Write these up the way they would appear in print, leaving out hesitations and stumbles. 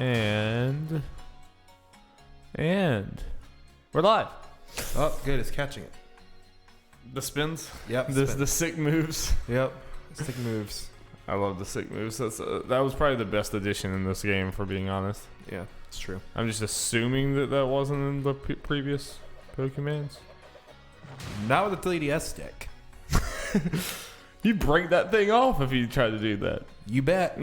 And we're live. Oh, good. It's catching it. The spins. Yep. The sick moves. Yep. Stick moves. I love the sick moves. That was probably the best addition in this game, for being honest. Yeah, it's true. I'm just assuming that wasn't in the previous Pokemons. Not with the 3DS stick. You break that thing off if you try to do that. You bet.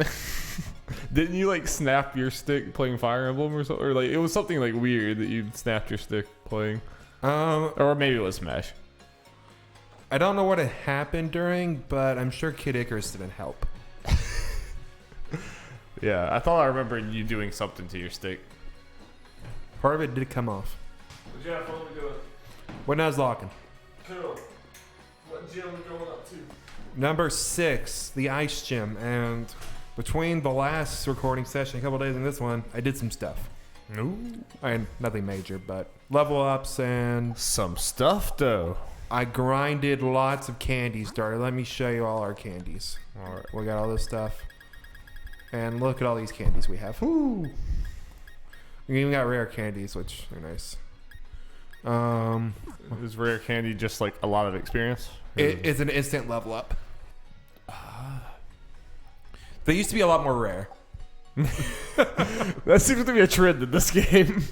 Didn't you like snap your stick playing Fire Emblem or something? Or like it was something like weird that you snapped your stick playing. Or maybe it was Smash. I don't know what had happened during, but I'm sure Kid Icarus didn't help. Yeah, I thought I remembered you doing something to your stick. Part of it did come off. Did you have fun doing? We're Nuzlocking. Cool. What gym are we going up to? Number 6, the Ice Gym. And between the last recording session, a couple days, and this one, I did some stuff. Ooh. And nothing major, but level ups and Some stuff, though. I grinded lots of candies, Darty. Let me show you all our candies. All right. We got all this stuff. And look at all these candies we have. Woo! We even got rare candies, which are nice. Is rare candy just like a lot of experience? It's an instant level up. They used to be a lot more rare. That seems to be a trend in this game.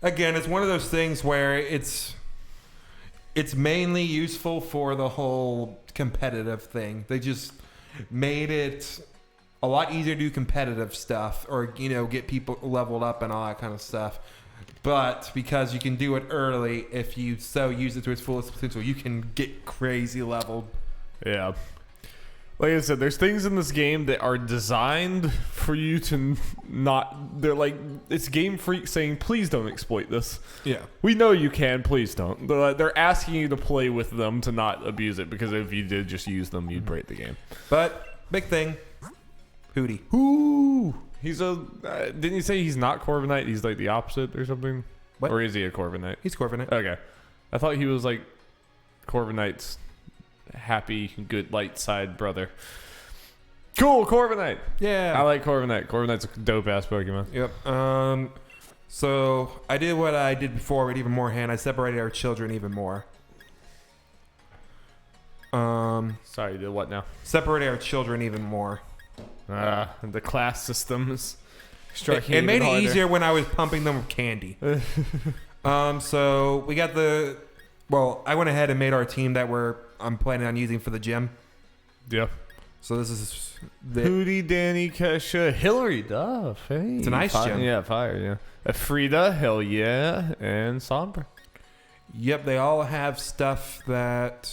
Again, it's one of those things where it's mainly useful for the whole competitive thing. They just made it a lot easier to do competitive stuff or, you know, get people leveled up and all that kind of stuff. But because you can do it early, if you so use it to its fullest potential, you can get crazy leveled. Yeah. Like I said, there's things in this game that are designed for you to not... They're like... It's Game Freak saying, please don't exploit this. Yeah. We know you can, please don't. They're asking you to play with them to not abuse it, because if you did just use them, you'd break the game. But, big thing, Hootie. Ooh! He's a... didn't you say he's not Corviknight? He's like the opposite or something? What? Or is he a Corviknight? He's Corviknight. Okay. I thought he was like Corviknight's happy, good, light side brother. Cool, Corviknight. Yeah. I like Corviknight. Corviknight's a dope-ass Pokemon. Yep. So I did what I did before with even more hand. I separated our children even more. Sorry, you did what now? Separated our children even more. The class systems. It made it easier when I was pumping them with candy. So we got the... Well, I went ahead and made our team that I'm planning on using for the gym. Yeah. So this is... Hootie, Danny, Kesha, Hillary Duff. Hey. It's a nice gym. Yeah, fire, yeah. Frida, hell yeah, and Sombra. Yep, they all have stuff that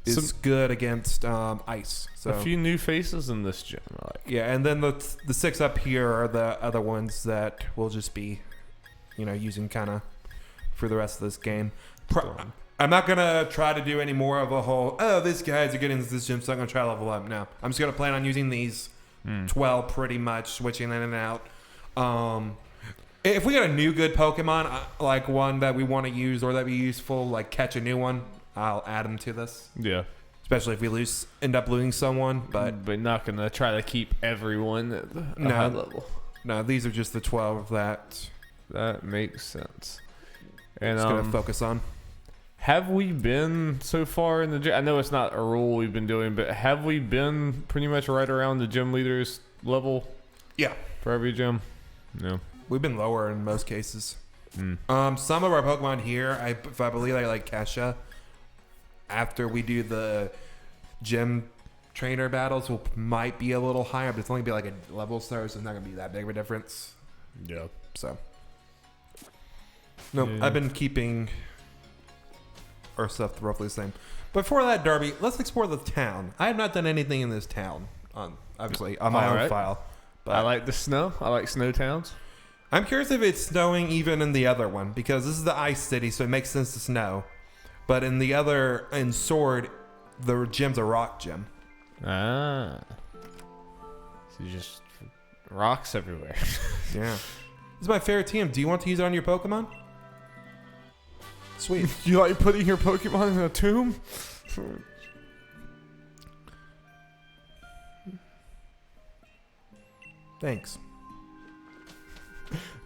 is good against ice. So a few new faces in this gym. I like. Yeah, and then the 6 up here are the other ones that we'll just be, using kind of for the rest of this game. I'm not going to try to do any more of a whole, these guys are getting into this gym, so I'm going to try to level up. No, I'm just going to plan on using these 12 pretty much, switching in and out. If we got a new good Pokemon, like one that we want to use or that'd be useful, like catch a new one, I'll add them to this. Yeah. Especially if we end up losing someone, but not going to try to keep everyone at a high level. No, these are just the 12 that makes sense. And just going to focus on. Have we been so far in the gym? I know it's not a rule we've been doing, but have we been pretty much right around the gym leader's level? Yeah. For every gym? No. We've been lower in most cases. Some of our Pokemon here, I believe I like Kesha. After we do the gym trainer battles, might be a little higher, but it's only be like a level star, so it's not going to be that big of a difference. Yeah. So. Nope, yeah. I've been keeping our stuff roughly the same. Before that, Darby, let's explore the town. I have not done anything in this town, obviously, on my own file. But I like the snow. I like snow towns. I'm curious if it's snowing even in the other one, because this is the ice city, so it makes sense to snow. But in the other, in Sword, the gym's a rock gym. Ah. So you just rocks everywhere. Yeah. This is my favorite team. Do you want to use it on your Pokemon? Sweet. You like putting your Pokemon in a tomb? Thanks.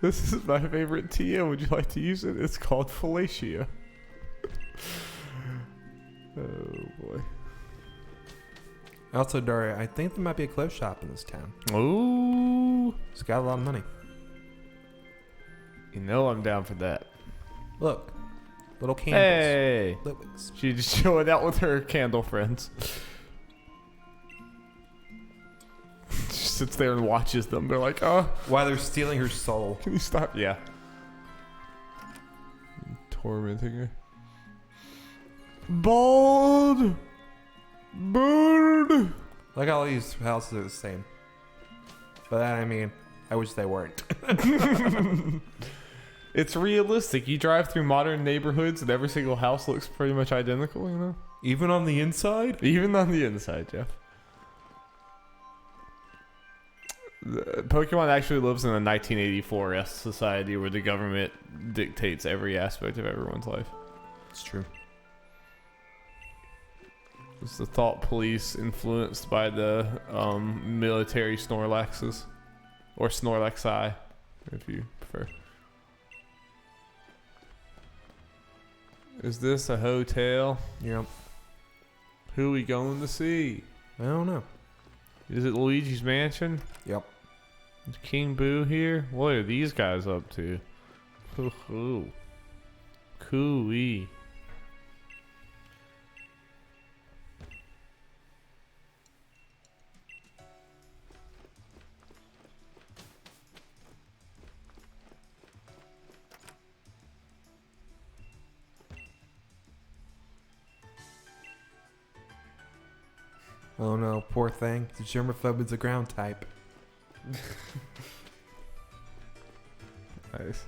This is my favorite TM. Would you like to use it? It's called fellatio. Oh boy. Also, Daria, I think there might be a clothes shop in this town. Ooh. It's got a lot of money. You know I'm down for that. Look. Little candles. Hey. Lilies. She's just chilling out with her candle friends. She sits there and watches them. They're like, oh. While they're stealing her soul. Can you stop? Yeah. Tormenting her. Bald bird. Like all these houses are the same. But I mean, I wish they weren't. It's realistic. You drive through modern neighborhoods and every single house looks pretty much identical, you know? Even on the inside? Even on the inside, Jeff. Pokemon actually lives in a 1984 society where the government dictates every aspect of everyone's life. It's true. It's the thought police influenced by the military Snorlaxes. Or Snorlaxi, if you prefer. Is this a hotel? Yep. Who we going to see? I don't know. Is it Luigi's Mansion? Yep. Is King Boo here? What are these guys up to? Hoo-hoo. Cooey. Oh no, poor thing. The germaphobe is a ground type. Nice.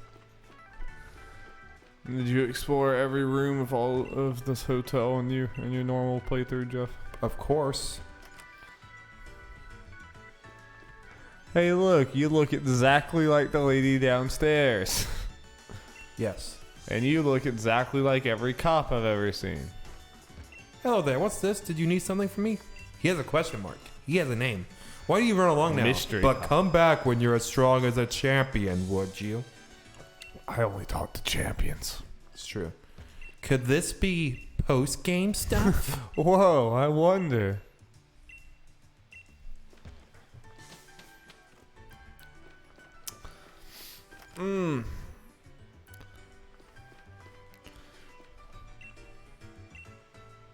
Did you explore every room of all of this hotel in your normal playthrough, Jeff? Of course. Hey, look! You look exactly like the lady downstairs, Yes. and you look exactly like every cop I've ever seen. Hello there, what's this? Did you need something from me? He has a question mark. He has a name. Why do you run along now? Mystery. But come back when you're as strong as a champion, would you? I only talk to champions. It's true. Could this be post-game stuff? Whoa! I wonder.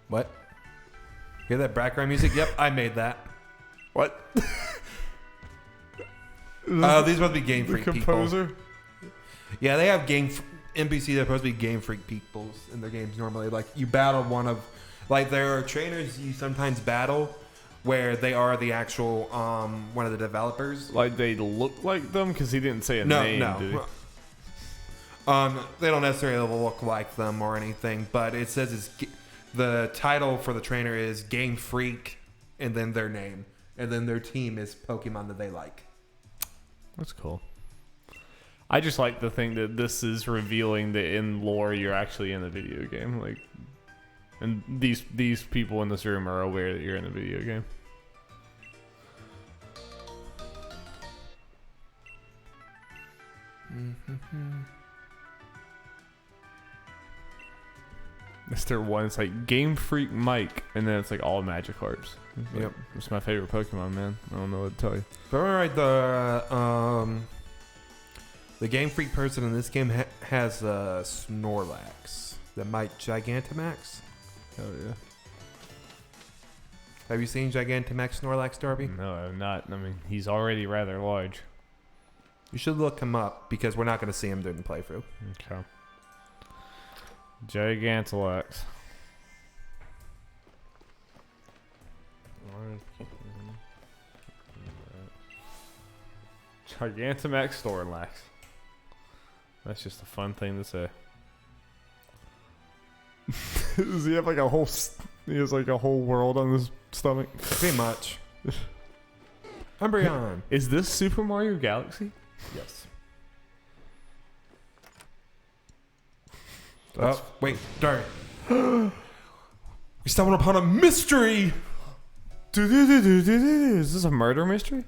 What? Hear that background music? Yep, I made that. What? These must be Game The Freak composer? people. Yeah, they have NPCs that are supposed to be Game Freak people in their games normally. Like, you battle one of... Like, there are trainers you sometimes battle where they are the actual, one of the developers. Like they look like them? Because he didn't say a No, name, no. did he? They don't necessarily look like them or anything, but it says the title for the trainer is Game Freak, and then their name, and then their team is Pokemon that they like. That's cool. I just like the thing that this is revealing that in lore you're actually in a video game, like, and these people in this room are aware that you're in a video game. Mr. One, it's like Game Freak Mike, and then it's like all Magikarps. It's like, Yep. It's my favorite Pokemon, man. I don't know what to tell you. If I remember right, the Game Freak person in this game has Snorlax, the Mike Gigantamax. Hell yeah. Have you seen Gigantamax Snorlax, Darby? No, I'm not. I mean, he's already rather large. You should look him up because we're not going to see him during the playthrough. Okay. Gigantalax. Gigantamax Snorlax. That's just a fun thing to say. Does he have like a whole? He has like a whole world on his stomach. Pretty much. Umbreon. Is this Super Mario Galaxy? Yes. That's- Oh, wait, darn. We stumbled upon a mystery. Is this a murder mystery?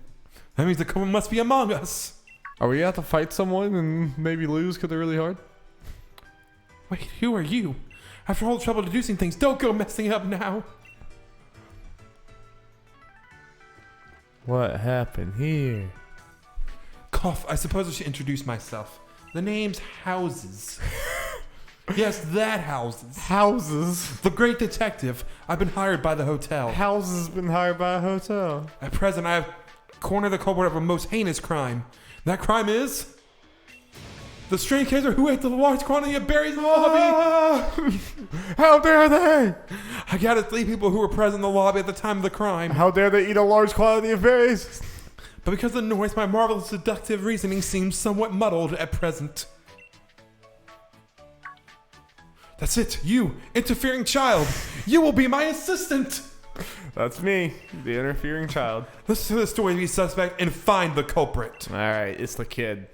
That means the Pokemon must be among us. Are we gonna have to fight someone and maybe lose because they're really hard? Wait, who are you? After all the trouble deducing things, don't go messing up now. What happened here? Cough, I suppose I should introduce myself. The name's Houses. Yes, that Houses. Houses. The great detective. I've been hired by the hotel. Houses has been hired by a hotel. At present, I have cornered the culprit of a most heinous crime. That crime is the strange character who ate the large quantity of berries in the lobby. How dare they? I gathered 3 people who were present in the lobby at the time of the crime. How dare they eat a large quantity of berries? But because of the noise, my marvelous deductive reasoning seems somewhat muddled at present. That's it, you, interfering child. You will be my assistant. That's me, the interfering child. Listen to the story of the suspect and find the culprit. All right, it's the kid.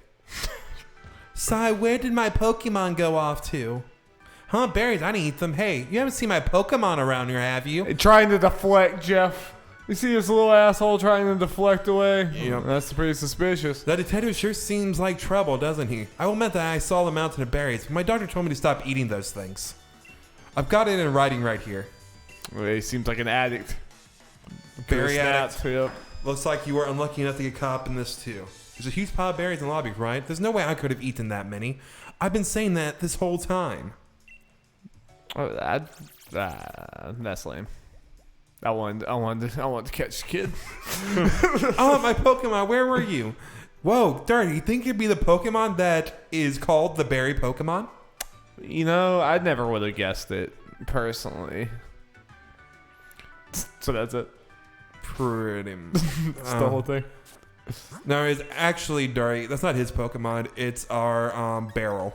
Sai, where did my Pokemon go off to? Huh, berries, I didn't eat them. Hey, you haven't seen my Pokemon around here, have you? Trying to deflect, Jeff. You see this little asshole trying to deflect away? Yep. That's pretty suspicious. That detective sure seems like trouble, doesn't he? I will admit that I saw the mountain of berries, but my doctor told me to stop eating those things. I've got it in writing right here. Well, he seems like an addict. Berry addict. Yep. Looks like you were unlucky enough to get caught up in this too. There's a huge pile of berries in the lobby, right? There's no way I could have eaten that many. I've been saying that this whole time. Oh, that's lame. I wanted to catch the kid. Oh, my Pokemon, where were you? Whoa, Dirty, you think you'd be the Pokemon that is called the Berry Pokemon? You know, I never would have guessed it, personally. So that's it. Pretty much. That's the whole thing. No, it's actually Dirty. That's not his Pokemon. It's our Barrel.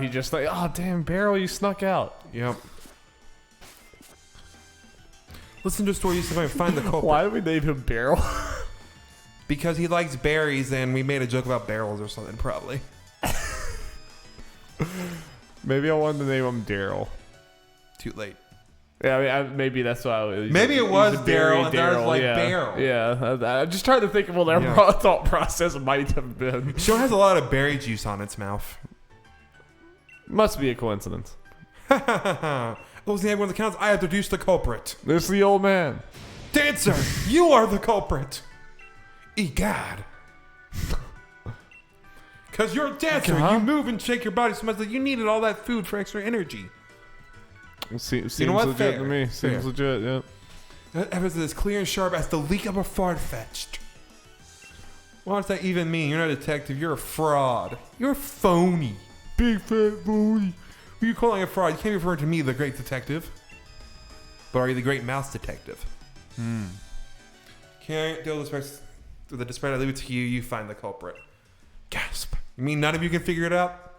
He just like, oh, damn, Barrel, you snuck out. Yep. Listen to a story you see if I can find the culprit. Why did we name him Barrel? Because he likes berries and we made a joke about barrels or something, probably. Maybe I wanted to name him Daryl. Too late. Yeah, I mean, maybe that's why. Maybe it was Daryl and I was like, yeah. Barrel. Yeah, I'm just trying to think of what their thought process might have been. Sure has a lot of berry juice on its mouth. Must be a coincidence. Those are the one that counts. I have deduced the culprit. This is the old man. Dancer, you are the culprit. Egad. Because you're a dancer. You move and shake your body so much that you needed all that food for extra energy. Seems you know what? legit Fair. to me. Fair. Seems legit, yeah. That evidence is clear and sharp as the leak of a fart fetched. What does that even mean? You're not a detective. You're a fraud. You're phony. Big fat phony. Who are you calling a fraud? You can't be referring to me, the great detective. But are you the great mouse detective? Can't deal with the disparate. I leave it to you. You find the culprit. Gasp. You mean none of you can figure it out?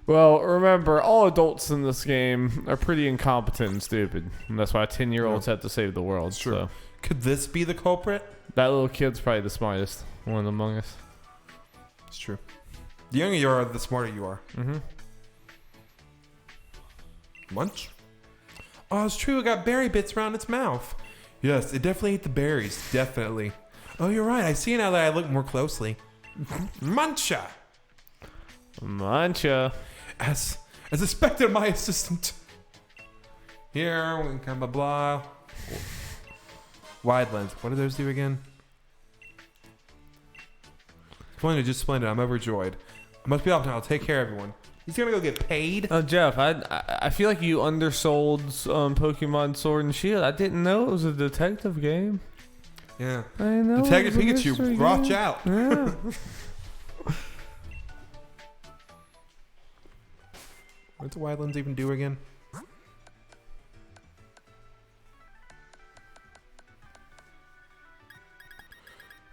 Well, remember, all adults in this game are pretty incompetent and stupid. And that's why 10-year-olds have to save the world. It's true. So. Could this be the culprit? That little kid's probably the smartest one among us. It's true. The younger you are, the smarter you are. Mm-hmm. Munch? Oh, it's true. It got berry bits around its mouth. Yes, it definitely ate the berries. Definitely. Oh, you're right. I see now that I look more closely. Muncha! Mancha. As expected, my assistant. Here, we can come blah blah. Wide lens. What do those do again? Splendid, just splendid. I'm overjoyed. I must be off now. I'll take care of everyone. He's gonna go get paid. Oh, Jeff, I feel like you undersold Pokemon Sword and Shield. I didn't know it was a detective game. Yeah. I know. Detective Pikachu, watch out. Yeah. What's the wide lens even do again?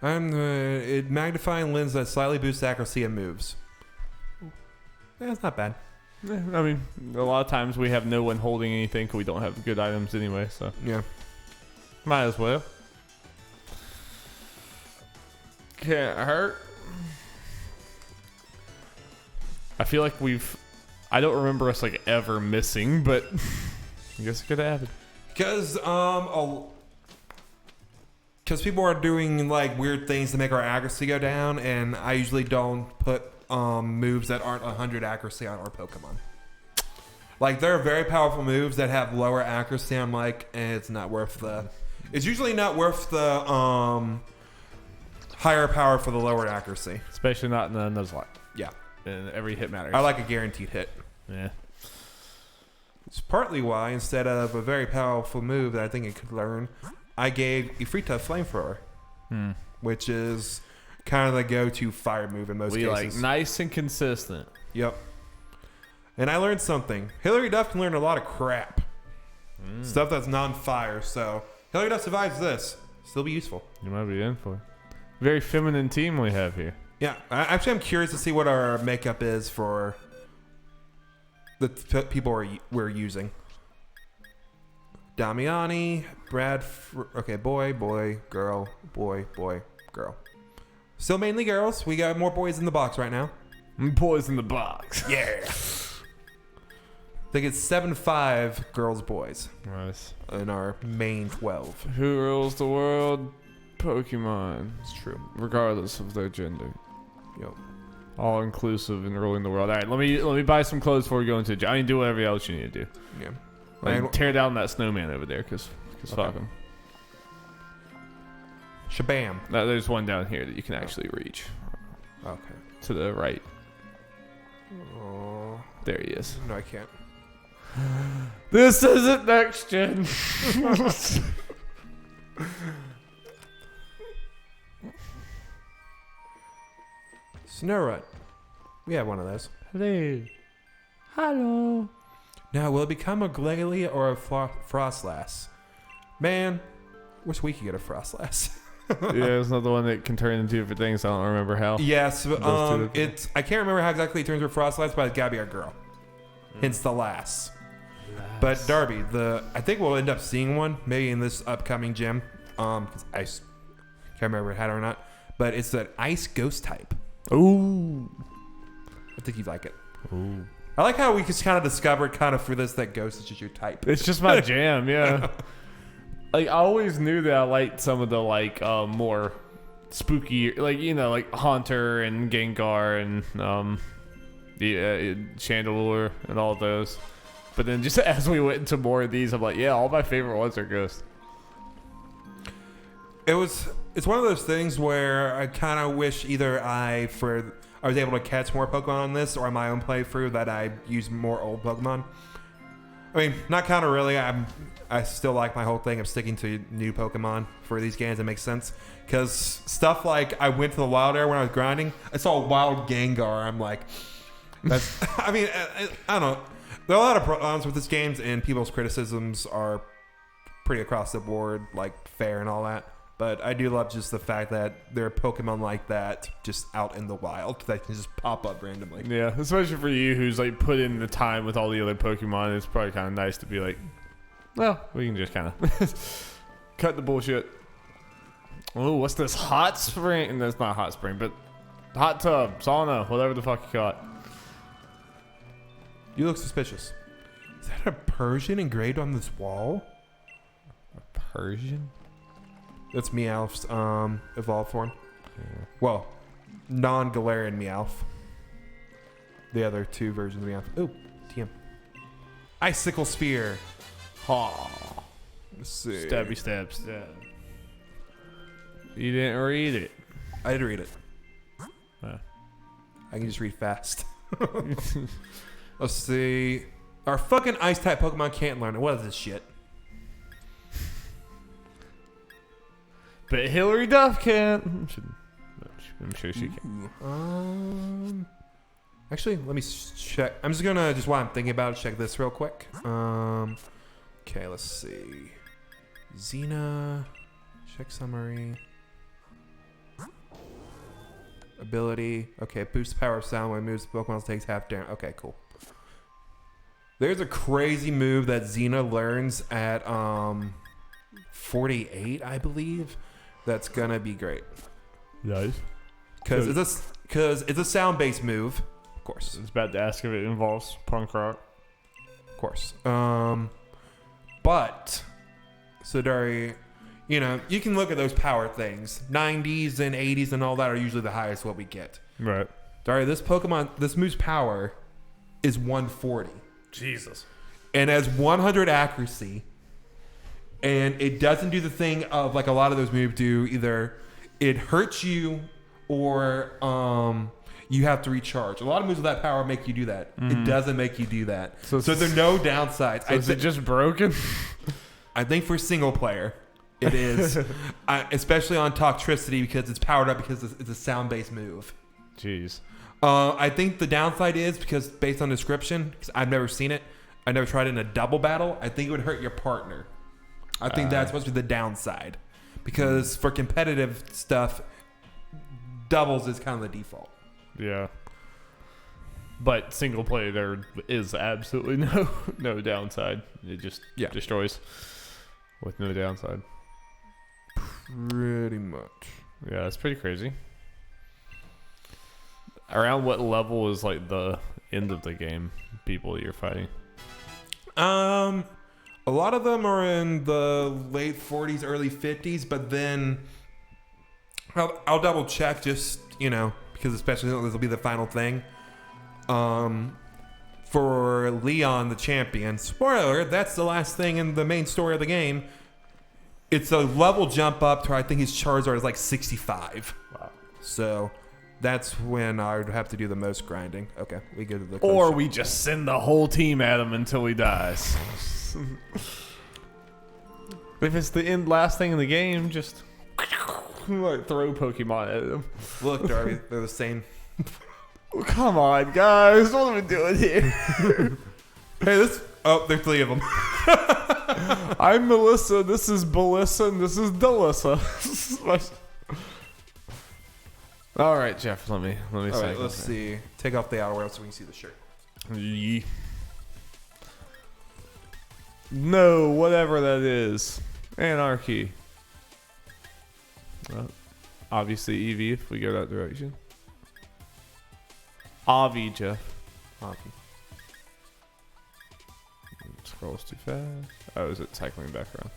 It magnifying lens that slightly boosts accuracy and moves. Yeah, it's not bad. Yeah, I mean, a lot of times we have no one holding anything because we don't have good items anyway, so. Yeah. Might as well. Can't hurt. I feel like I don't remember us like ever missing, but I guess it could have happened. Because because people are doing like weird things to make our accuracy go down, and I usually don't put moves that aren't 100 accuracy on our Pokemon. Like there are very powerful moves that have lower accuracy. I'm like, it's not worth the. It's usually not worth the higher power for the lower accuracy. Especially not in the Nuzlocke. Yeah, And every hit matters. I like a guaranteed hit. Yeah. It's partly why instead of a very powerful move that I think it could learn, I gave Ifrita Flamethrower, which is kind of the go-to fire move in most cases. Like nice and consistent. Yep. And I learned something. Hillary Duff can learn a lot of crap. Stuff that's non-fire. So Hillary Duff survives this. Still be useful. You might be in for it. Very feminine team we have here. Yeah. I'm curious to see what our makeup is for the people we're using. Damiani, okay, boy, girl, boy, girl. Still mainly girls. We got more boys in the box right now. Boys in the box. Yeah. I think it's 7-5 girls, boys. Nice. In our main 12. Who rules the world? Pokemon. It's true. Regardless of their gender. Yep. All inclusive in ruling the world. All right, let me buy some clothes before we go into. I mean, do whatever else you need to do. Yeah. Like, tear down that snowman over there, cause fuck him. Shabam. There's one down here that you can actually reach. Okay. To the right. Oh. There he is. No, I can't. This isn't next gen. Snorunt. We have one of those. Hello. Now, will it become a Glalie or a Frostlass? Man, wish we could get a Frostlass. Yeah, it's not the one that can turn into different things. I don't remember how. Yes, I can't remember how exactly it turns into Frostlass, but it's gotta be a girl. Hence the lass. But Darby, I think we'll end up seeing one maybe in this upcoming gym. Cause I can't remember if it had it or not, but it's an ice ghost type. Ooh. I think you'd like it. Ooh. I like how we just kind of discovered kind of for this that ghost is just your type. It's just my jam, yeah. Like I always knew that I liked some of the like more spooky, like like Haunter and Gengar and Chandelure and all those. But then just as we went into more of these, I'm like, yeah, all my favorite ones are ghosts. It's one of those things where I kind of wish either I was able to catch more Pokemon on this, or on my own playthrough that I use more old Pokemon. I mean, not kind of really. I still like my whole thing of sticking to new Pokemon for these games. It makes sense. Because stuff like I went to the wild area when I was grinding. I saw a wild Gengar. I'm like, that's. I mean, I don't know. There are a lot of problems with this game, and people's criticisms are pretty across the board, like fair and all that. But I do love just the fact that there are Pokemon like that just out in the wild that can just pop up randomly. Yeah, especially for you who's like put in the time with all the other Pokemon. It's probably kind of nice to be like, well, we can just kind of cut the bullshit. Oh, what's this? Hot spring? That's not hot spring, but hot tub, sauna, whatever the fuck you call it. You look suspicious. Is that a Persian engraved on this wall? A Persian? That's Meowth's evolved form. Yeah. Well, non-Galarian Meowth. The other two versions of Meowth. Oh, TM. Icicle Spear. Ha. Let's see. Stabby stab stab. You didn't read it. I did read it. Huh. I can just read fast. Let's see. Our fucking Ice-type Pokemon can't learn it. What is this shit? But Hillary Duff can. I'm sure she can. Actually, let me check. I'm just gonna, just while I'm thinking about it, check this real quick. Okay, let's see. Xena. Check summary. Ability. Okay, boost power of sound when it moves. Pokemon takes half damage. Okay, cool. There's a crazy move that Xena learns at 48, I believe. That's gonna be great. Nice. Because it's a sound-based move, of course. It's about to ask if it involves punk rock. Of course. But so Dari, you know, you can look at those power things. 90s and 80s and all that are usually the highest what we get. Right. Sorry, this move's power is 140. Jesus. And has 100 accuracy. And it doesn't do the thing of like a lot of those moves do. Either it hurts you or you have to recharge. A lot of moves with that power make you do that. It doesn't make you do that. So there are no downsides. So is it just broken? I think for single player, it is. Especially on Toxtricity because it's powered up because it's a sound-based move. Jeez. I think the downside is because based on description, because I've never seen it, I never tried it in a double battle, I think it would hurt your partner. I think that's supposed to be the downside. Because for competitive stuff, doubles is kind of the default. Yeah. But single player, there is absolutely no downside. It just destroys with no downside. Pretty much. Yeah, it's pretty crazy. Around what level is like the end of the game, people you're fighting? A lot of them are in the late 40s, early 50s, but then I'll double check just, you know, because especially this will be the final thing. For Leon, the champion, spoiler, that's the last thing in the main story of the game. It's a level jump up to I think his Charizard is like 65. Wow. So that's when I would have to do the most grinding. Okay, we go to the or we just send the whole team at him until he dies. If it's the last thing in the game, just like throw Pokemon at him. Look, Darby, they're the same. Come on, guys, what are we doing here? Hey, there's 3 of them. I'm Melissa. This is Belissa, and this is Delissa. All right, Jeff. Let me All say. right, let's see. Take off the outerwear so we can see the shirt. Yee. No, whatever that is. Anarchy. Well, obviously Eevee if we go that direction. Avi, Jeff. Avi. Scrolls too fast. Oh, is it cycling back around?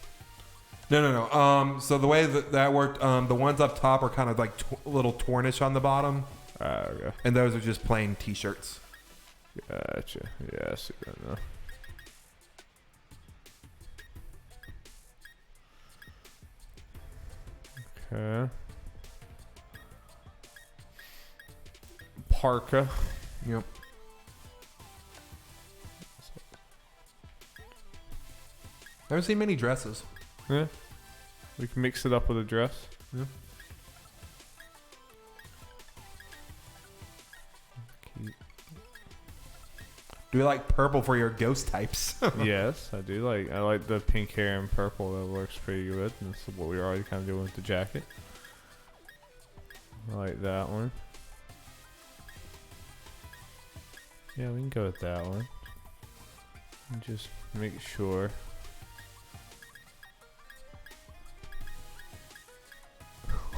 No. So the way that worked, the ones up top are kind of like a little tornish on the bottom. Okay. And those are just plain t-shirts. Gotcha. Yeah, I see that now. Okay. Parka. Yep. I haven't seen many dresses. Yeah. We can mix it up with a dress. Yeah. Do you like purple for your ghost types? Yes, I do. I like the pink hair and purple. That works pretty good. That's what we were already kind of doing with the jacket. I like that one. Yeah, we can go with that one. And just make sure.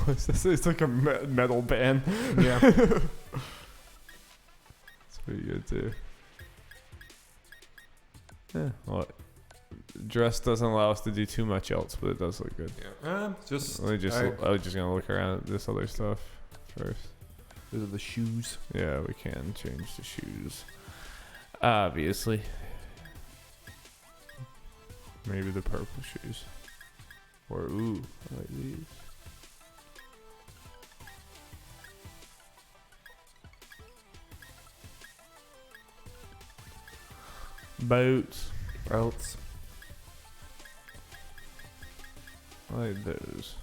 What's this? It's like a metal band. Yeah. It's pretty good too. Yeah, well, dress doesn't allow us to do too much else, but it does look good. Yeah. I was just gonna look around at this other stuff first. Those are the shoes. Yeah, we can change the shoes. Obviously. Maybe the purple shoes. Or ooh, I like these. Boats. Belts. I like those.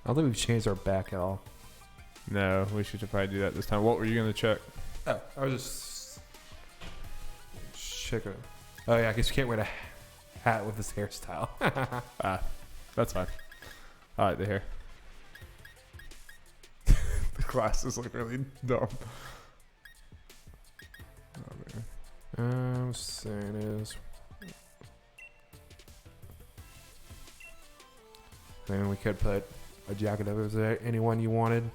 I don't think we've changed our back at all. No, we should probably do that this time. What were you gonna check? Oh, I was just checking. Oh yeah, I guess you can't wear a hat with this hairstyle. That's fine. I like the hair. The glasses look really dumb. I'm saying is. Then we could put a jacket of it. Is there anyone you wanted?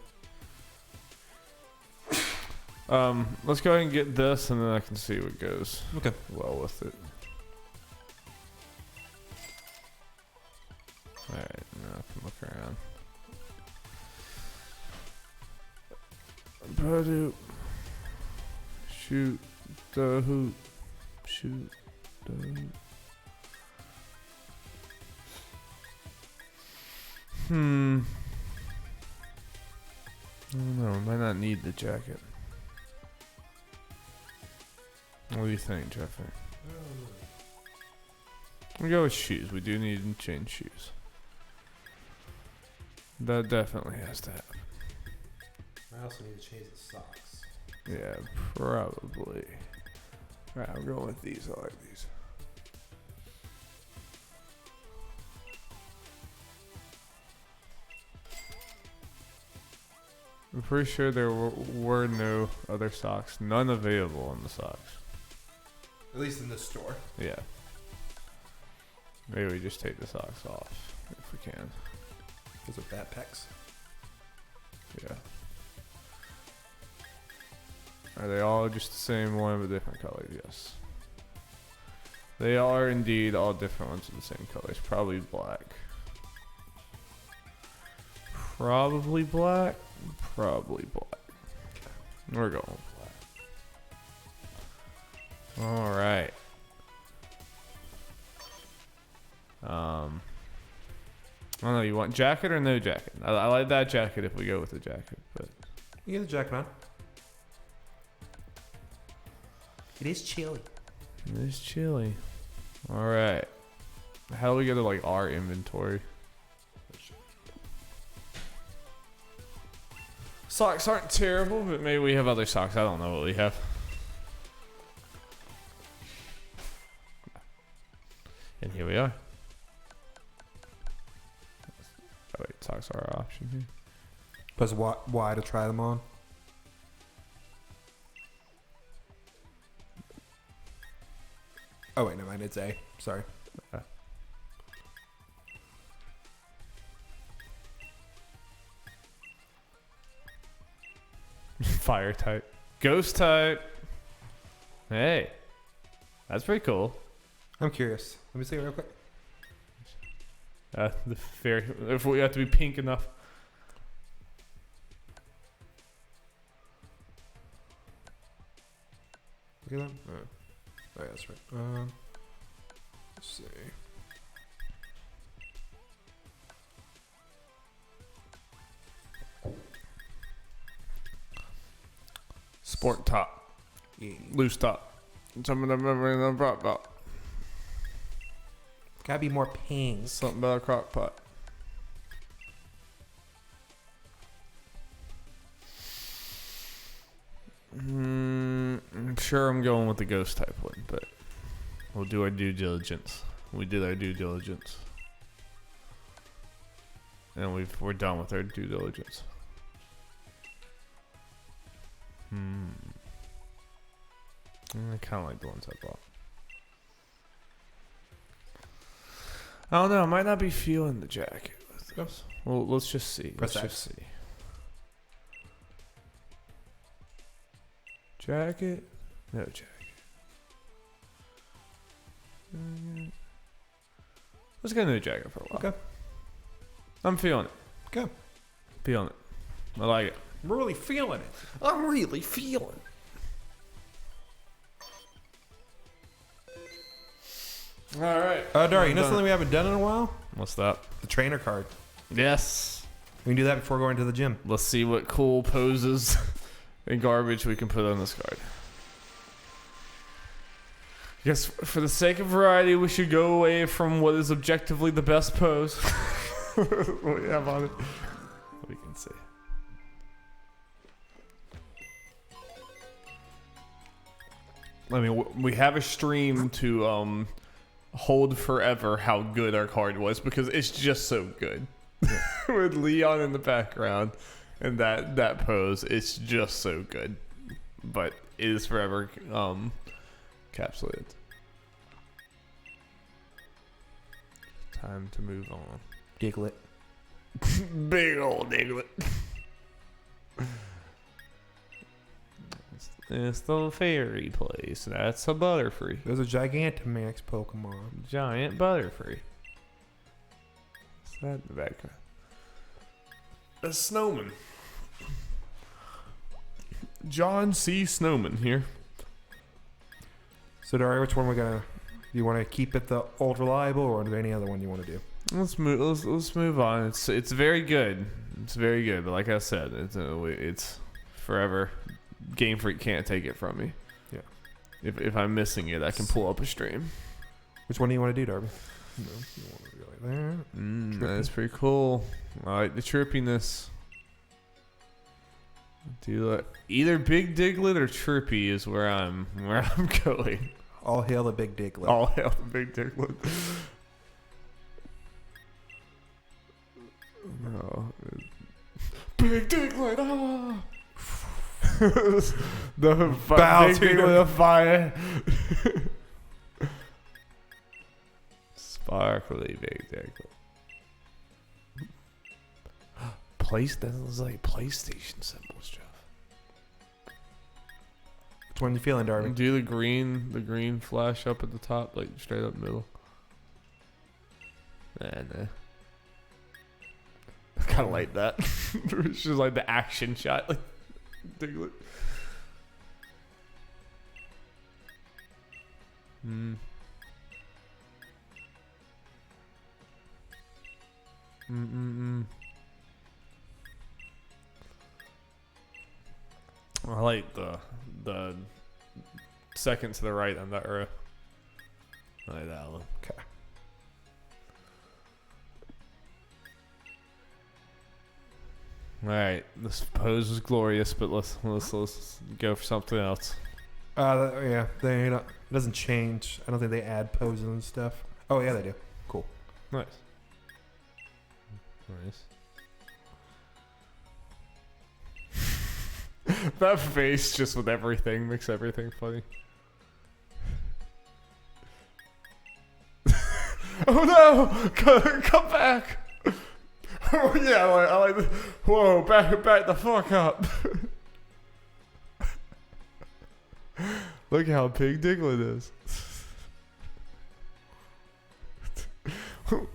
Let's go ahead and get this, and then I can see what goes Okay. well with it. Alright, now I can look around. Ba-doop. Shoot the hoop. Shoot the hoop. I don't know. Might not need the jacket. What do you think, Jeffrey? We go with shoes. We do need to change shoes. That definitely has to happen. I also need to change the socks. Yeah, probably. Alright, I'm going with these. I like these. I'm pretty sure there were no other socks. None available in the socks. At least in this store. Yeah. Maybe we just take the socks off if we can. Those are backpacks. Yeah. Are they all just the same one but different colors? Yes. They are indeed all different ones of the same colors. Probably black. Probably black. Probably black. We're going black. Alright. I don't know, you want jacket or no jacket? I like that jacket if we go with the jacket, but You get the jacket on. It is chilly. it is chilly. Alright. How do we go to like our inventory? Socks aren't terrible, but maybe we have other socks. I don't know what we have. And here we are. Oh wait, socks are our option here. Press Y to try them on. Oh wait, no mind. It's A. Sorry. Fire type. Ghost type. Hey. That's pretty cool. I'm curious. Let me see it real quick. The fairy. If we have to be pink enough. Look at that. Oh, yeah, that's right. Let's see. Sport top. Yeah. Loose top. Some of them are in the crock pot. Gotta be more pink. Something about a crock pot. I'm sure I'm going with the ghost type one, but we'll do our due diligence. We did our due diligence. And we're done with our due diligence. I kind of like the ones I bought. I don't know. I might not be feeling the jacket with this. Well, let's just see. Press Let's X. just see. Jacket? No jacket. Let's get a new jacket for a while. Okay. I'm feeling it. Okay. Feeling it. I like it. I'm really feeling it. I'm really feeling it. All right. Dari, you know something we haven't done in a while? What's that? The trainer card. Yes. We can do that before going to the gym. Let's see what cool poses and garbage we can put on this card. I guess for the sake of variety, we should go away from what is objectively the best pose. What we have on it. We can see. I mean, we have a stream to hold forever how good our card was because it's just so good. With Leon in the background and that pose, it's just so good. But it is forever encapsulated. Time to move on. Diglett. Big old Diglett. Let's It's the fairy place. That's a Butterfree. There's a Gigantamax Pokemon. Giant Butterfree. What's that in the background? A snowman. John C. Snowman here. So, Dario, which one we're gonna? Do you want to keep it the old reliable, or is there any other one you want to do? Let's move. Let's move on. It's very good. It's very good. But like I said, it's forever. Game Freak can't take it from me. Yeah. If I'm missing it, I can pull up a stream. Which one do you want to do, Darby? No, you want to go like that. That's pretty cool. I like the trippiness. Do either Big Diglett or Trippy is where I'm going. All hail the Big Diglett. All hail the Big Diglett. Oh. Big Diglett! Ah! The Bow Big Diglett of fire. Sparkly Big Diglett. That was like PlayStation symbols, Jeff. Which one you feeling, Darby? Do the green flash up at the top, like straight up middle. Nah. I kind of like that. It's just like the action shot, like Diglett. I like the second to the right on that row. I like that one. Okay. All right, this pose was glorious, but let's go for something else. Yeah, it doesn't change. I don't think they add poses and stuff. Oh yeah, they do. Cool. Nice. That face just with everything makes everything funny. Oh no! Come back! Oh yeah, I like this. Whoa, back the fuck up. Look how big Diglett is.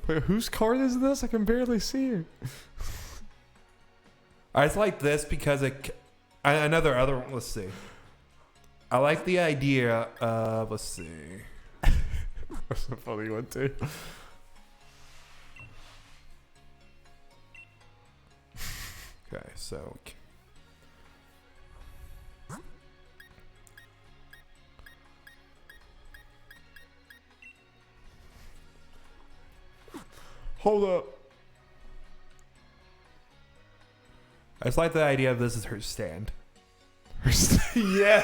Wait, whose card is this? I can barely see it. I just like this because another one. Let's see. I like the idea of, let's see. That's a funny one too. Okay, so. Hold up. I just like the idea of this is her stand. Yeah,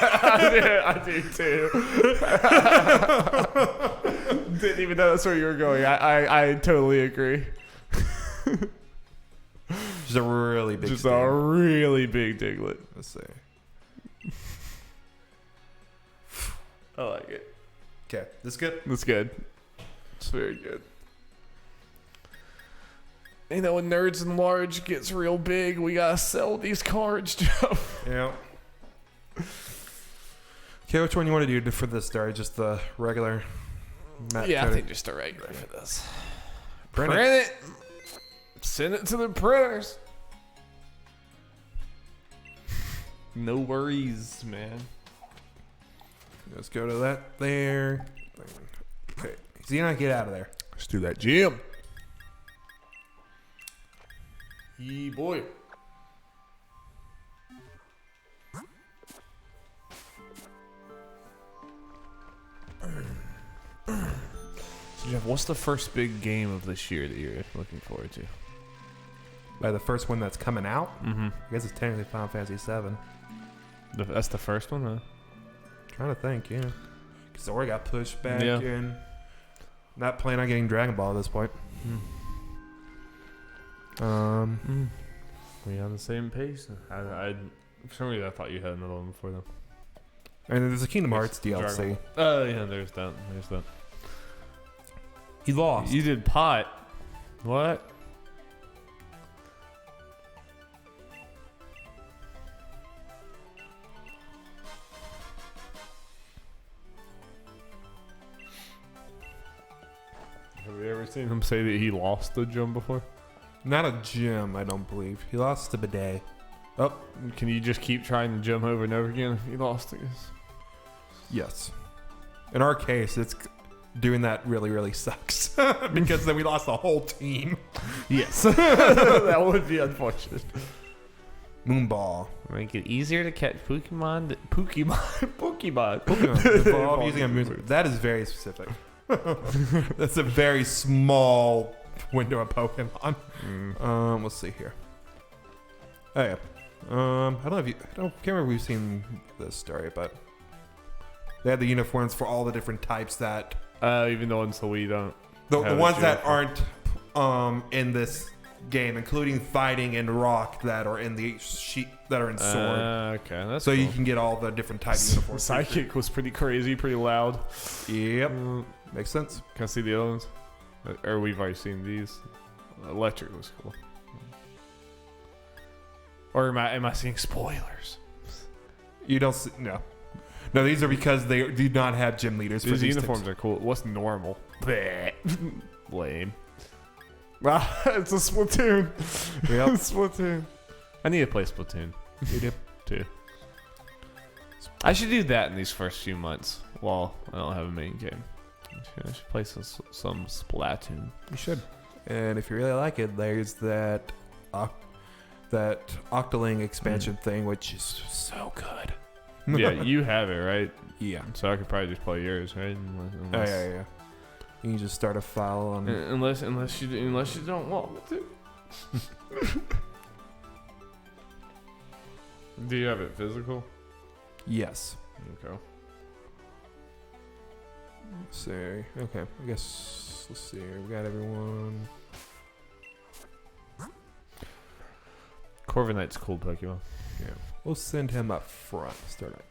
I do too. Didn't even know that's where you were going. I totally agree. Just a really big Just stand. a really big Diglett. Let's see. I like it. Okay, this good? That's good. It's very good. You know, when Nerds Enlarged gets real big, we gotta sell these cards, Joe. Yeah. Okay, which one you want to do for this, Dari? Just the regular matte Yeah, I coating? think just a regular for this. Print it. Send it to the printers. No worries, man. Let's go to that there. Okay, Xenon, get out of there. Let's do that gym. Yee boy. So Jeff, what's the first big game of this year that you're looking forward to? By the first one that's coming out? Mm-hmm. I guess it's technically Final Fantasy VII. That's the first one, huh? Trying to think, yeah. Because Zora got pushed back Yeah. and not planning on getting Dragon Ball at this point. We on the same pace? I for some reason I thought you had another one before them. And there's a Kingdom Hearts Dragon DLC. Oh yeah, there's that. He lost. You did pot. What? Have you ever seen him say that he lost the gym before? Not a gym, I don't believe. He lost the bidet. Oh, can you just keep trying the gym over and over again if you lost it? Yes. In our case, it's doing that really, really sucks because then we lost the whole team. Yes. That would be unfortunate. Moonball. Make it easier to catch Pokemon. Evolve using a moon. That is very specific. That's a very small window of Pokemon. Let's see here. Oh yeah. I don't know if you. Can't remember if we've seen this story, but they had the uniforms for all the different types that. Even the ones that we don't. The ones that aren't in this game, including fighting and rock, that are in the sheet that are in sword. Okay, that's so cool. you can get all the different type uniforms. Psychic was pretty crazy, pretty loud. Yep, makes sense. Can I see the other ones? Or we've already seen these. Electric was cool. Or am I seeing spoilers? You don't see, no. These are because they do not have gym leaders. These uniforms are cool. What's normal? Lame. It's a Splatoon. Yep. Splatoon. I need to play Splatoon. You do? Too. I should do that in these first few months while I don't have a main game. I should play some Splatoon. You should. And if you really like it, there's that Octoling expansion thing, which is so good. Yeah, you have it, right? Yeah. So I could probably just play yours, right? Unless, yeah. You can just start a file on. Unless you don't want me to. Do you have it physical? Yes. Okay. Let's see. Okay. I guess let's see. We got everyone. Corviknight's cool Pokemon. Yeah. We'll send him up front. Start it.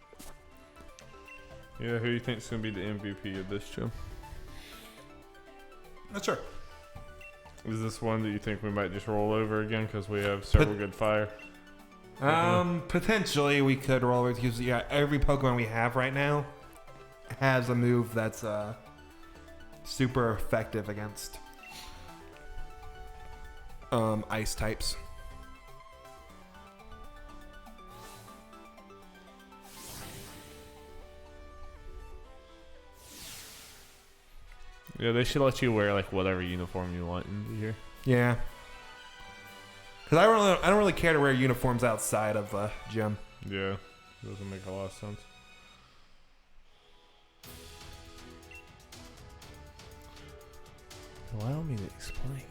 Yeah, who do you think's gonna be the MVP of this gym? Not sure. Is this one that you think we might just roll over again because we have several good fire? Potentially we could roll over because every Pokemon we have right now has a move that's super effective against ice types. Yeah, they should let you wear like whatever uniform you want in here. Yeah. Because I don't really care to wear uniforms outside of the gym. Yeah, doesn't make a lot of sense. Allow me to explain.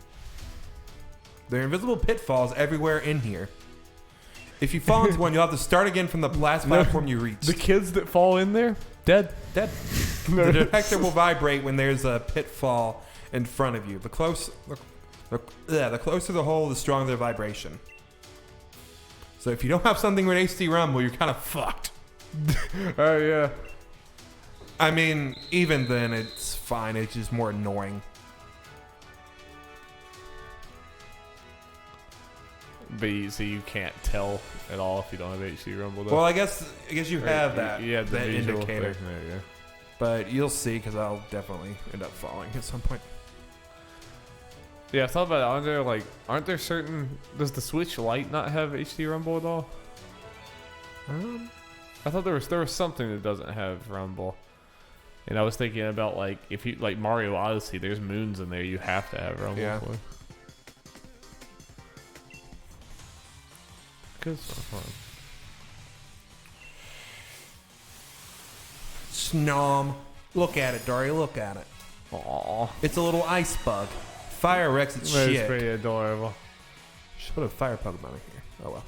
There are invisible pitfalls everywhere in here. If you fall into one, you'll have to start again from the last platform you reached. The kids that fall in there, dead. The detector will vibrate when there's a pitfall in front of you. The closer the hole, the stronger the vibration. So if you don't have something with HD Rumble, you're kind of fucked. Oh yeah. I mean, even then, it's fine. It's just more annoying. But you can't tell at all if you don't have HD Rumble. Though. Well, I guess you have that. Yeah, the that visual indicator. thing there, yeah. But you'll see, because I'll definitely end up falling at some point. Yeah, I thought about it. Aren't there certain? Does the Switch Lite not have HD Rumble at all? I thought there was something that doesn't have Rumble, and I was thinking about if you like Mario Odyssey, there's moons in there you have to have Rumble for. Because it's so fun. Snom. Look at it, Dory. Look at it. Aww. It's a little ice bug. Fire wrecks its It's shit. pretty adorable. Should put a fire Pokemon in here. Oh well.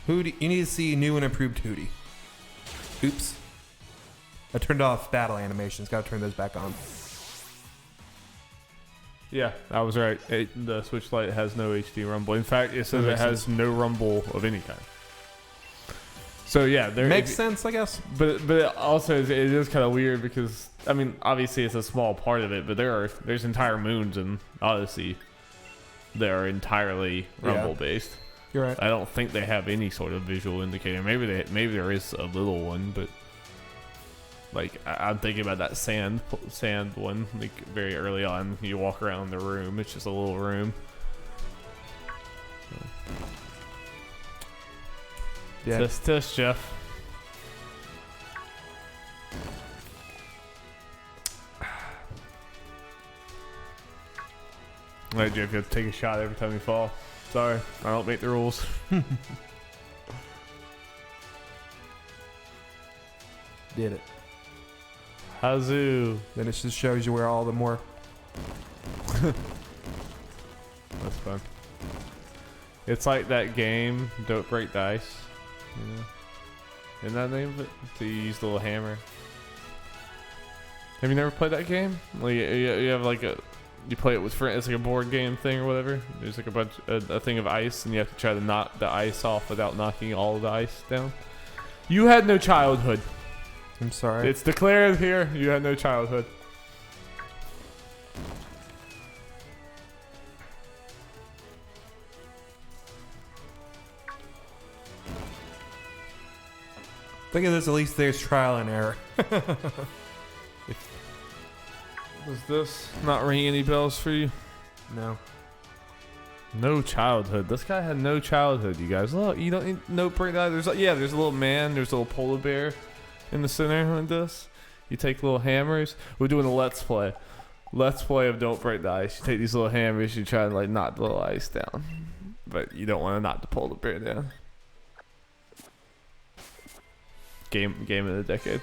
Hootie. You need to see new and improved Hootie. Oops. I turned off battle animations. Got to turn those back on. Yeah, I was right. The Switch Lite has no HD Rumble. In fact, it says it has no Rumble of any kind. So yeah, there makes sense, I guess. But it also it is kind of weird because I mean, obviously it's a small part of it, but there's entire moons in Odyssey that are entirely Rumble based. You're right. I don't think they have any sort of visual indicator. Maybe there is a little one, but Like I'm thinking about that sand one. Like very early on, you walk around the room. It's just a little room. So. Yeah. Test, Jeff. Alright, Jeff, you have to take a shot every time you fall. Sorry, I don't make the rules. Did it. Hazoo. Then it just shows you where all the more. That's fun. It's like that game, Don't Break the Ice. You know? Isn't that the name of it? To use the little hammer. Have you never played that game? Like you have like you play it with friends. It's like a board game thing or whatever. There's like a thing of ice, and you have to try to knock the ice off without knocking all of the ice down. You had no childhood. I'm sorry. It's declared here. You had no childhood. Think of this, at least there's trial and error. Does this not ring any bells for you? No. No childhood. This guy had no childhood, you guys. Look, you don't need no break that. There's a little man, there's a little polar bear in the center of this. You take little hammers. We're doing a let's play. Let's play of Don't Break the Ice. You take these little hammers, you try to like knock the little ice down. But you don't want to knock the polar bear down. Game of the decade.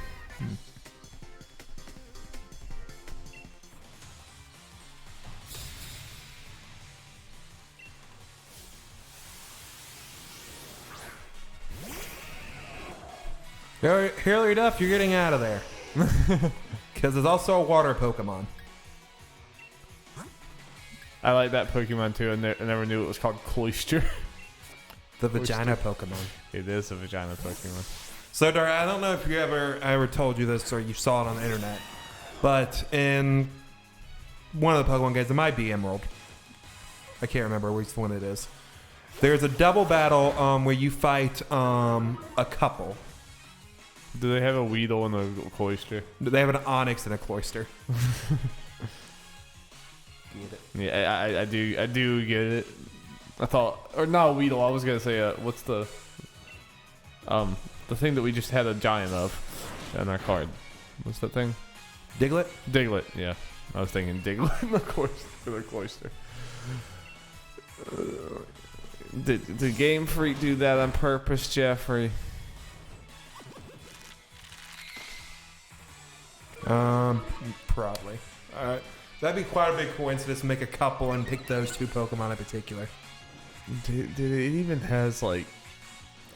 Here enough, you're getting out of there. Because there's also a water Pokemon. I like that Pokemon too. I never knew it was called Cloyster. The vagina Pokemon. It is a vagina Pokemon. So, Dar, I don't know if I ever told you this or you saw it on the internet, but in one of the Pokemon games, it might be Emerald. I can't remember which one it is. There's a double battle where you fight a couple. Do they have a Weedle and a Cloyster? They have an Onyx and a Cloyster. Get it? Yeah, I do get it. I thought, or not Weedle. I was gonna say, what's the thing that we just had a giant of in our card? What's that thing? Diglett? Diglett. Yeah, I was thinking Diglett, of course, for the Cloyster. Did Game Freak do that on purpose, Jeffrey? Probably. That'd be quite a big coincidence to make a couple and pick those two Pokemon in particular. Did it even has like?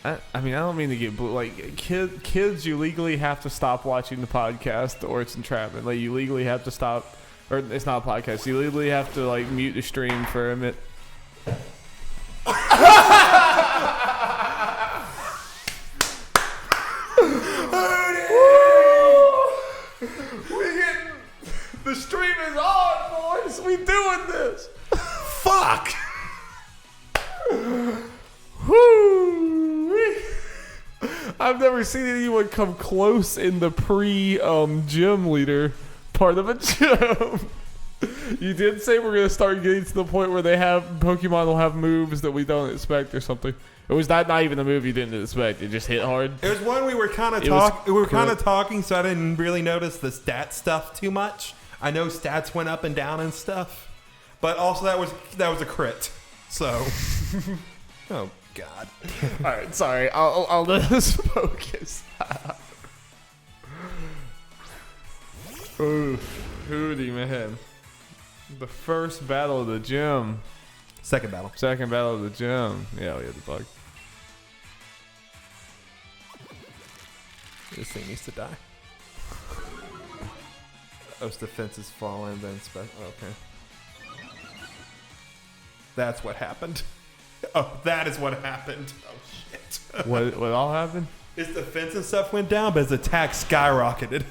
I mean, I don't mean to get like kids. You legally have to stop watching the podcast, or it's entrapment. Like you legally have to stop, or it's not a podcast. You legally have to like mute the stream for a minute. The stream is on, boys. We doing this. Fuck! Woo! I've never seen anyone come close in the gym leader part of a gym. You did say we're gonna start getting to the point where Pokemon will have moves that we don't expect or something. Or was that not even a move you didn't expect? It just hit hard. It was one we were kind of talking, so I didn't really notice the stat stuff too much. I know stats went up and down and stuff, but also that was a crit. So, oh god. All right, sorry. I'll let us focus. Ooh, hootie man. The first battle of the gym. Second battle of the gym. Yeah, we had the bug. This thing needs to die. Oh, its defense is fallen, then okay. That's what happened. Oh, that is what happened. Oh shit. What all happened? Its defense and stuff went down, but its attack skyrocketed.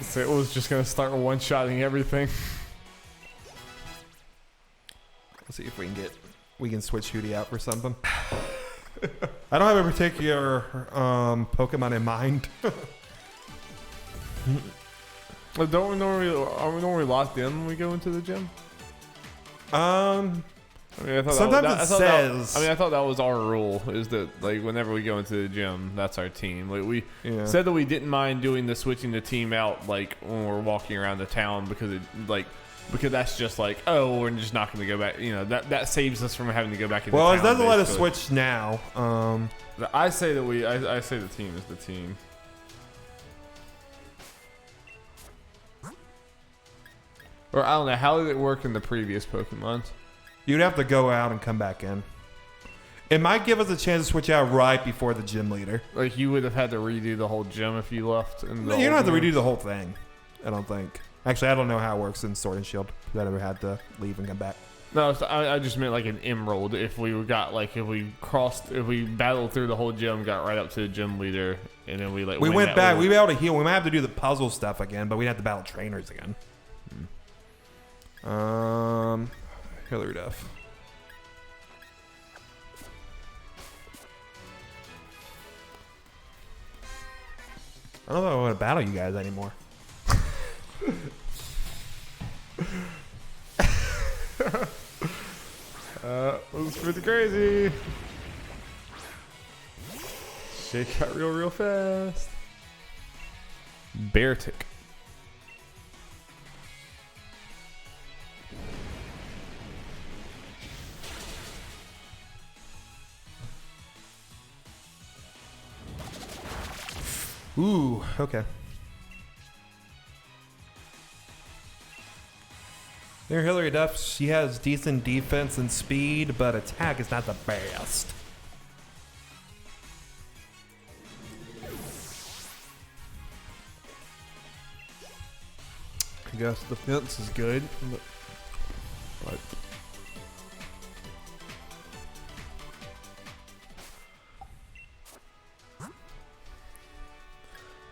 So it was just gonna start one-shotting everything. Let's see if we can switch Hootie out for something. I don't have a particular Pokemon in mind. Well, are we normally locked in when we go into the gym? I mean, I thought sometimes I thought that was our rule, is that like whenever we go into the gym, that's our team. Like we said that we didn't mind doing the switching the team out like when we're walking around the town because that's just like, oh, we're just not going to go back. You know, that saves us from having to go back into town. Well, it doesn't let us switch now. I say that I say the team is the team. Or I don't know, how did it work in the previous Pokemon? You'd have to go out and come back in. It might give us a chance to switch out right before the gym leader. Like you would have had to redo the whole gym if you left. You don't have to redo the whole thing. I don't think. Actually, I don't know how it works in Sword and Shield. I never had to leave and come back. No, I just meant like an emerald. If we battled through the whole gym, got right up to the gym leader, and then we went back. We'd be able to heal. We might have to do the puzzle stuff again, but we'd have to battle trainers again. Hillary Duff. I don't know if I want to battle you guys anymore. That was pretty crazy. Shake got real fast. Beartic. Ooh, okay. Near Hillary Duff, she has decent defense and speed, but attack is not the best. I guess defense is good, but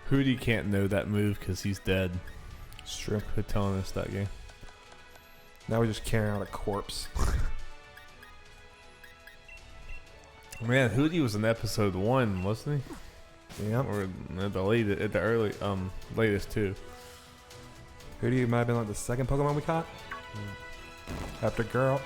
Hootie can't know that move because he's dead. It's true. Quit telling us that game. Now we're just carrying out a corpse. Man, Hootie was in episode 1, wasn't he? Yeah. Or at the latest too. Hootie might have been like the second Pokemon we caught. After Girl.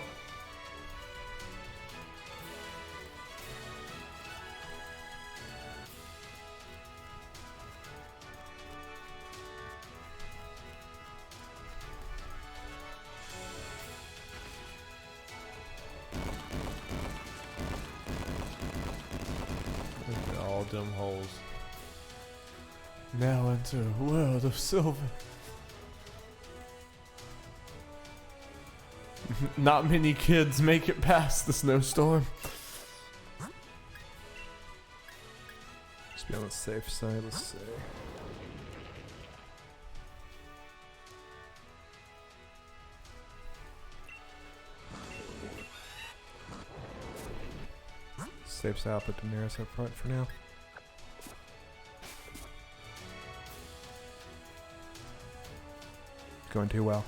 All dumb holes. Now into a world of silver. Not many kids make it past the snowstorm. Let's be on the safe side. Let's see. Safe side, I'll put Daenerys up front for now. Going too well.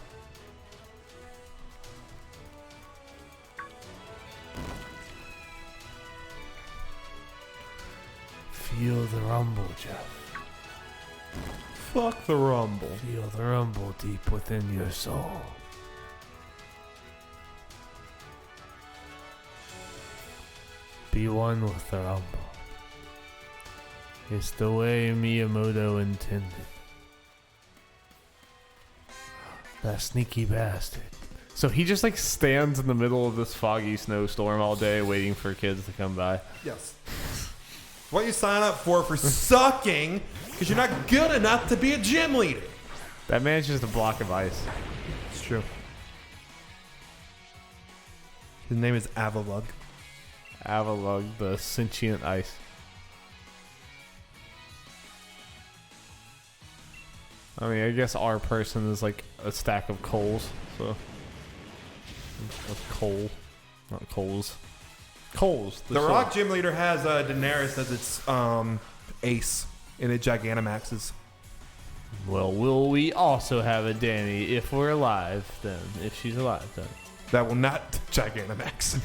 Feel the rumble, Jeff. Fuck the rumble. Feel the rumble deep within your soul. Be one with the rumble. It's the way Miyamoto intended. That sneaky bastard. So he just like stands in the middle of this foggy snowstorm all day waiting for kids to come by. Yes. What you sign up for sucking because you're not good enough to be a gym leader. That man's just a block of ice. It's true. His name is Avalug. Avalug, the sentient ice. I mean, I guess our person is like a stack of coals, so that's coal, not coals. Coals. The Rock Gym Leader has Daenerys as its ace in the Gigantamaxes. Well, will we also have a Danny if we're alive then? If she's alive then. That will not Gigantamax.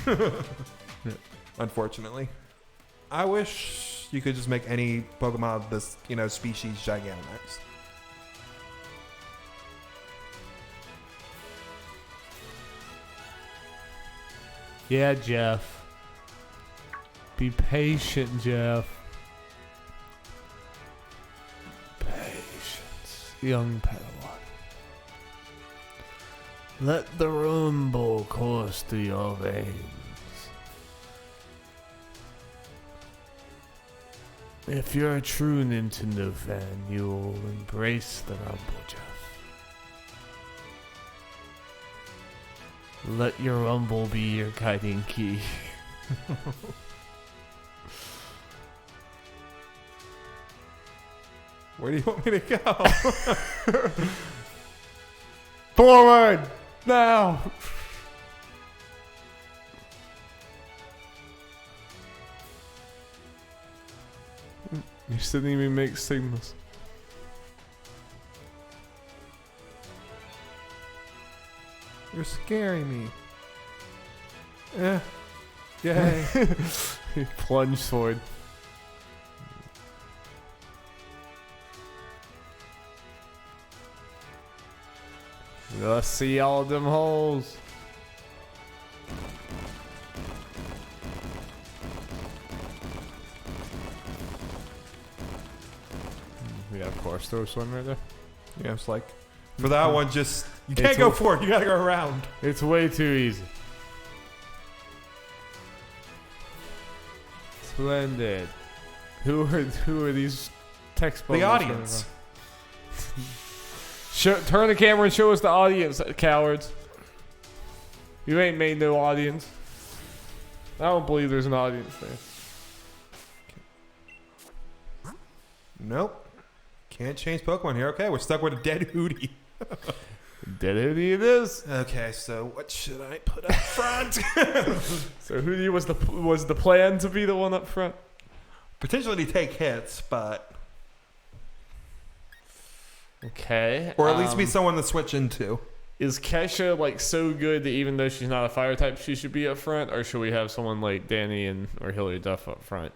Unfortunately. I wish you could just make any Pokemon of this, species Gigantamax. Yeah, Jeff. Be patient, Jeff. Patience, young Padawan. Let the rumble course through your veins. If you're a true Nintendo fan, you'll embrace the rumble, Jeff. Let your rumble be your guiding key. Where do you want me to go? Forward! Now! You shouldn't even make signals. You're scaring me. Yay. He plunged forward. Let's see all of them holes. Yeah, of course, there was one right there. Yeah, it's like, for that one, just, you can't go for it, you gotta go around. It's way too easy. Splendid. Who are these text bubbles? The audience. Turn the camera and show us the audience, cowards. You ain't made no audience. I don't believe there's an audience there. Nope. Can't change Pokemon here. Okay, we're stuck with a dead Hootie. Dead Hootie it is. Okay, so what should I put up front? So Hootie was the plan to be the one up front? Potentially take hits, but... Okay. Or at least be someone to switch into. Is Kesha like so good that even though she's not a fire type, she should be up front? Or should we have someone like Danny or Hilary Duff up front?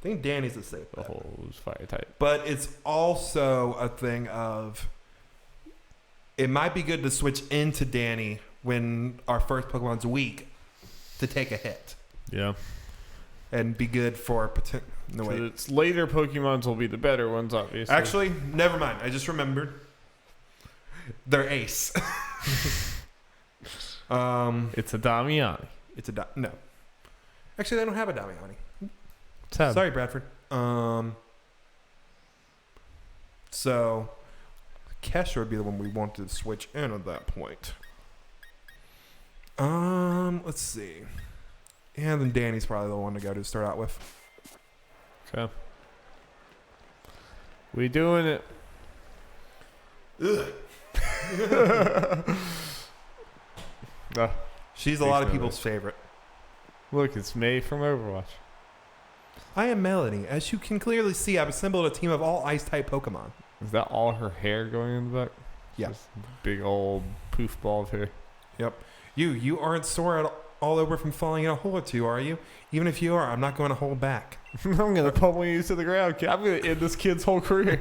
I think Danny's a safe bet. Who's fire type. But it's also a thing of... It might be good to switch into Danny when our first Pokemon's weak to take a hit. Yeah. And be good for... No, wait. It's later Pokemons will be the better ones, obviously. Actually, never mind. I just remembered. They're ace. It's a Damiani. It's a... No. Actually, they don't have a Damiani. Tab. Sorry, Bradford. So, Kesha would be the one we want to switch in at that point. Let's see. Yeah, then Danny's probably the one to go to start out with. Okay. We doing it. Ugh. She's a lot of people's favorite. Look, it's May from Overwatch. I am Melanie. As you can clearly see, I've assembled a team of all Ice-type Pokemon. Is that all her hair going in the back? Yeah. Just big old poof ball of hair. Yep. You aren't sore all over from falling in a hole or two, are you? Even if you are, I'm not going to hold back. I'm going to pummel you to the ground. I'm going to end this kid's whole career.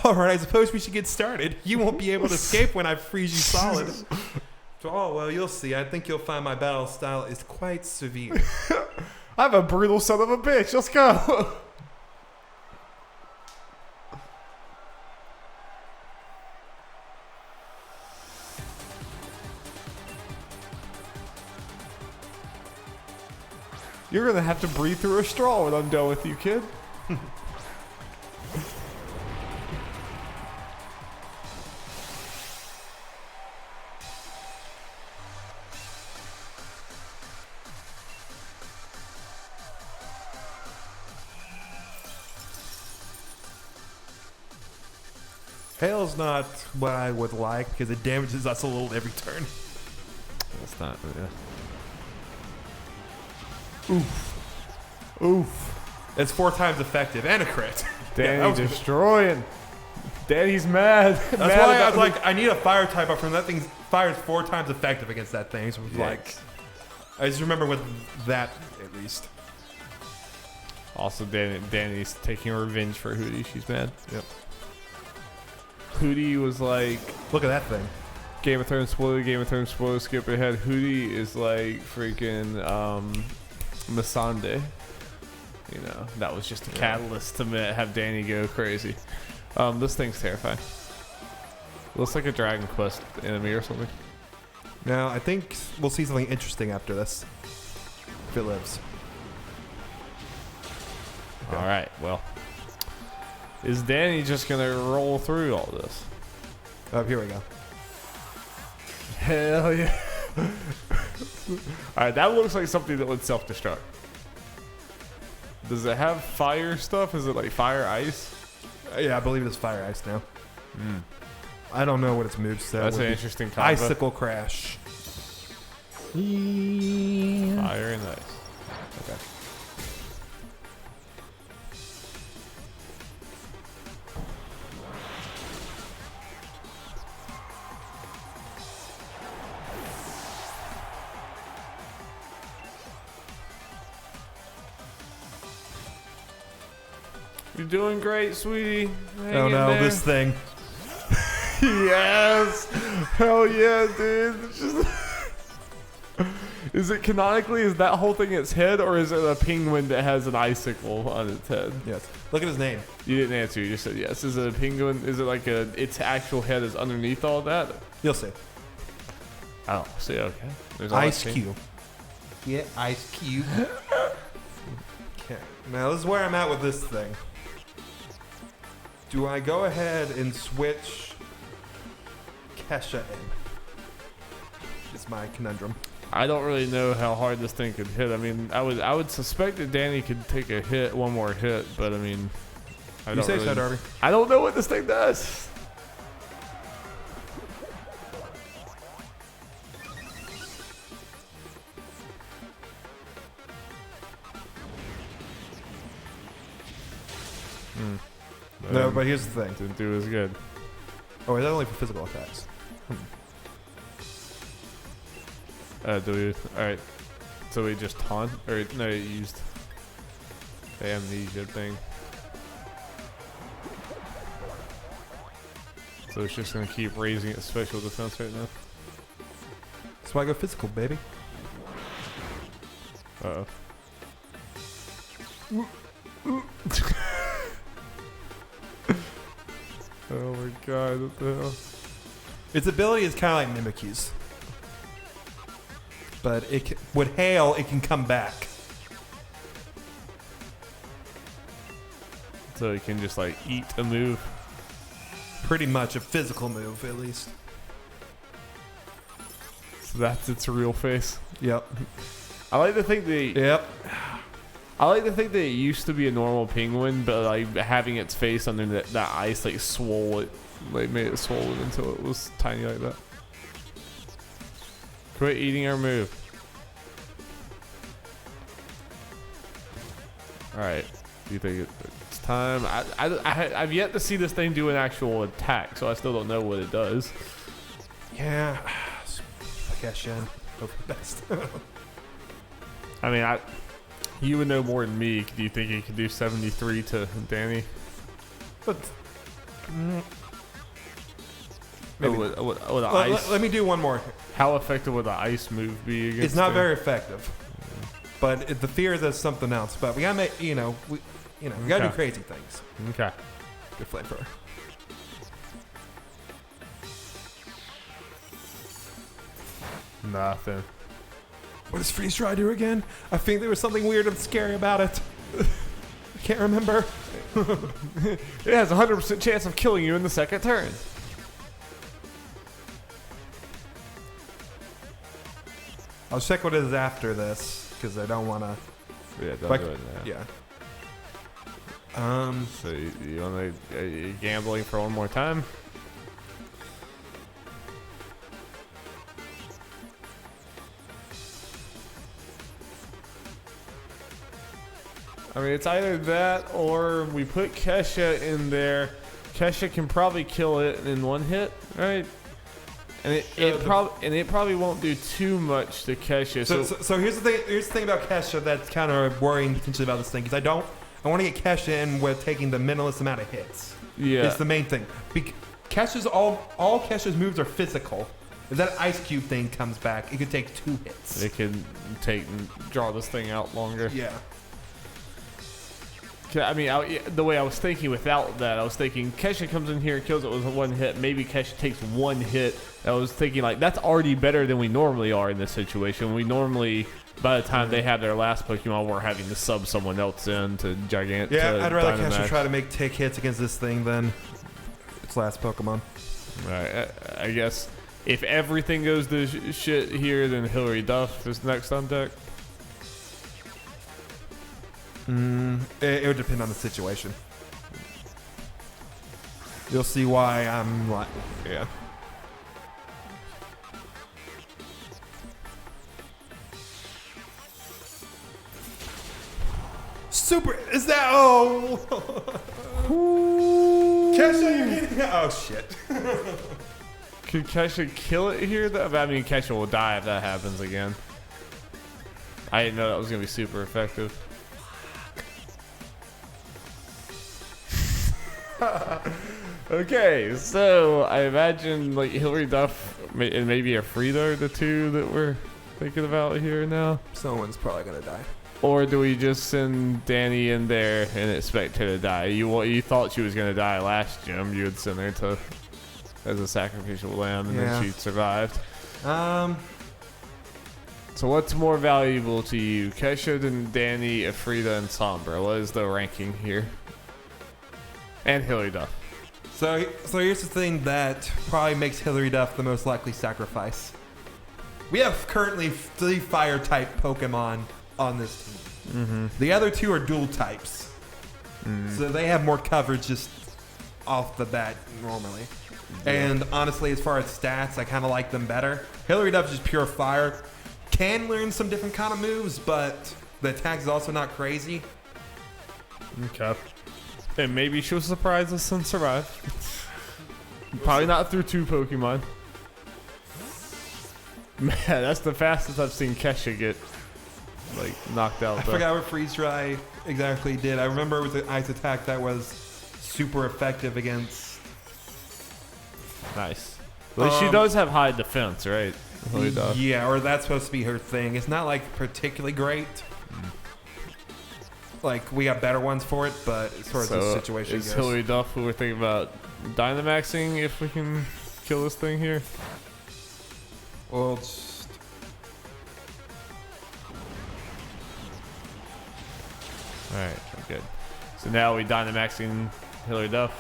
All right, I suppose we should get started. You won't be able to escape when I freeze you solid. Oh, well, you'll see. I think you'll find my battle style is quite severe. I'm a brutal son of a bitch. Let's go. You're going to have to breathe through a straw when I'm done with you, kid. Hail's not what I would like because it damages us a little every turn. That's not, yeah. Oof. It's 4 times effective and a crit. Danny destroying. Daddy's mad. That's why I was like, I need a fire type up from that thing. Fire's 4 times effective against that thing. So it was like, I just remember with that at least. Also, Danny's taking revenge for Hootie. She's mad. Yep. Hootie was like, look at that thing. Game of Thrones spoiler, skip ahead. Hootie is like freaking Missandei. You know, that was just a catalyst to have Danny go crazy. This thing's terrifying. Looks like a Dragon Quest enemy or something. Now, I think we'll see something interesting after this. If it lives. Okay. All right, well. Is Danny just going to roll through all this? Oh, here we go. Hell yeah. Alright, that looks like something that would self-destruct. Does it have fire stuff? Is it like fire ice? Yeah, I believe it's fire ice now. I don't know what its moveset. That's an interesting combo. Icicle crash. Fire and ice. Okay. You're doing great, sweetie. Oh no, this thing. Yes. Hell yeah, dude. It's just is it canonically, is that whole thing its head, or is it a penguin that has an icicle on its head? Yes. Look at his name. You didn't answer. You just said yes. Is it a penguin? Is it like its actual head is underneath all that? You'll see. Oh, see, okay. There's Ice Cube. Yeah, Ice Cube. Okay. Now this is where I'm at with this thing. Do I go ahead and switch Kesha in? It's my conundrum. I don't really know how hard this thing could hit. I mean, I would suspect that Danny could take a hit, one more hit, but I mean, I don't say so, Darby. I don't know what this thing does. No, but here's the thing. Didn't do as good. Oh, is that only for physical attacks? Do we? Alright. So we just taunt? Or, no, it used the amnesia thing. So it's just going to keep raising its special defense right now. That's why I go physical, baby. Uh-oh. Oh my god, what the hell? Its ability is kind of like Mimikyu's. But with hail, it can come back. So it can just like eat a move? Pretty much a physical move, at least. So that's its real face? Yep. I like to think that... Yep. I like to think that it used to be a normal penguin, but like having its face under that ice like swole it, like made it swollen until it was tiny like that. Quit eating our move. Alright, do you think it's time? I've yet to see this thing do an actual attack, so I still don't know what it does. Yeah, I guess Shen. Hope for the best. I mean, you would know more than me. Do you think he could do 73 to Danny? But maybe. Would ice, let me do one more. How effective would the ice move be against It's not him? very effective. But the fear is something else. But we gotta make, we gotta do crazy things. Okay. Good flamethrower. Nothing. What does freeze dry do again? I think there was something weird and scary about it. I can't remember. It has a 100% chance of killing you in the second turn. I'll check what it is after this because I don't want to. Yeah, don't do it now. Yeah. So you want to gambling for one more time? I mean, it's either that or we put Kesha in there. Kesha can probably kill it in one hit, right? And it probably won't do too much to Kesha. So here's the thing. Here's the thing about Kesha that's kind of worrying potentially about this thing because I want to get Kesha in with taking the minimalist amount of hits. Yeah. It's the main thing. Kesha's all Kesha's moves are physical. If that ice cube thing comes back, it could take 2 hits. It can draw this thing out longer. Yeah. I mean, the way I was thinking without that, I was thinking Kesha comes in here, kills it with 1 hit. Maybe Kesha takes 1 hit. I was thinking like that's already better than we normally are in this situation. We normally, by the time they have their last Pokemon, we're having to sub someone else in to Gigant. Yeah, I'd rather Dynamax. Kesha try to take hits against this thing than its last Pokemon. Right. I guess if everything goes to shit here, then Hillary Duff is next on deck. It would depend on the situation. You'll see why I'm like, yeah. Super, is that, oh. Kesha, you're getting, oh shit. Could Kesha kill it here though? I mean, Kesha will die if that happens again. I didn't know that was going to be super effective. Okay, so I imagine like Hillary Duff and maybe a Frida are the two that we're thinking about here now. Someone's probably gonna die. Or do we just send Danny in there and expect her to die? You thought she was gonna die last gym. You would send her to as a sacrificial lamb, and then she survived. So what's more valuable to you, Kesha than Danny, Afrida, and Sombra? What is the ranking here? And Hillary Duff. So here's the thing that probably makes Hillary Duff the most likely sacrifice. We have currently 3 fire type Pokemon on this team. The other 2 are dual types. So they have more coverage just off the bat normally. And honestly, as far as stats, I kind of like them better. Hillary Duff is just pure fire. Can learn some different kind of moves, but the attack is also not crazy. Okay. And maybe she'll surprise us and survive. Probably not through 2 Pokemon. Man, that's the fastest I've seen Kesha get like knocked out. I forgot what Freeze Dry exactly did. I remember it was an ice attack that was super effective against. Nice. Well, she does have high defense, right? Yeah, or that's supposed to be her thing. It's not like particularly great. Like we got better ones for it, but as far as the situation is goes, Hillary Duff who we're thinking about Dynamaxing if we can kill this thing here? well, just, All right, good. So now we Dynamaxing Hillary Duff.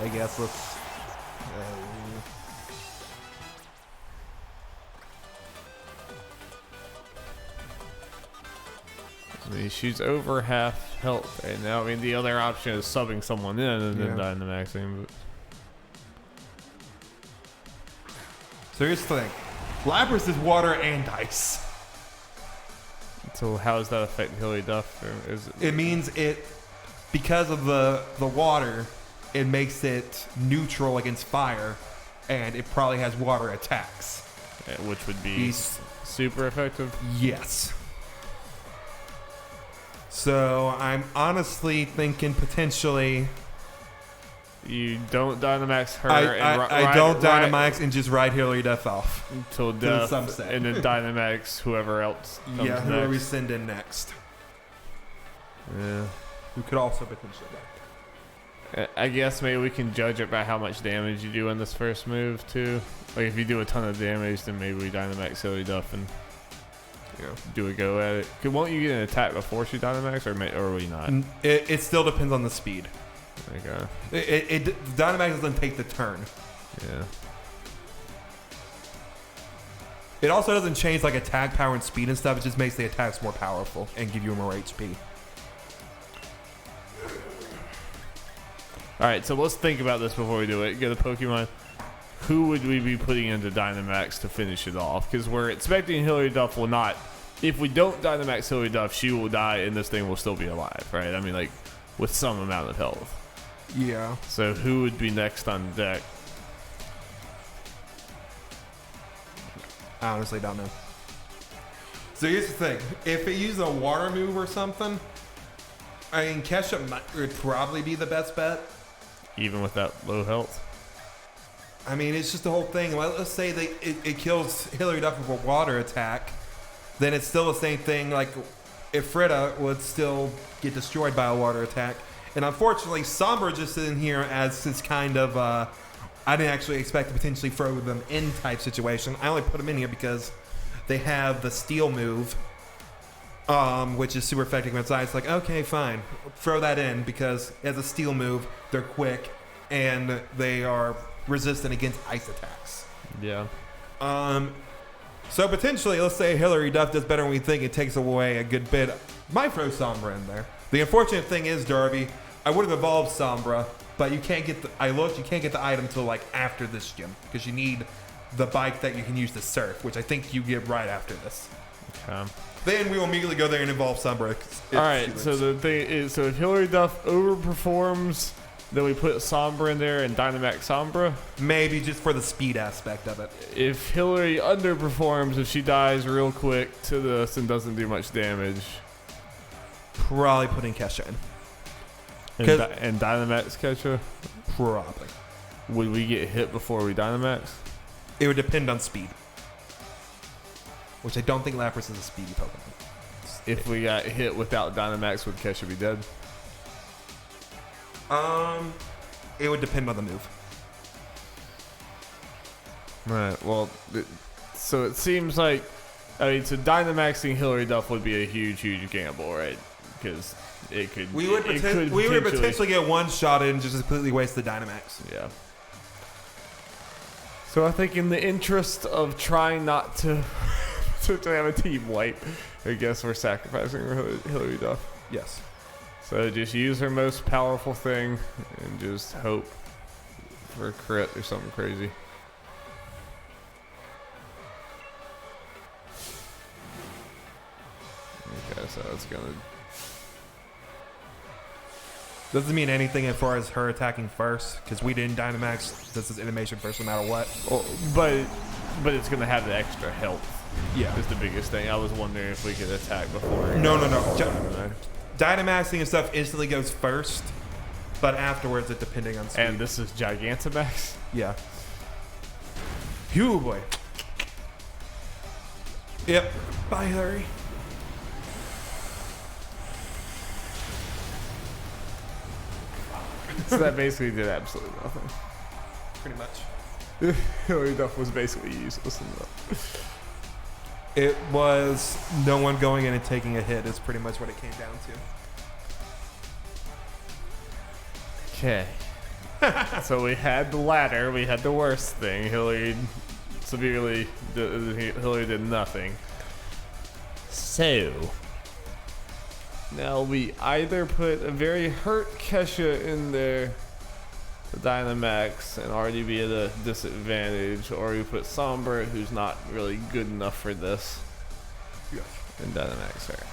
I guess let's. I mean, she's over half health right now. I mean, the other option is subbing someone in and then Dynamaxing. But So here's the thing: Lapras is water and ice. so how does that affect Hillary Duff? Or It means it because of the water, it makes it neutral against fire, and it probably has water attacks. which would be super effective? Yes. So I'm honestly thinking potentially You don't Dynamax her. I don't Dynamax and just ride Hillary Duff off until the death, sunset. and then Dynamax whoever else comes yeah, whoever we next. send in next. Yeah. We could also potentially die. I guess maybe we can judge it by how much damage you do in this first move too. Like if you do a ton of damage, then maybe we Dynamax Hillary Duff and do a go at it. Won't you get an attack before she Dynamax, or will you not? It still depends on the speed. Okay. Dynamax doesn't take the turn. Yeah. It also doesn't change like attack power and speed and stuff. It just makes the attacks more powerful and give you more HP. All right, so let's think about this before we do it. Get a Pokemon. Who would we be putting into Dynamax to finish it off? Because we're expecting Hillary Duff will not. If we don't Dynamax Hillary Duff, she will die, and this thing will still be alive, right? I mean, like with some amount of health. Yeah. So who would be next on deck? I honestly don't know. So here's the thing. If it uses a water move or something, I mean, Kesha would probably be the best bet. Even with that low health. I mean, it's just the whole thing. Let's say it kills Hillary Duff with a water attack, then it's still the same thing. Like, if Fritta would still get destroyed by a water attack. And unfortunately, Sombra just in here as this kind of, I didn't actually expect to potentially throw them in type situation. I only put them in here because they have the steel move, which is super effective against ice. Like, okay, fine. Throw that in because as a steel move, they're quick and they are resistant against ice attacks. Yeah. So potentially, let's say Hillary Duff does better than we think. It takes away a good bit. Might throw Sombra in there. The unfortunate thing is, Darby, I would have evolved Sombra, but you can't get you can't get the item till like after this gym because you need the bike that you can use to surf, which I think you get right after this. Okay. Then we will immediately go there and evolve Sombra. All right. So the thing is, so if Hillary Duff overperforms, then we put Sombra in there and Dynamax Sombra. Maybe just for the speed aspect of it. If Hillary underperforms, if she dies real quick to this and doesn't do much damage, Probably putting Kesha in. and Dynamax Kesha, Probably. would we get hit before we Dynamax? It would depend on speed. Which I don't think Lapras is a speedy Pokemon. If we got hit without Dynamax, would Kesha be dead? It would depend on the move. Right. Well, so it seems like, I mean, so Dynamaxing Hillary Duff would be a huge, huge gamble, right? Because it could. We would potentially get one shot and just completely waste the Dynamax. Yeah. So I think in the interest of trying not to to have a team wipe, I guess we're sacrificing Hillary Duff. Yes. So just use her most powerful thing and just hope for a crit or something crazy. Okay, so it's gonna. Doesn't mean anything as far as her attacking first, because we didn't Dynamax. This is animation first, no matter what. Oh, but it's gonna have the extra health. Yeah, is the biggest thing. I was wondering if we could attack before. No. Dynamaxing and stuff instantly goes first, but afterwards it depending on speed. And this is Gigantamax. Yeah. Phew, boy. Yep. Bye, Hillary. So that basically did absolutely nothing. Pretty much. Hillary Duff was basically useless in that. It was no one going in and taking a hit is pretty much what it came down to. Okay. So we had the latter. We had the worst thing. Hillary did nothing. So now we either put a very hurt Kesha in there, the Dynamax, and already be at a disadvantage, or we put Sombra, who's not really good enough for this, and Dynamax her.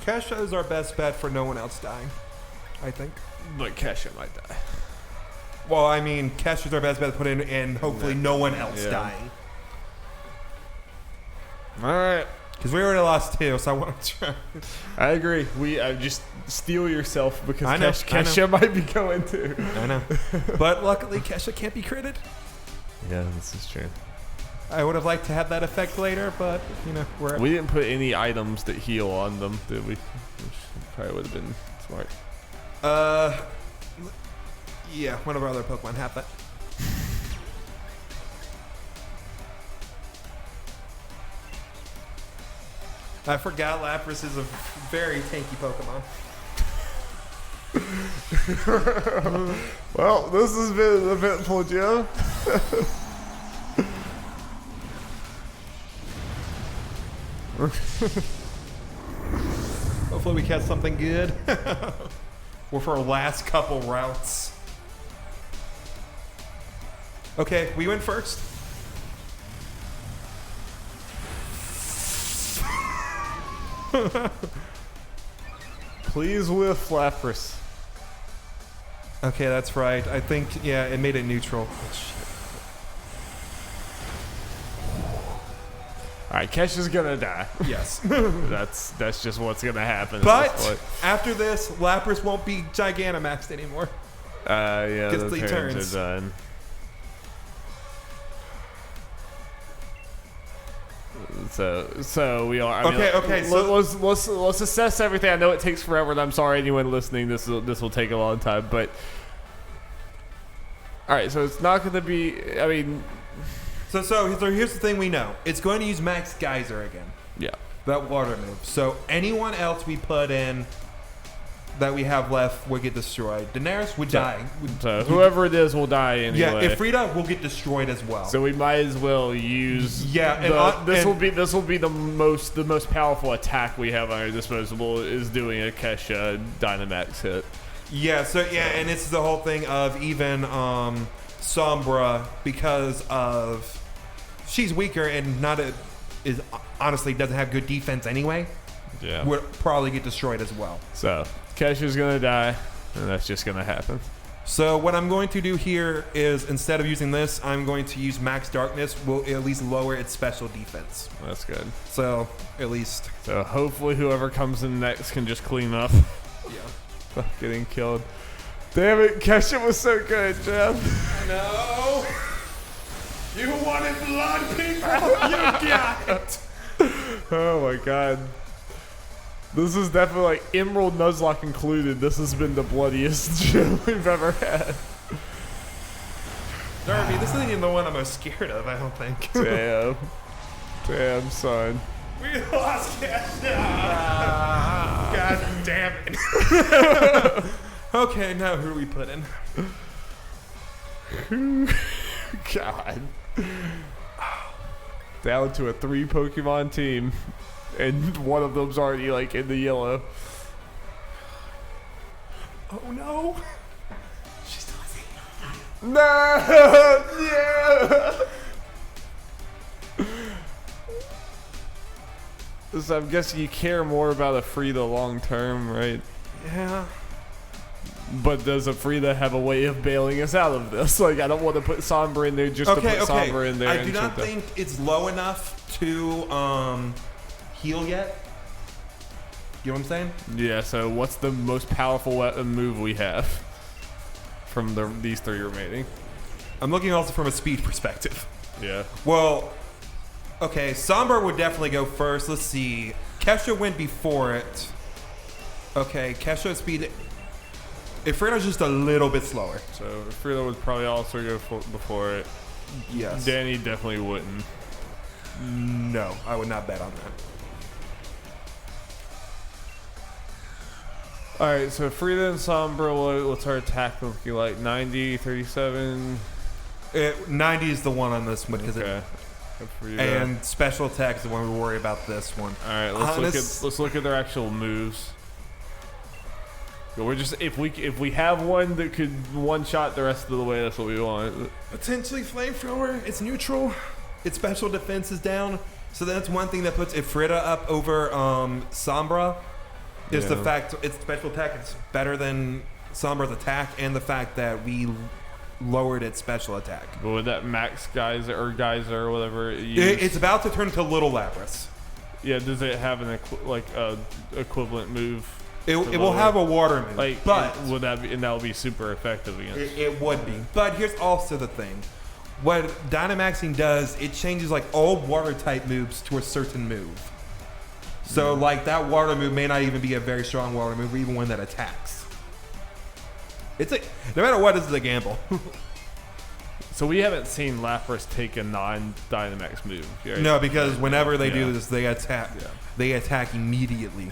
Kesha is our best bet for no one else dying, I think. But Kesha might die. Well, I mean, Kesha's our best bet to put in, and hopefully no one else dying. All right. Because we already lost two, so I want to try. I agree. Just steal yourself because I know, Kesha might be going too. I know. But luckily, Kesha can't be critted. Yeah, this is true. I would have liked to have that effect later, but, we didn't put any items that heal on them, did we? Which probably would have been smart. Yeah, one of our other Pokemon have that. I forgot Lapras is a very tanky Pokemon. Well, this has been an eventful Joe. Hopefully we catch something good. Or for our last couple routes. Okay, we went first. Please whiff Lapras. Okay, that's right. I think, yeah, it made it neutral. right, Kesha's gonna die. Yes. That's just what's gonna happen. But after this, Lapras won't be Gigantamaxed anymore. Yeah, Gets the the turns turns. are done. So we are. I mean, Okay. So let's assess everything. I know it takes forever, and I'm sorry anyone listening. This will take a long time, but all right. So it's not going to be. I mean, so here's the thing we know. It's going to use Max Geyser again. yeah. That water move. So anyone else we put in that we have left would get destroyed. Daenerys would die. So whoever it is will die anyway. Yeah, Ifrita will get destroyed as well. So we might as well use. Yeah, this will be the most powerful attack we have at our disposal is doing a Kesha Dynamax hit. Yeah. So and it's the whole thing of even Sombra because of she's weaker and is honestly doesn't have good defense anyway. Yeah. Would probably get destroyed as well. So Kesha's gonna die, and that's just gonna happen. So what I'm going to do here is instead of using this, I'm going to use Max Darkness. Will at least lower its special defense. That's good. So at least. So hopefully whoever comes in next can just clean up. Yeah. Getting killed. Damn it, Kesha was so good, Jeff. No. You wanted blood, people. You got it. Oh my god. This is definitely like Emerald Nuzlocke included. This has been the bloodiest gym we've ever had. Darby, this isn't even the one I'm most scared of, I don't think. Damn, son. We lost Kesha. God damn it. Okay, now who are we putting? God. Down to a 3 Pokemon team. And one of them's already like in the yellow. Oh no. She's no! Yeah! So I'm guessing you care more about Afrida long term, right? Yeah. But does Afrida have a way of bailing us out of this? Like, I don't want to put Sombra in there just to put Sombra in there. I do not think it's low enough to heal yet. You know what I'm saying? Yeah, so what's the most powerful weapon move we have from these 3 remaining? I'm looking also from a speed perspective. Yeah. Well, okay, Sombra would definitely go first. Let's see. Kesha went before it. Okay, Kesha's speed. Ifrida's just a little bit slower. So Afrida would probably also go before it. Yes. Danny definitely wouldn't. No, I would not bet on that. Alright, so Frida and Sombra, what's our attack looking like? 90, 37? 90 is the one on this one. Okay. And special attack is the one we worry about this one. Alright, let's look at their actual moves. We're just if we have one that could one-shot the rest of the way, that's what we want. Potentially flamethrower. It's neutral. Its special defense is down. So that's one thing that puts Ifrita up over Sombra. Is the fact its special attack is better than Sombra's attack, and the fact that we lowered its special attack. But with that Max Geyser or whatever, it's about to turn to Little Lapras. Yeah, does it have an equivalent move? It will have a water move, like, but would that be, and that would be super effective against? It would be. But here's also the thing: what Dynamaxing does, it changes like all water type moves to a certain move. So like that water move may not even be a very strong water move, or even one that attacks. No matter what, this is a gamble. So we haven't seen Lapras take a non-Dynamax move. Right? No, because whenever they do this, they attack. Yeah. They attack immediately.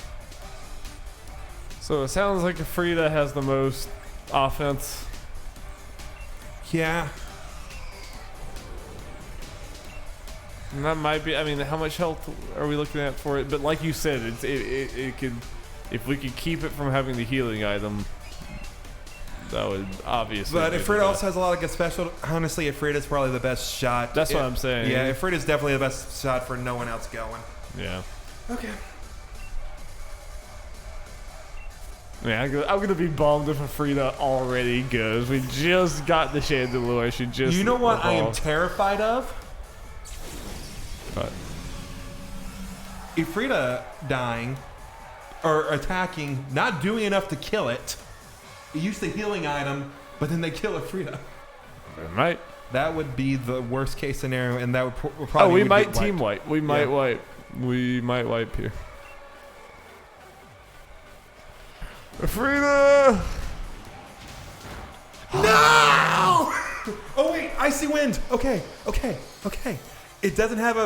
So it sounds like Afrida has the most offense. Yeah. And that might be. I mean, how much health are we looking at for it? But like you said, it could. If we could keep it from having the healing item, that would obviously. But Ifrita also has a lot of good special. Honestly, Ifrita's probably the best shot. That's what I'm saying. Yeah, Ifrita's definitely the best shot for no one else going. Yeah. Okay. Man, I'm gonna be bummed if Afrida already goes. We just got the Chandelure. She just. You know what I am terrified of? What? Ifrita dying or attacking, not doing enough to kill it. It used the healing item, but then they kill Ifrita. Right. That would be the worst case scenario, and that would probably. Oh, we would might get team wiped. wipe. We might wipe. We might wipe here. Frida! No! Oh wait, icy wind. Okay. It doesn't have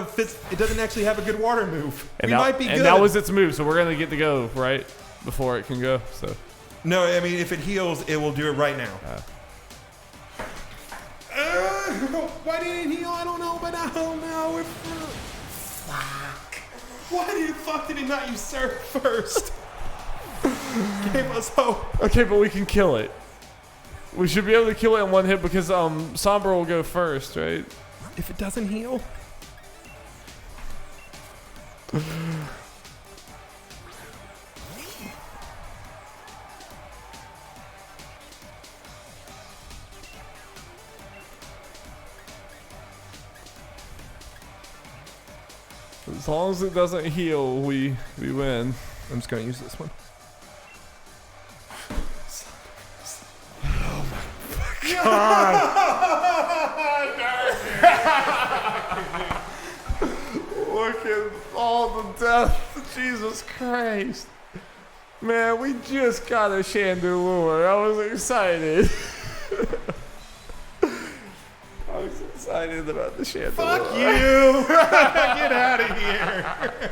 It doesn't actually have a good water move. And we that, might be good. And that was its move, so we're gonna get to go right before it can go. So. No, I mean if it heals, it will do it right now. Why didn't it heal? I don't know, but I don't know. Fuck. Why the fuck did it not usurp first? Gave us hope. Okay, but we can kill it. We should be able to kill it in one hit because Sombra will go first, right? If it doesn't heal. As long as it doesn't heal, we win. I'm just gonna use this one. Look at all the death. Jesus Christ. Man, we just got a Chandelure. I was excited. I was excited about the Chandelure. Fuck you! Get out of here!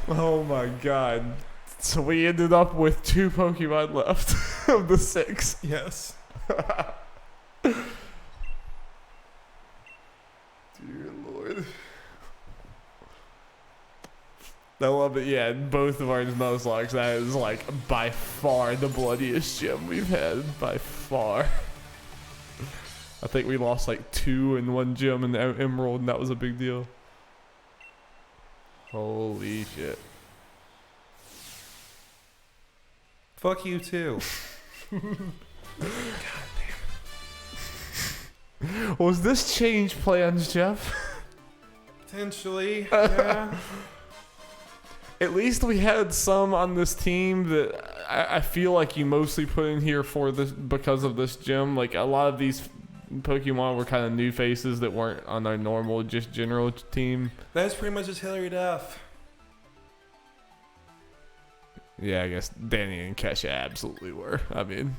Oh my god. So we ended up with 2 Pokemon left of the 6. Yes. Dear Lord. I love it. Yeah, both of our Nuzlocke, that is like by far the bloodiest gym we've had. By far. I think we lost like 2 in one gym in the Emerald, and that was a big deal. Holy shit. Fuck you too. Was this change plans, Jeff? Potentially, yeah. At least we had some on this team that I feel like you mostly put in here for this because of this gym. Like a lot of these Pokemon were kind of new faces that weren't on our normal, just general team. That's pretty much just Hillary Duff. Yeah, I guess Danny and Kesha absolutely were. I mean,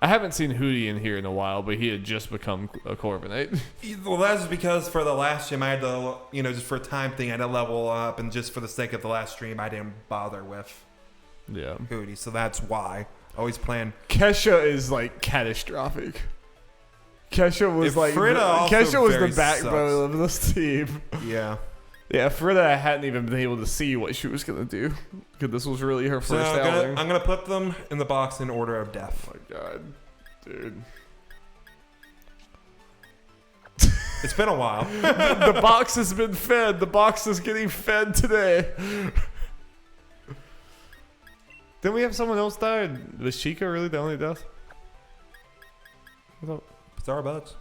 I haven't seen Hootie in here in a while, but he had just become a Corviknight. Well, that's because for the last gym, I had to, just for a time thing, I had to level up, and just for the sake of the last stream, I didn't bother with Hootie, so that's why. Always plan. Kesha is like catastrophic. Kesha was Kesha was the backbone of this team. Yeah. Yeah, Frida, I hadn't even been able to see what she was gonna do because this was really her first outing. I'm gonna put them in the box in order of death. Oh my god, dude! It's been a while. The box has been fed. The box is getting fed today. Didn't we have someone else die? Was Chica really the only death? Bizarre bugs.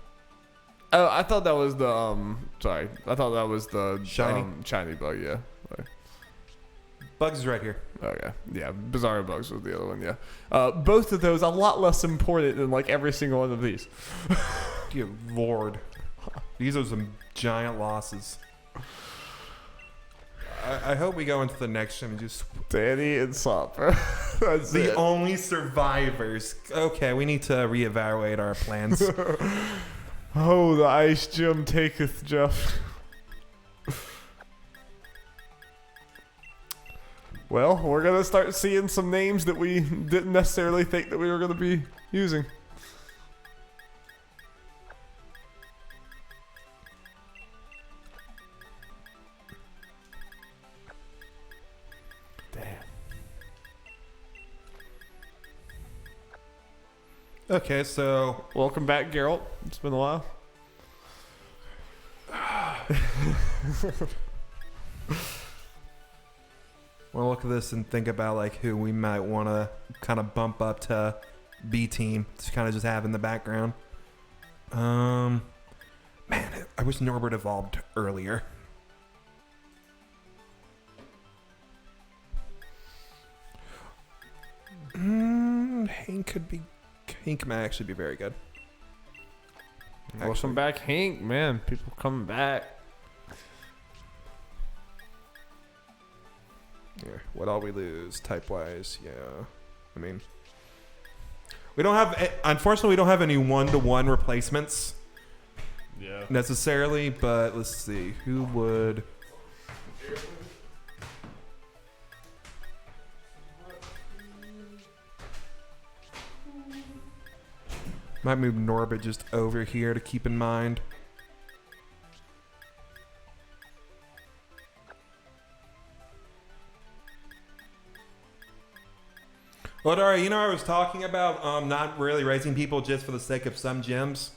Oh, I thought that was the sorry. I thought that was the shiny bug. Yeah. Sorry. Bugs is right here. Okay. Yeah. Bizarre bugs was the other one. Yeah. Both of those a lot less important than like every single one of these. Dear Lord, these are some giant losses. I hope we go into the next gym and just Danny and Sopper. That's the it. only survivors. Okay, we need to reevaluate our plans. Oh, the ice gym taketh, Jeff. Well, we're going to start seeing some names that we didn't necessarily think that we were going to be using. Damn. Okay, so Welcome back, Geralt. It's been a while. we'll look at this and think about like who we might want to kind of bump up to B team to kind of just have in the background. Man, I wish Norbert evolved earlier. Hank might actually be very good. Welcome back, Hank. Man, people coming back. Yeah, what all we lose type-wise, yeah. I mean, we don't have, unfortunately, we don't have any one-to-one replacements. Yeah. Necessarily, but let's see. Who would... Might move Norbit just over here to keep in mind. Well, Dara, you know I was talking about not really raising people just for the sake of some gyms.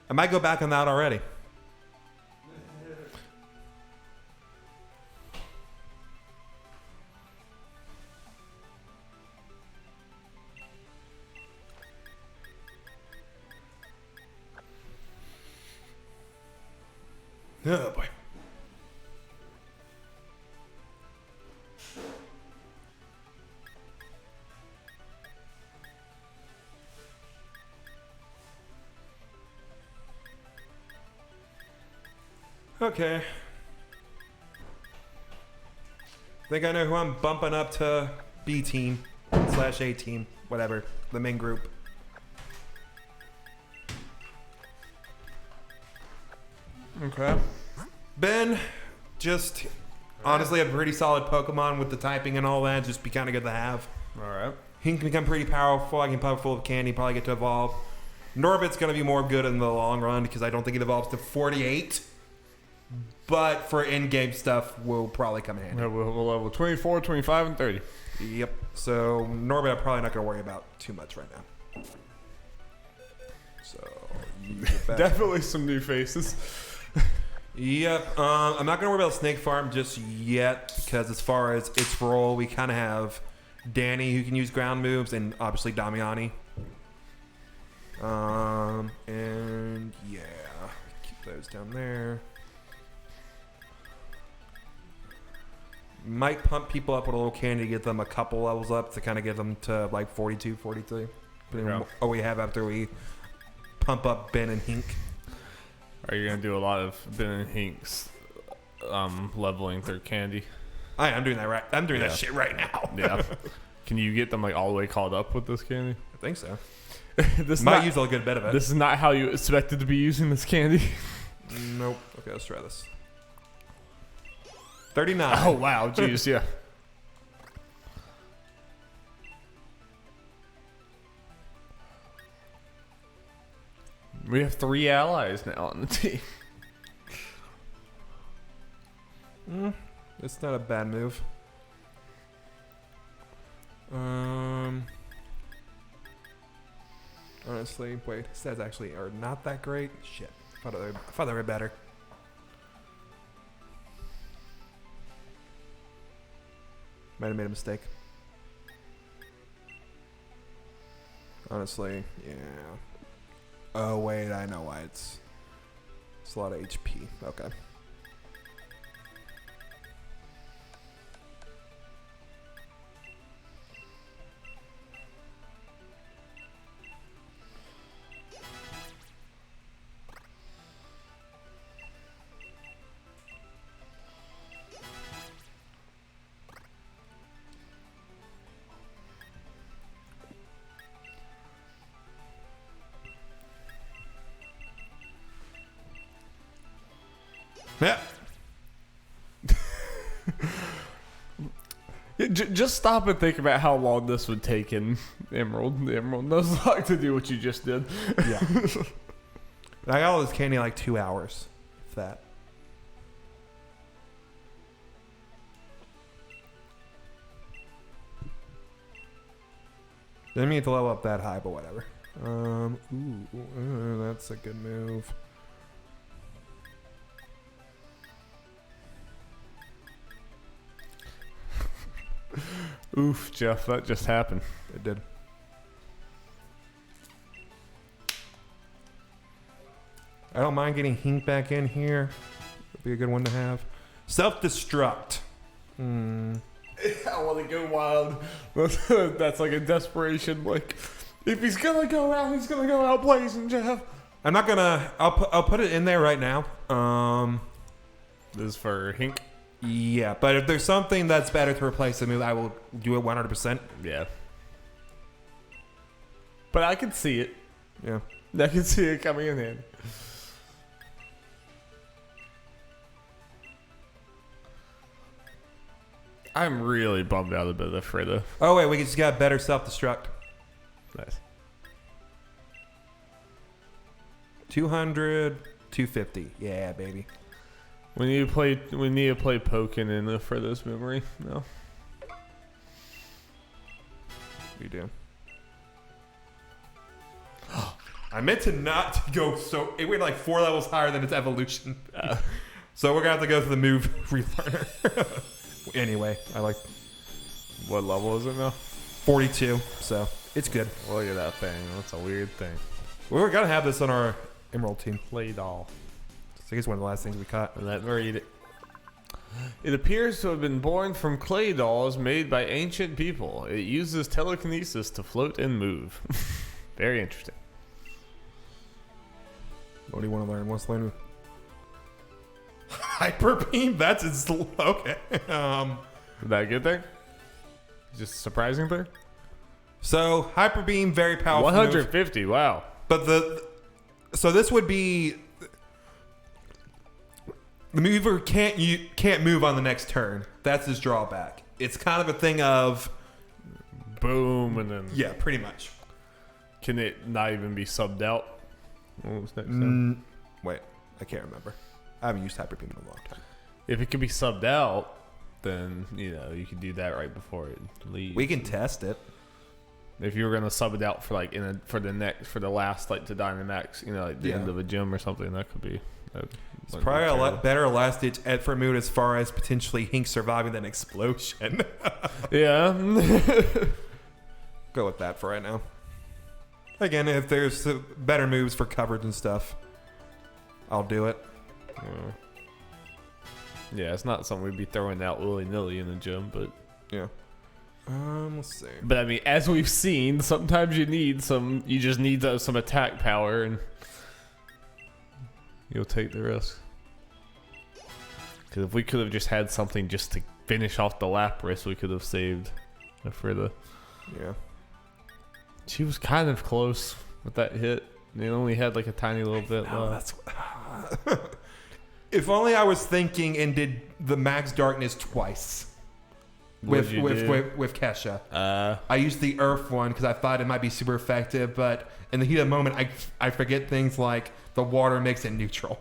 I might go back on that already. Oh boy. Okay. Think I know who I'm bumping up to B team / A team, whatever, the main group. Okay. Ben, just honestly a pretty solid Pokemon with the typing and all that. Just be kind of good to have. All right. He can become pretty powerful. I can pump full of candy. Probably get to evolve. Norbit's going to be more good in the long run because I don't think it evolves to 48. But for in-game stuff, will probably come in handy. Yeah, we'll level 24, 25, and 30. Yep. So Norbit, I'm probably not going to worry about too much right now. So you get back. Definitely some new faces. Yep. I'm not going to worry about Snake Farm just yet because as far as its role, we kind of have Danny who can use ground moves and obviously Damiani. And yeah, keep those down there. Might pump people up with a little candy to get them a couple levels up to kind of get them to like 42, 43. Yeah. What we have after we pump up Ben and Hink. Are you gonna do a lot of Ben and Hink's leveling through candy? I'm doing that right. I'm doing that shit right now. Yeah. Can you get them like all the way caught up with this candy? I think so. This might use a good bit of it. This is not how you expected to be using this candy. Nope. Okay, let's try this. 39. Oh wow, jeez, yeah. We have 3 allies now on the team. It's not a bad move. Honestly, wait, stats actually are not that great. Shit, I thought they were better. Might have made a mistake. Honestly, yeah. Oh wait, I know why it's a lot of HP. Okay. Yeah. Just stop and think about how long this would take in the Emerald Nuzlocke to do what you just did. Yeah. I got all this candy in like 2 hours. If that. Didn't mean to level up that high, but whatever. That's a good move. Oof, Jeff, that just happened. It did. I don't mind getting Hink back in here. Would be a good one to have. Self-destruct. I want to go wild. That's like a desperation. Like, if he's gonna go out, he's gonna go out blazing, Jeff. I'm not gonna. I'll put it in there right now. This is for Hink. Yeah, but if there's something that's better to replace the move, I will do it 100%. Yeah. But I can see it. Yeah. I can see it coming in handy. I'm really bummed out about the Frida. Oh wait, we just got better self-destruct. Nice. 200, 250. Yeah, baby. We need to play Pokken in the Frida's memory. No. We do. I meant to not go so. It went like 4 levels higher than its evolution. So we're gonna have to go through the move relearner. Anyway, I like. What level is it now? 42. So it's good. Look at that thing. That's a weird thing. We're gonna have this on our Emerald team. Play doll. I think it's one of the last things we caught. Let me read it. It appears to have been born from clay dolls made by ancient people. It uses telekinesis to float and move. Very interesting. What do you want to learn? What's learn? Hyper beam. That's its okay. Is that a good thing? Just a surprising thing? So hyper beam, very powerful. 150. Move. Wow. But so this would be the mover can't move on the next turn. That's his drawback. It's kind of a thing of boom and then yeah, pretty much. Can it not even be subbed out? What was next? Wait, I can't remember. I haven't used hyper beam in a long time. If it can be subbed out, then you can do that right before it leaves. We can test it. If you were gonna sub it out for like for the last like to Dynamax, like the end of a gym or something, that could be. It's probably a lot better last ditch effort mood as far as potentially Hink surviving than explosion. Yeah. Go with that for right now. Again, if there's better moves for coverage and stuff, I'll do it. Yeah, it's not something we'd be throwing out willy-nilly in the gym, but yeah. Let's see. But I mean, as we've seen, sometimes you just need some attack power, and you'll take the risk. Because if we could have just had something just to finish off the Lapras, we could have saved Frida. Yeah. She was kind of close with that hit. It only had like a tiny little bit left. If only I was thinking and did the Max Darkness twice. With Kesha. I used the Earth one because I thought it might be super effective, but in the heat of the moment, I forget things like the water makes it neutral.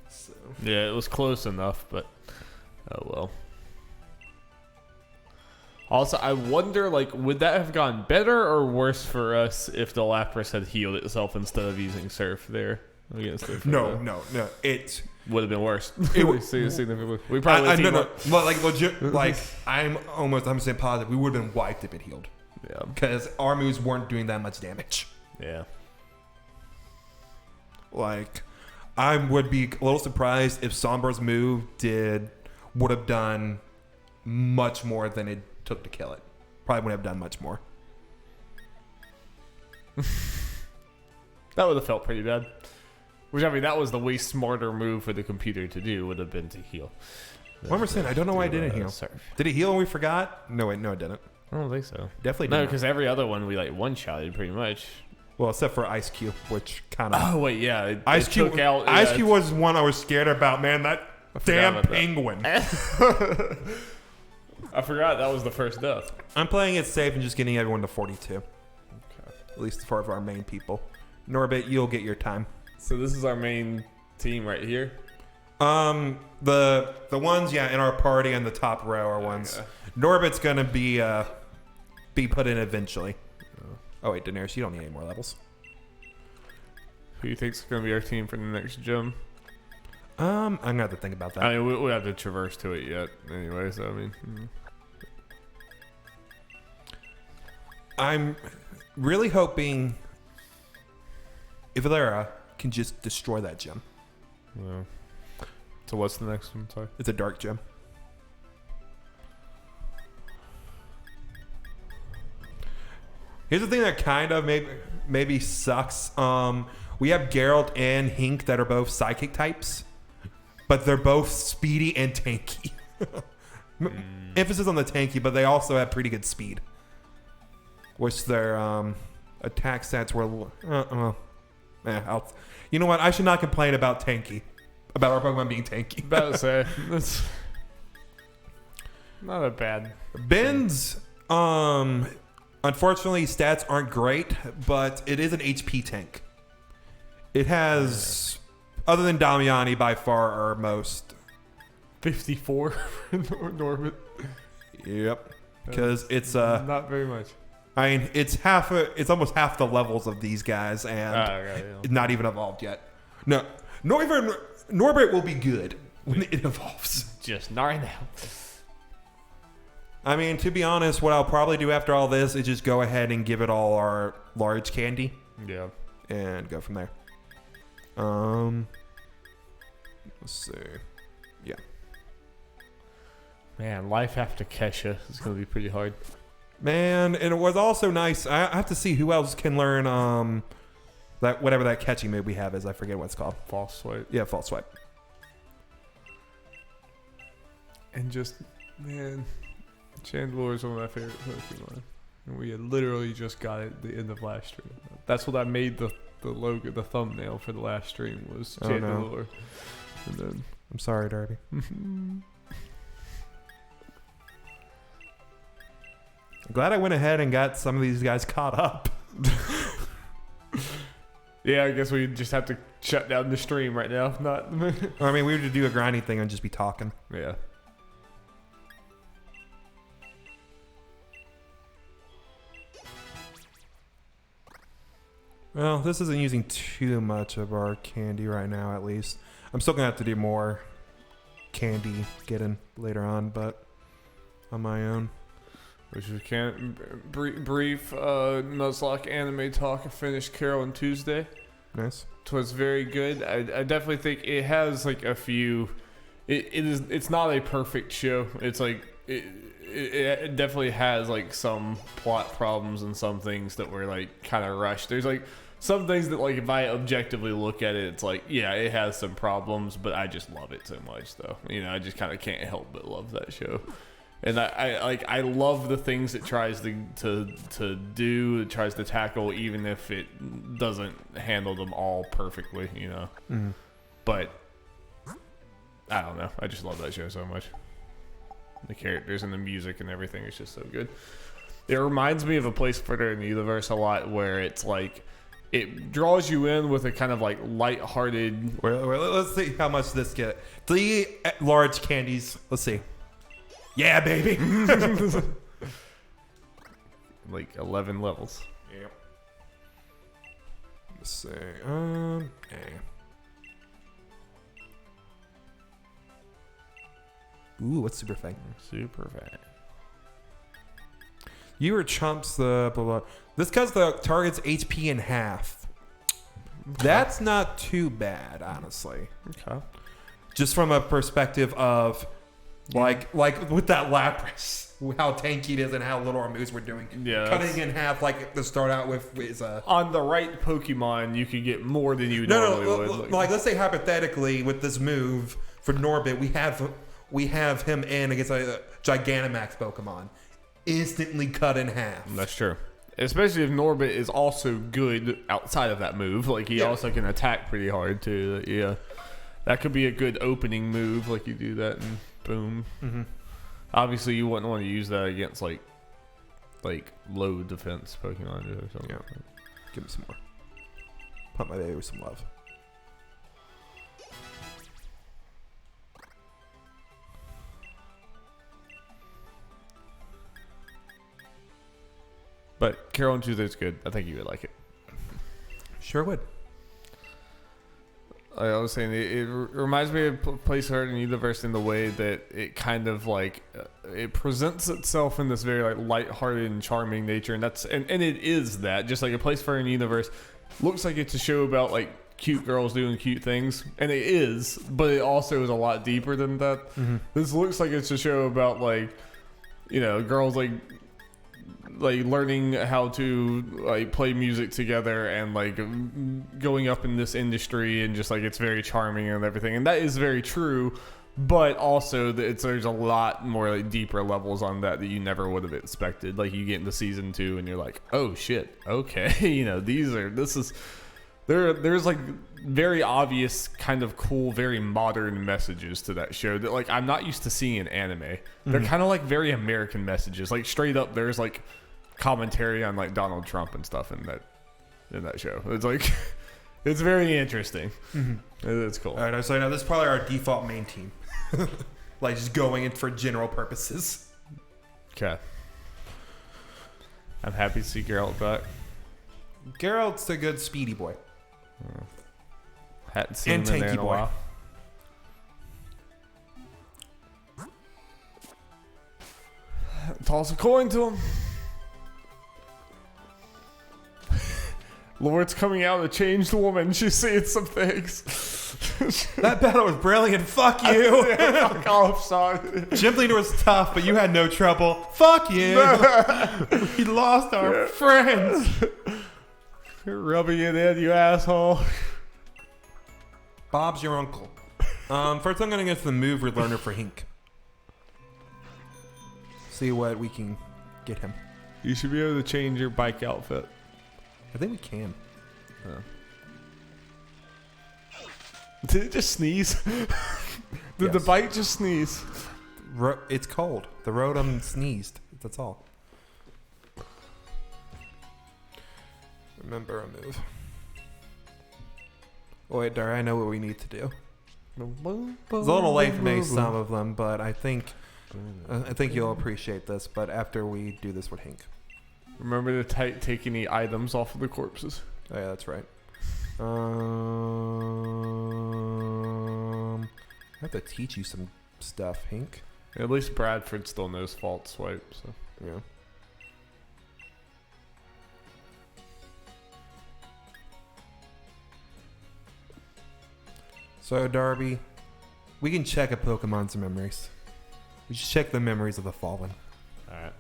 So. Yeah, it was close enough, but oh well. Also, I wonder, would that have gone better or worse for us if the Lapras had healed itself instead of using Surf there against it? No. It would have been worse. We probably would have legit. I'm almost 100% positive we would have been wiped if it healed. Yeah. Because our moves weren't doing that much damage. Yeah. I would be a little surprised if Sombra's move would have done much more than it took to kill it. Probably would have done much more. That would have felt pretty bad. Which, I mean, that was the way smarter move for the computer to do, would have been to heal. 100%. I don't know why it didn't heal. Surf. Did it heal and we forgot? No, wait, no, it didn't. I don't think so. Definitely No, didn't. because every other one we one-shotted pretty much. Well, except for Ice Cube, which kind of... Oh, wait, yeah. Ice Cube was one I was scared about, man. That damn penguin. I forgot that was the first death. I'm playing it safe and just getting everyone to 42. Okay. At least as far as our main people. Norbit, you'll get your time. So this is our main team right here? The ones, in our party on the top row are ones. Norbit's going to be put in eventually. Oh, wait, Daenerys, you don't need any more levels. Who do you think's going to be our team for the next gym? I'm going to have to think about that. I mean, we have to traverse to it yet anyway, so I mean... I'm really hoping Ivalera can just destroy that gym. Yeah. So what's the next one? Sorry. It's a dark gym. Here's the thing that kind of maybe sucks. We have Geralt and Hink that are both psychic types, but they're both speedy and tanky. Emphasis on the tanky, but they also have pretty good speed. Which their attack stats were... you know what? I should not complain about tanky. About our Pokemon being tanky. About to say, that's not a bad... Ben's... Unfortunately, stats aren't great, but it is an HP tank. It has, other than Damiani, by far our most. 54 for Norbit. Yep, because it's not very much. I mean, it's almost half the levels of these guys, and not even evolved yet. No, Norbert will be good when it evolves. Just not now. I mean, to be honest, what I'll probably do after all this is just go ahead and give it all our large candy. Yeah. And go from there. Let's see. Yeah. Man, life after Kesha is going to be pretty hard. Man, and it was also nice. I have to see who else can learn that whatever that catching move we have is. I forget what it's called. False swipe. Yeah, false swipe. And just, man... Chandelure is one of my favorite Pokemon, and we had literally just got it at the end of last stream. That's what I made the logo, the thumbnail for the last stream was Chandelure. No. And then I'm sorry, Derby. I'm glad I went ahead and got some of these guys caught up. Yeah, I guess we just have to shut down the stream right now. Not. I mean, we would do a grinding thing and just be talking. Yeah. Well, this isn't using too much of our candy right now, at least. I'm still going to have to do more candy getting later on, but on my own. Which we can't... Brief Nuzlocke anime talk. I finished Carol on Tuesday. Nice. It was very good. I definitely think it has like a few... It's not a perfect show. It's like... It definitely has like some plot problems and some things that were like kind of rushed. There's like some things that like if I objectively look at it, it's like, yeah, it has some problems, but I just love it so much though. You know, I just kind of can't help but love that show. And I love the things it tries to do, it tries to tackle, even if it doesn't handle them all perfectly, you know. Mm-hmm. But I don't know. I just love that show so much. The characters and the music and everything is just so good. It reminds me of a place further in the universe a lot where it's like it draws you in with a kind of like lighthearted. Let's see how much this get. 3 large candies. Let's see. Yeah, baby. Like 11 levels. Yep. Let's see. Yeah. Ooh, what's Super Fang? Super Fang. You or chumps the blah blah. This cuts the target's HP in half. Okay. That's not too bad, honestly. Okay. Just from a perspective of, like with that Lapras, how tanky it is and how little our moves we're doing. Yeah. Cutting in half, like to start out with, is a... On the right Pokemon, you could get more than you normally would. Like, let's say hypothetically, with this move for Norbit, we have him in against a Gigantamax Pokemon. Instantly cut in half. That's true. Especially if Norbit is also good outside of that move. Like, he also can attack pretty hard, too. Yeah. That could be a good opening move. Like, you do that and boom. Mm-hmm. Obviously, you wouldn't want to use that against, like low defense Pokemon or something. Yeah. Give me some more. Pump my baby with some love. But Carol and Tuesday is good. I think you would like it. Sure would. I was saying it reminds me of Place Heart in the Universe in the way that it kind of like it presents itself in this very like lighthearted and charming nature, and it is that just like a Place Heart in the Universe looks like it's a show about like cute girls doing cute things, and it is, but it also is a lot deeper than that. This looks like it's a show about like, you know, girls like learning how to like play music together and like going up in this industry, and just like it's very charming and everything, and that is very true. But also, there's a lot more like deeper levels on that you never would have expected. Like you get into season 2 and you're like, oh shit, okay, you know, there's like very obvious, kind of cool, very modern messages to that show that like I'm not used to seeing in anime. They're kind of like very American messages. Like straight up, there's like commentary on like Donald Trump and stuff in that show. It's like it's very interesting. It's cool. All right, so now this is probably our default main team. Like just going in for general purposes. Okay. I'm happy to see Geralt back. Geralt's a good speedy boy. Hadn't seen And him in there tanky in a boy. while. Toss a coin to him. Lord's coming out a changed woman. She's seeing some things. That battle was brilliant. Fuck you. Fuck off, son. Gym leader was tough, but you had no trouble. Fuck you. We lost our friends. You're rubbing it in, you asshole. Bob's your uncle. First I'm going to get the move learner for Hink. See what we can get him. You should be able to change your bike outfit. I think we can. Did it just sneeze? Did the bike just sneeze? It's cold. The Rotom sneezed. That's all. Remember a move. Oh, wait, Dar, I know what we need to do. It's a little late for me, some of them, but I think you'll appreciate this. But after we do this with Hink. Remember to take any items off of the corpses. Oh, yeah, that's right. I have to teach you some stuff, Hink. At least Bradford still knows fault swipe, so. Yeah. So, Darby, we can check a Pokemon's memories. We should check the memories of the fallen. Alright.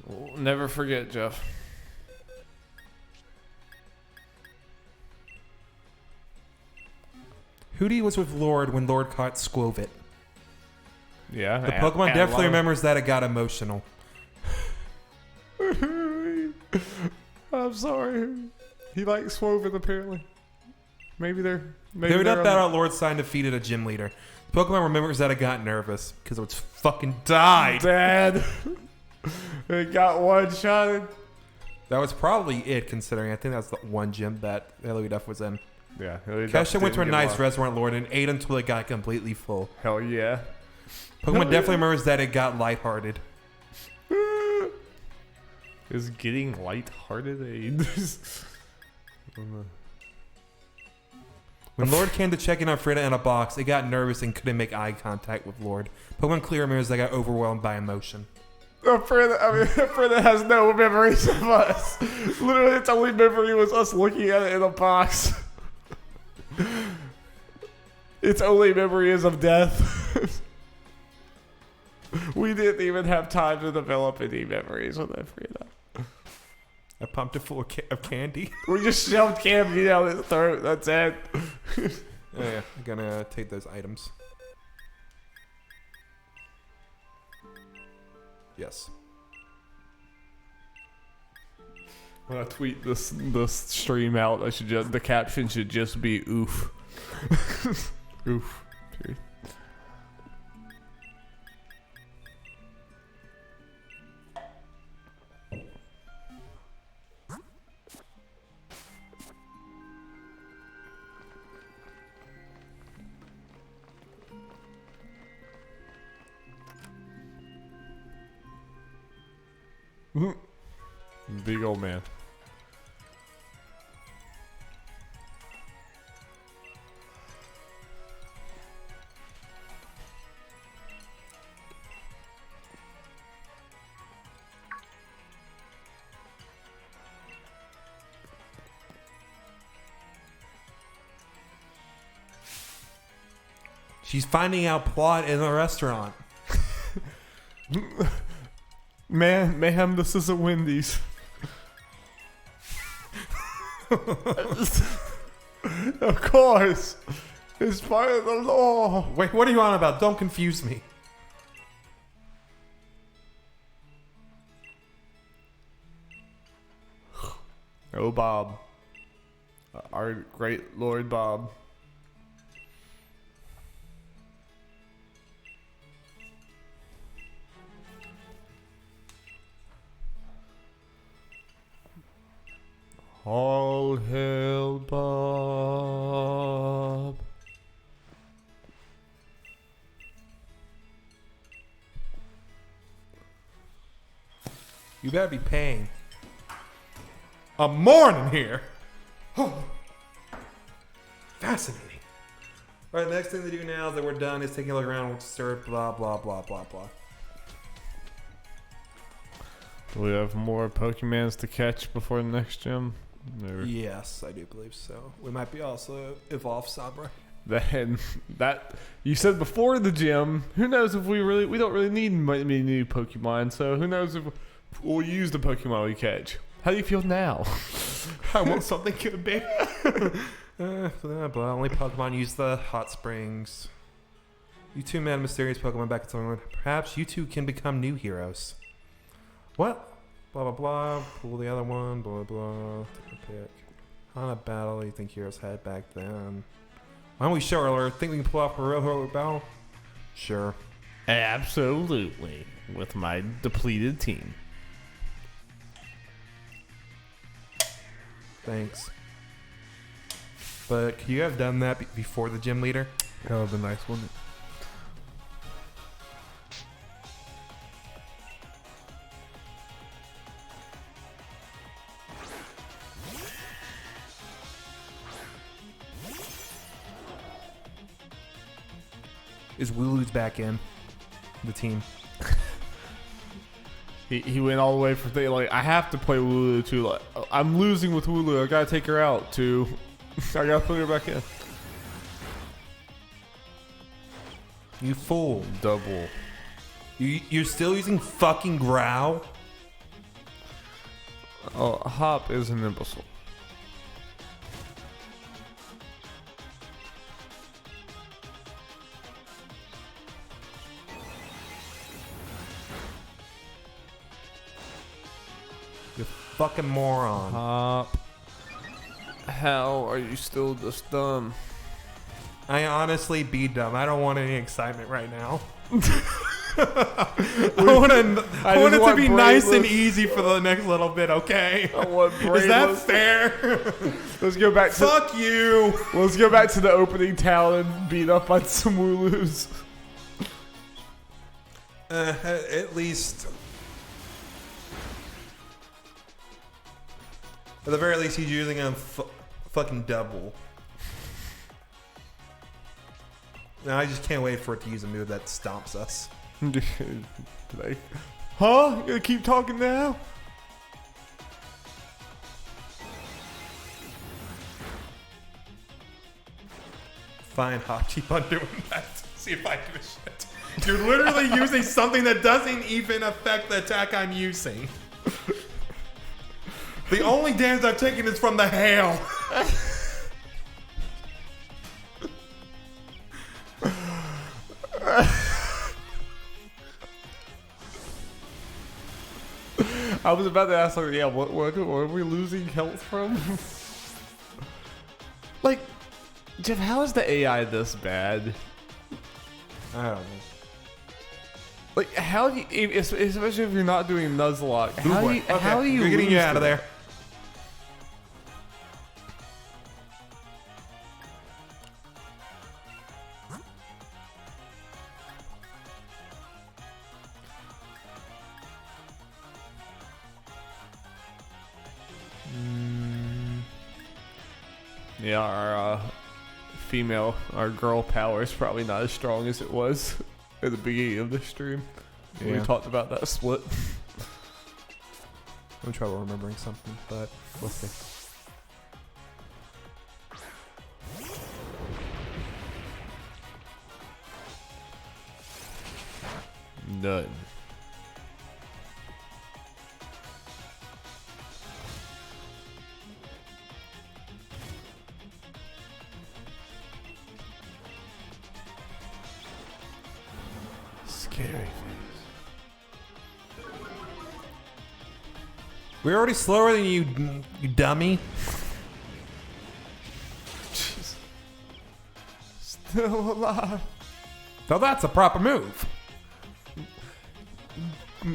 We'll never forget, Jeff. Hootie was with Lord when Lord caught Squovit. Yeah. The Pokemon definitely remembers that it got emotional. I'm sorry. He likes Swoven, apparently. Maybe they're Not that our Lord sign defeated a gym leader. The Pokemon remembers that it got nervous because it was fucking died. Dad. It got one-shotted. That was probably it, considering I think that's the one gym that Hilary Duff was in. Yeah. Kesha went to a nice restaurant, Lord, and ate until it got completely full. Hell yeah. Pokemon definitely remembers that it got lighthearted. Is getting lighthearted When Lord came to check in on Frida in a box, it got nervous and couldn't make eye contact with Lord. Pokemon clearly remembers that it got overwhelmed by emotion. Frida has no memories of us. Literally, its only memory was us looking at it in a box. Its only memory is of death. We didn't even have time to develop any memories with that Frida. I pumped it full of candy. We just shoved candy down its throat. That's it. Oh, yeah, I'm gonna take those items. Yes. When I tweet this stream out, the caption should just be oof. Oof. Period. Big old man. She's finding out plot in a restaurant. Man, ma'am, this is a Wendy's. Of course. It's part of the law. Wait, what are you on about? Don't confuse me. Oh, Bob. Our great Lord Bob. All hail Bob. You better be paying. I'm mourning here. Fascinating. All right, next thing to do now that we're done is taking a look around. We'll start blah, blah, blah, blah, blah. Do we have more Pokemons to catch before the next gym? No. Yes, I do believe so. We might be also evolve Sabra. Then that you said before the gym. Who knows if we don't really need many new Pokemon. So who knows if we'll use the Pokemon we catch. How do you feel now? I want something good, baby. But only Pokemon use the hot springs. You two met a mysterious Pokemon back at Summerwood. Perhaps you two can become new heroes. What? Blah, blah, blah. Pull the other one. Blah, blah. Take a pick. On a battle you think heroes had back then. Why don't we show her? Think we can pull off a real heroic battle? Sure. Absolutely. With my depleted team. Thanks. But could you have done that before the gym leader? That would have been nice, wouldn't it? Is Wooloo's back in the team? He went all the way from thinking, like, I have to play Wooloo to, like, I'm losing with Wooloo. I gotta take her out to, I gotta put her back in. You fool. Double. You're still using fucking Growl? Oh, Hop is an imbecile. You fucking moron. Hop. How are you still this dumb? I honestly be dumb. I don't want any excitement right now. I want it to be nice and easy for the next little bit, okay? I want Is that fair? Let's go back to Fuck you. Let's go back to the opening town and beat up on some Wooloos. At least, at the very least, he's using a fucking double. Now I just can't wait for it to use a move that stomps us. Like, huh? You gonna keep talking now? Fine, Hop, keep on doing that. See if I do shit. You're literally using something that doesn't even affect the attack I'm using. The only damage I've taken is from the hail. I was about to ask, like, yeah, what are we losing health from? Like, Jeff, how is the AI this bad? I don't know. Like, how do you, especially if you're not doing Nuzlocke, how do you We're getting lose you out of to there. Yeah, our girl power is probably not as strong as it was at the beginning of the stream. Yeah. We talked about that split. I'm in trouble remembering something, but we'll see. None. Scary face. We're already slower than you, you dummy. Jeez. Still alive. So that's a proper move.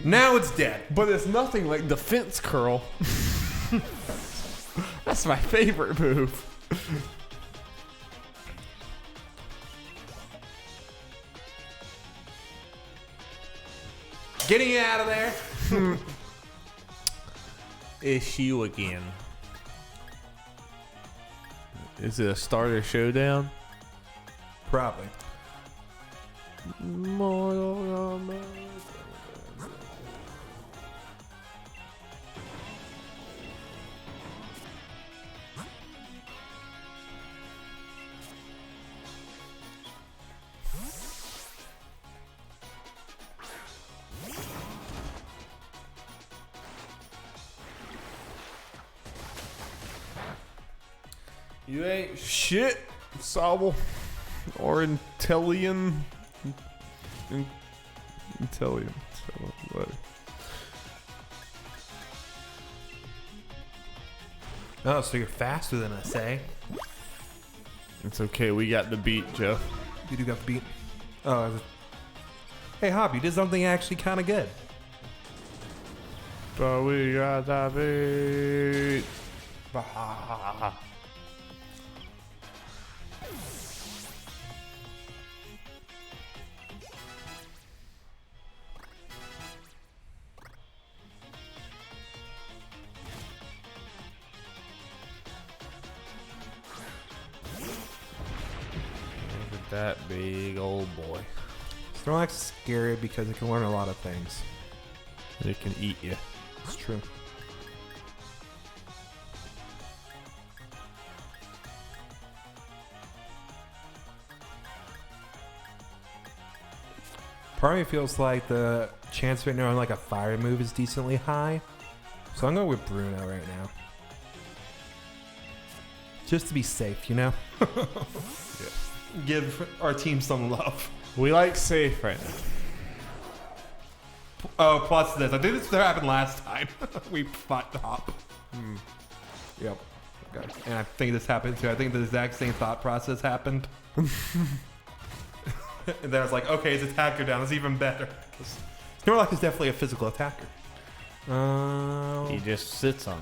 Now it's dead. But it's nothing like defense curl. That's my favorite move. Getting you out of there. It's you again. Is it a starter showdown? Probably. You ain't shit, Sobble. Or Intellion. Intellion. What? Oh, so you're faster than us, eh? It's okay, we got the beat, Jeff. You do got the beat. Oh, hey, Hop, you did something actually kind of good. But we got the beat. That big old boy. Snorlax is scary because it can learn a lot of things. And it can eat you. It's true. Part of me feels like the chance of it knowing like a fire move is decently high. So I'm going with Bruno right now. Just to be safe, you know? Yeah. Give our team some love. We like safe right now. Oh, plus this. I think this happened last time. We fought Hop. Yep. Okay. And I think this happened too. I think the exact same thought process happened. And then I was like, okay, his attacker down is even better. Snorlax is definitely a physical attacker. He just sits on.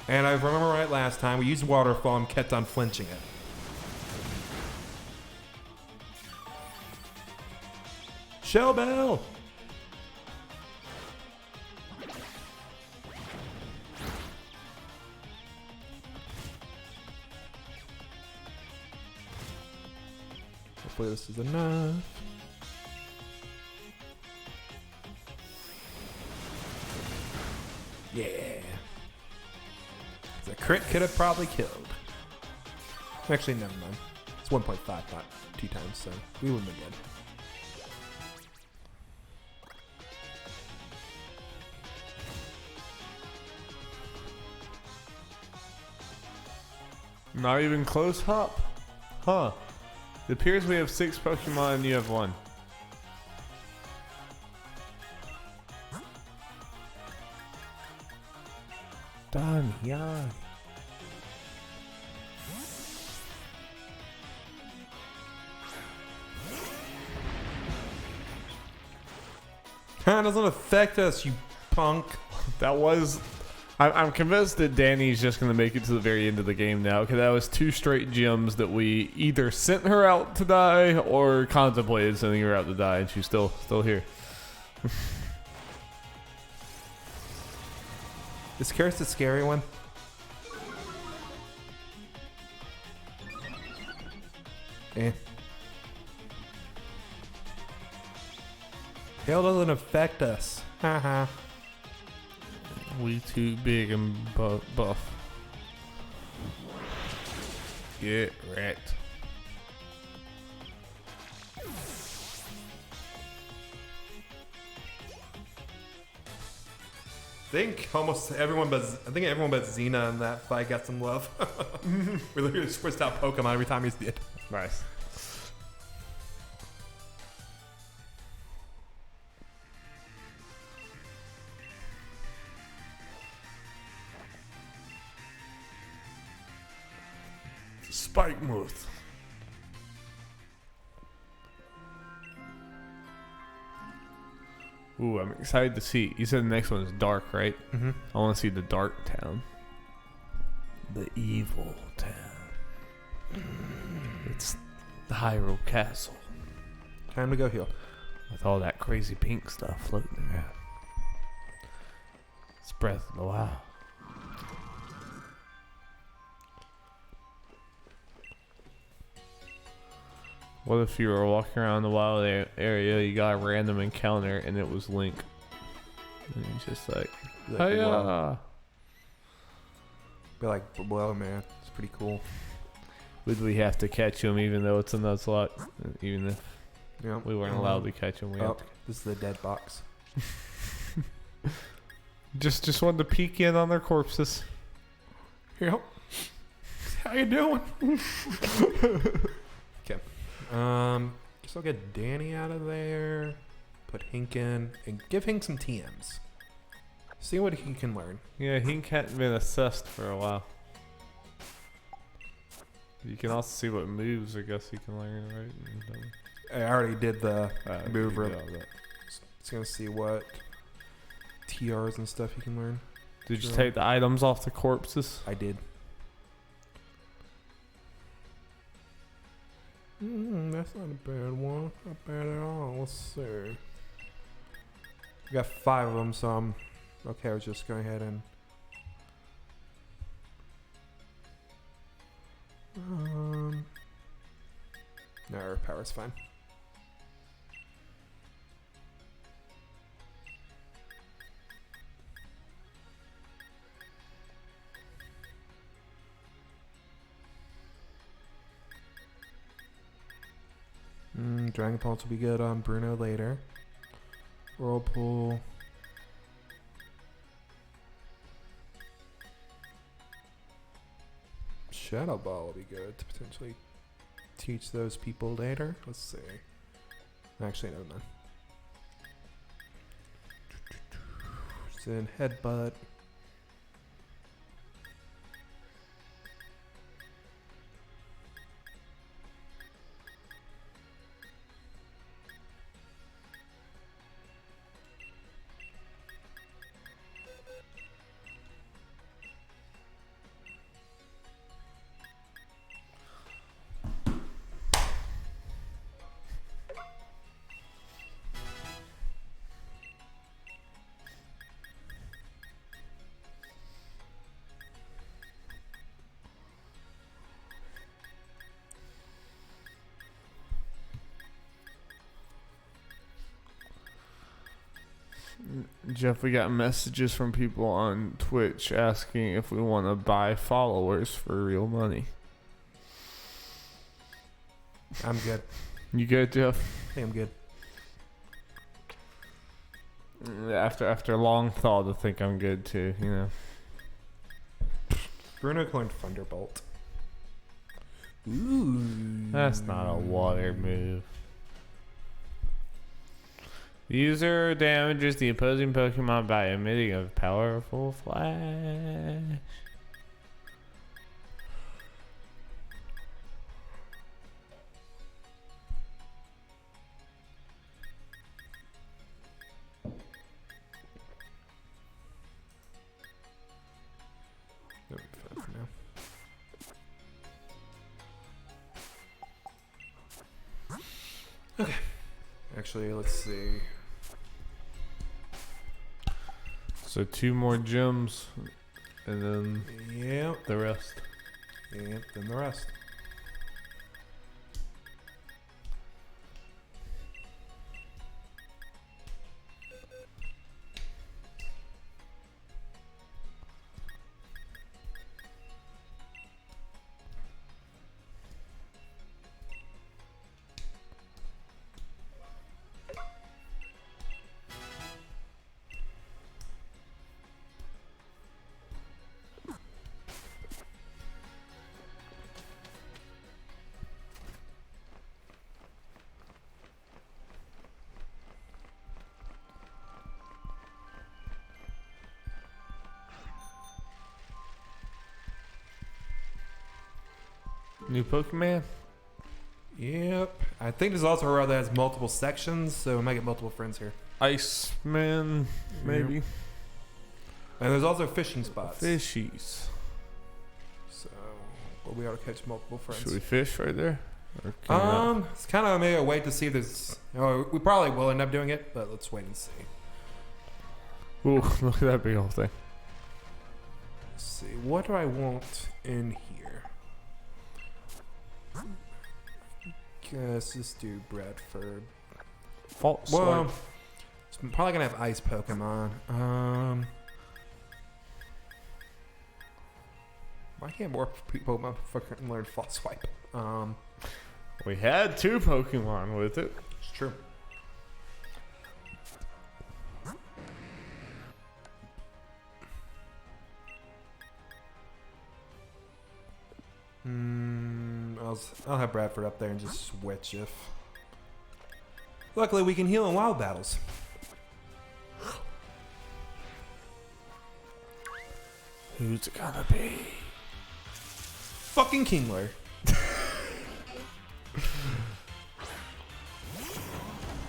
And I remember right last time, we used Waterfall and kept on flinching it. Shell Bell! Hopefully this is enough. Yeah. The crit could have probably killed. Actually, never mind. It's 1.5, not 2 times, so we wouldn't have been good. Not even close, Hop? Huh. It appears we have 6 Pokemon and you have 1. Done, yeah. It doesn't affect us, you punk. That was... I'm convinced that Danny's just going to make it to the very end of the game now, because that was 2 straight gyms that we either sent her out to die or contemplated sending her out to die, and she's still here. Is Karis the scary one? Eh. Hail doesn't affect us. Haha. We too big and buff. Get wrecked. think everyone but Xena in that fight got some love. We literally switched out Pokemon every time he's dead. Nice. Spike Moth. Ooh, I'm excited to see. You said the next one is dark, right? Mm-hmm. I want to see the dark town. The evil town. It's the Hyrule Castle. Time to go heal. With all that crazy pink stuff floating around. It's Breath of the Wild. What if you were walking around the wild area, you got a random encounter, and it was Link? And he's just like, hiya! Be like, whoa, man, it's pretty cool. Would we have to catch him even though it's a Nuzlocke? Even if Yeah. we weren't allowed to catch him, we have to. This is the dead box. Just wanted to peek in on their corpses. Yep. How you doing? Okay. Guess I'll get Danny out of there. Put Hink in and give Hink some TMs. See what he can learn. Yeah, Hink hadn't been assessed for a while. You can also see what moves I guess he can learn, right? I already did the move. Yeah, It's gonna see what TRs and stuff he can learn. Did you take the items off the corpses? I did. That's not a bad one. Not bad at all. Let's see. We got 5 of them, so I'm okay. I was just going ahead and. No, our power's fine. Dragon Pulse will be good on Bruno later. Whirlpool. Shadow Ball will be good to potentially teach those people later. Let's see. Actually, never mind. Then Headbutt. Jeff, we got messages from people on Twitch asking if we want to buy followers for real money. I'm good. You good, Jeff? I think I'm good. After long thought, I think I'm good too. You know. Bruno coined Thunderbolt. Ooh. That's not a water move. The user damages the opposing Pokemon by emitting a powerful flash. That'll be fun for now. Okay. Actually, let's see. So 2 more gems, and then Yep. the rest. Yep. Then the rest. New Pokemon? Yep. I think there's also a route that has multiple sections, so we might get multiple friends here. Iceman, maybe? Yep. And there's also fishing spots. Fishies. So we'll be able to catch multiple friends. Should we fish right there? Or can we not? It's kind of maybe a wait to see if there's... Oh, we probably will end up doing it, but let's wait and see. Ooh, look at that big old thing. Let's see. What do I want in here? Guess let's do Bradford. False Well, swipe. it's probably gonna have ice Pokemon. Why can't more people fucking learn False Swipe? We had 2 Pokemon with it. It's true. I'll have Bradford up there and just switch if. Luckily, we can heal in wild battles. Who's it gonna be? Fucking Kingler.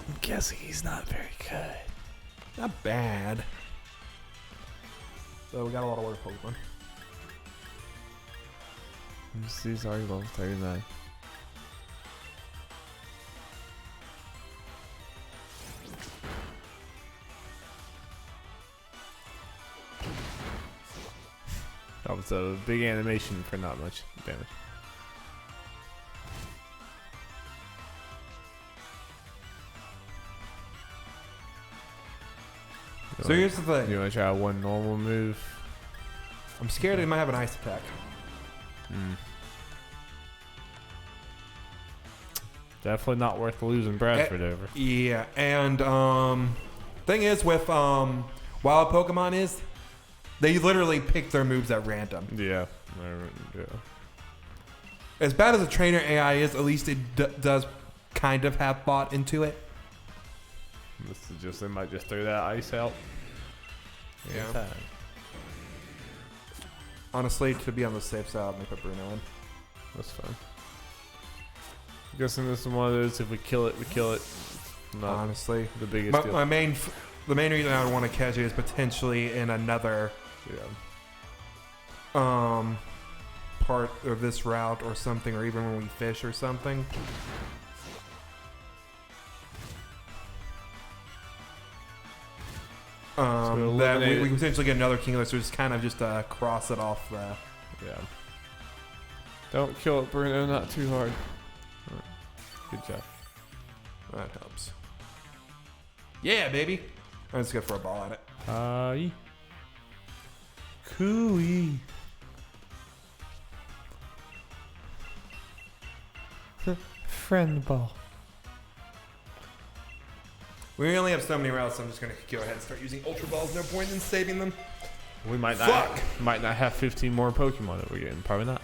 I'm guessing he's not very good. Not bad. So we got a lot of water Pokemon. These are level 39. That was a big animation for not much damage. So here's the thing. You want to try one normal move? I'm scared he might have an ice attack. Definitely not worth losing Bradford over. Yeah, and thing is with wild Pokemon is they literally pick their moves at random. Yeah. As bad as the trainer AI is, at least it does kind of have thought into it. This is just, they might just throw that ice out. Yeah. Anytime. Honestly, to be on the safe side, I'm gonna put Bruno in. That's fine. I'm guessing this is one of those, if we kill it, we kill it. Not Honestly, the biggest but deal. the main reason I would want to catch it is potentially in another part of this route or something, or even when we fish or something. That we potentially get another Kingler, so just kind of just cross it off the. Yeah. Don't kill it, Bruno. Not too hard. Right. Good job. That helps. Yeah, baby. I'm just go for a ball at it. Aye. Cooey. Friend ball. We only have so many routes, so I'm just gonna go ahead and start using Ultra Balls. No point in saving them. We might not. Might not have 15 more Pokemon that we're getting. Probably not.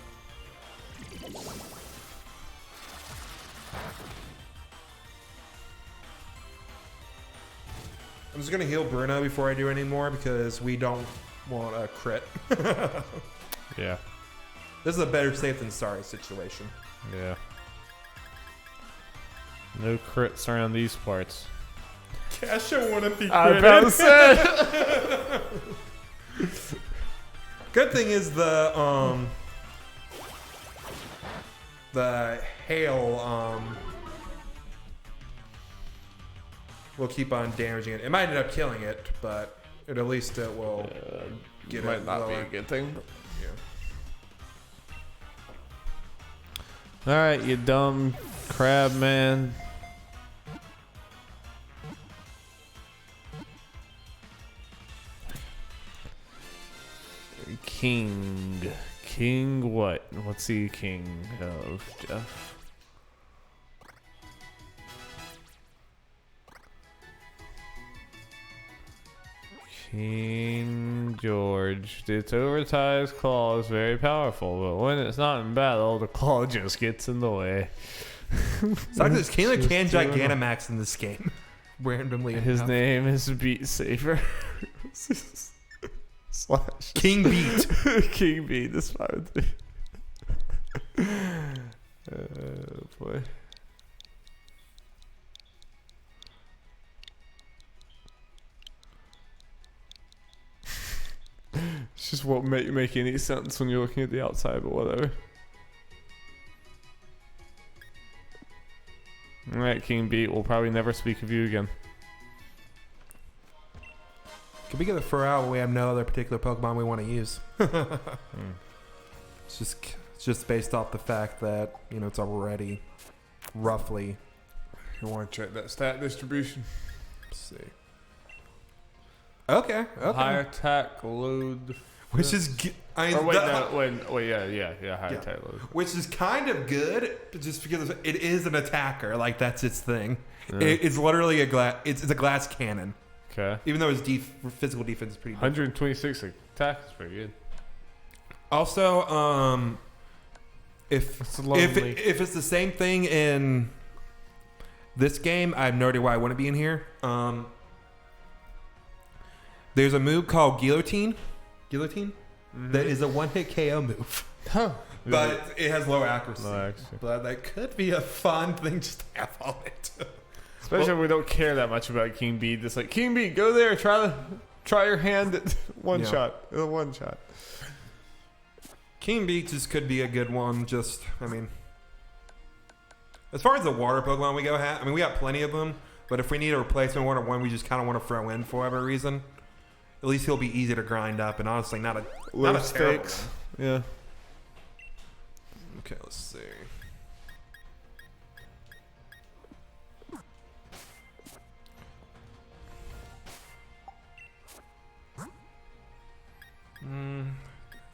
I'm just gonna heal Bruno before I do any more because we don't want a crit. Yeah. This is a better safe than sorry situation. Yeah. No crits around these parts. Casha wouldn't be I about to say. Good thing is the hail will keep on damaging it. It might end up killing it, but at least it will get might it not lower. be a good thing. But Yeah. all right, you dumb crab man. King what? What's he king of, Jeff? King George. Its oversized claw is very powerful, but when it's not in battle, the claw just gets in the way. So this Kingler can Gigantamax in this game. Randomly His enough. name is Beat Saber. Slash King Beat. King Beat is fine with me. Oh boy. It's just what make any sense when you're looking at the outside, but whatever. Alright, King Beat, we'll probably never speak of you again. Can we get it for out? We have no other particular Pokemon we want to use. It's just based off the fact that, you know, it's already roughly. You want to check that stat distribution? Let's see. Okay. High attack, load. Which is, yeah, high attack load. Which is kind of good, just because it is an attacker. Like, that's its thing. Yeah. It's literally it's a glass cannon. Okay. Even though its physical defense is pretty good. 126 attack is pretty good. Also, if it's the same thing in this game, I have no idea why I wouldn't be in here. There's a move called Guillotine. That is a one-hit KO move. Huh. But it has low accuracy. No accuracy. But that could be a fun thing just to have on it. Especially if we don't care that much about King Bee. Just like, King Bee, go there, try your hand at one shot. King Bee just could be a good one. Just, I mean, as far as the water Pokemon we we got plenty of them. But if we need a replacement one we just kind of want to throw in for whatever reason, at least he'll be easy to grind up and honestly not a terrible one. Yeah. Okay, let's see.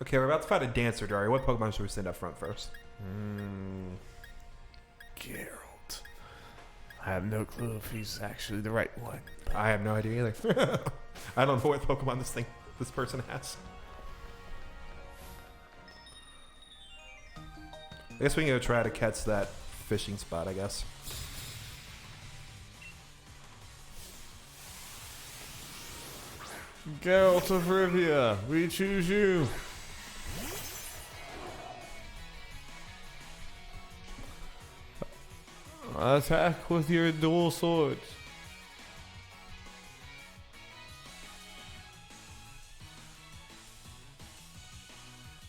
Okay, we're about to fight a Dancer, Dari. What Pokemon should we send up front first? Geralt. I have no clue if he's actually the right one. I have no idea either. I don't know what Pokemon this person has. I guess we can go try to catch that fishing spot, I guess. Geralt of Rivia, we choose you. Attack with your dual swords.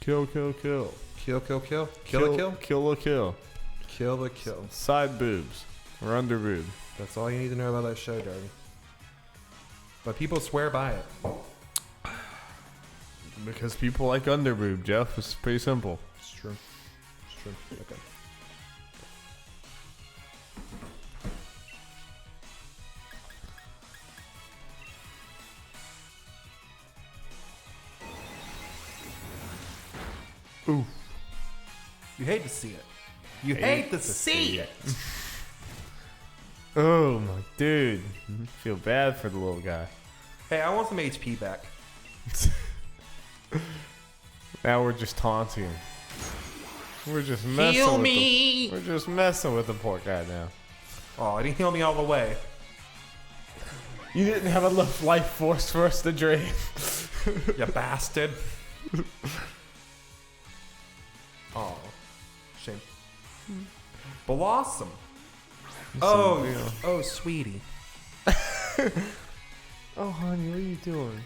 Kill, kill, kill. Kill, kill, kill. Kill, kill. Kill a kill. Kill the kill. Side boobs. Or under boob. That's all you need to know about that show, Darby. But people swear by it. Because people like under boob, Jeff. It's pretty simple. It's true. It's true. Okay. Ooh. You hate to see it. You hate to see it. Oh my dude. Feel bad for the little guy. Hey, I want some HP back. Now we're just taunting him. We're just messing We're just messing with the poor guy now. Oh, it didn't heal me all the way. You didn't have enough life force for us to drain. You bastard. Oh, shame. Blossom. Oh, sweetie. Oh, honey, what are you doing?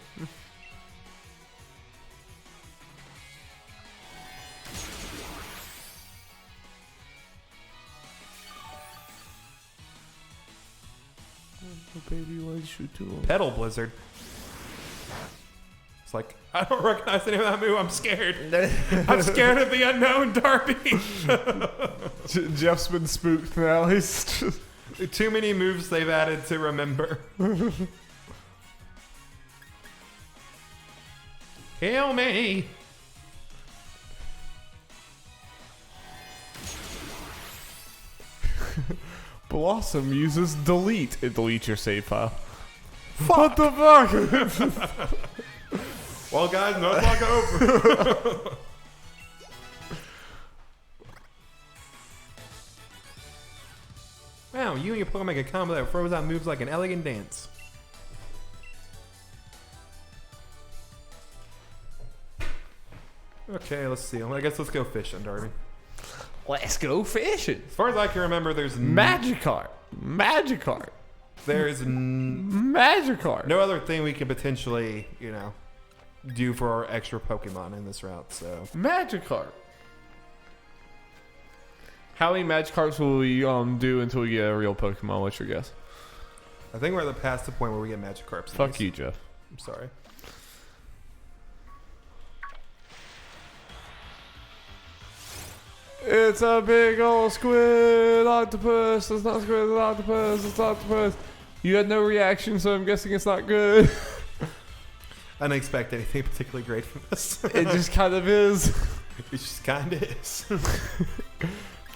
Oh, baby, why did you do it? Petal Blizzard. It's like, I don't recognize any of that move. I'm scared. I'm scared of the unknown, Darby. Jeff's been spooked now. He's just... Too many moves they've added to remember. Heal me. Blossom uses delete. It deletes your save file. What the fuck? Well, guys, Nuzlocke over. Wow, you and your Pokemon make a combo that throws out moves like an elegant dance. Okay, let's see. I guess let's go fishing, Darby. Let's go fishing. As far as I can remember, there's Magikarp. there's Magikarp. no other thing we could potentially, do for our extra Pokemon in this route. So Magikarp. How many Magikarps will we do until we get a real Pokemon? What's your guess? I think we're past the point where we get Magikarps. Fuck you, Jeff. I'm sorry. It's a big old squid octopus. It's not squid, it's an octopus. It's octopus. You had no reaction, so I'm guessing it's not good. I didn't expect anything particularly great from this. It just kind of is. It just kind of is.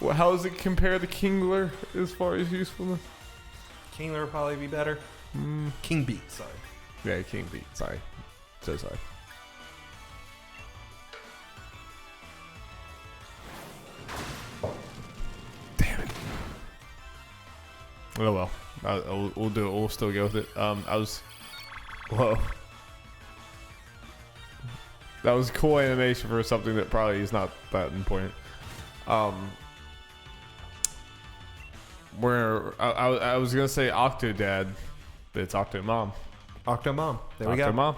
Well, how does it compare to Kingler as far as usefulness? Kingler would probably be better. King Beat, sorry. Yeah, King Beat. Sorry. So sorry. Damn it. Oh well. We'll do it. We'll still go with it. Whoa. That was cool animation for something that probably is not that important. Where I was gonna say Octodad, but it's Octomom. Octomom. There we go. Octomom.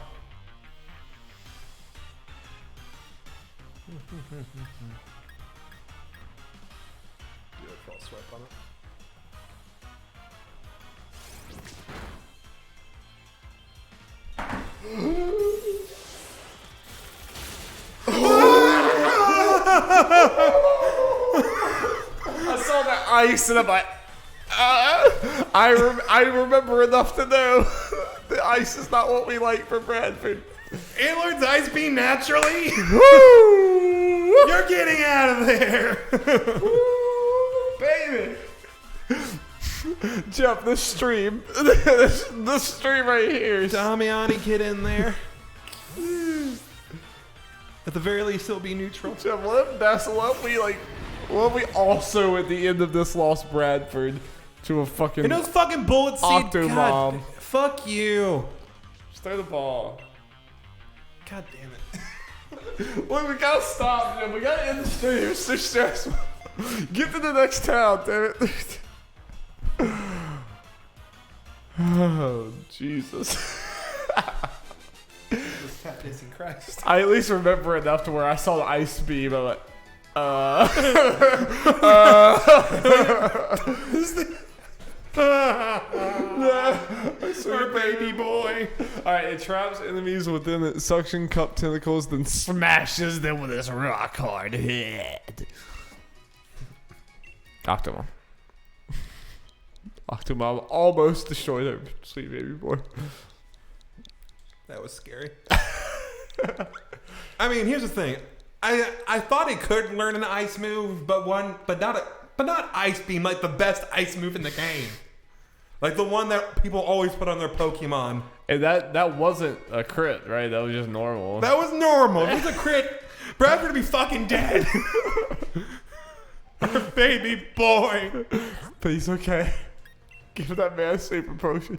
Do a false swipe on it. I saw that ice and I'm like, I remember enough to know the ice is not what we like for Bradford. It learns Ice Beam naturally. Woo! You're getting out of there. Woo, baby. Jeff, this stream, this stream right here. Damiani, get in there. At the very least, it'll be neutral. Jeff, what we also at the end of this lost Bradford to a fucking And those fucking bullet seed. Octomom. God, fuck you. Just throw the ball. God damn it. Look, we gotta stop, Jim. We gotta end the stream. It's too stressful. Get to the next town, damn it. Oh, Jesus. This Christ. I at least remember enough to where I saw the ice beam. I'm like, Our baby boy. Alright, it traps enemies within its suction cup tentacles, then smashes them with its rock hard head. Octomom. Octomom almost destroyed our sweet baby boy. That was scary. I mean, here's the thing. I thought it could learn an ice move, but not Ice Beam, like the best ice move in the game. Like the one that people always put on their Pokemon. And that wasn't a crit, right? That was just normal. That was normal. It was a crit. Bradford would be fucking dead. Our baby boy. But he's okay. Give that man a super potion.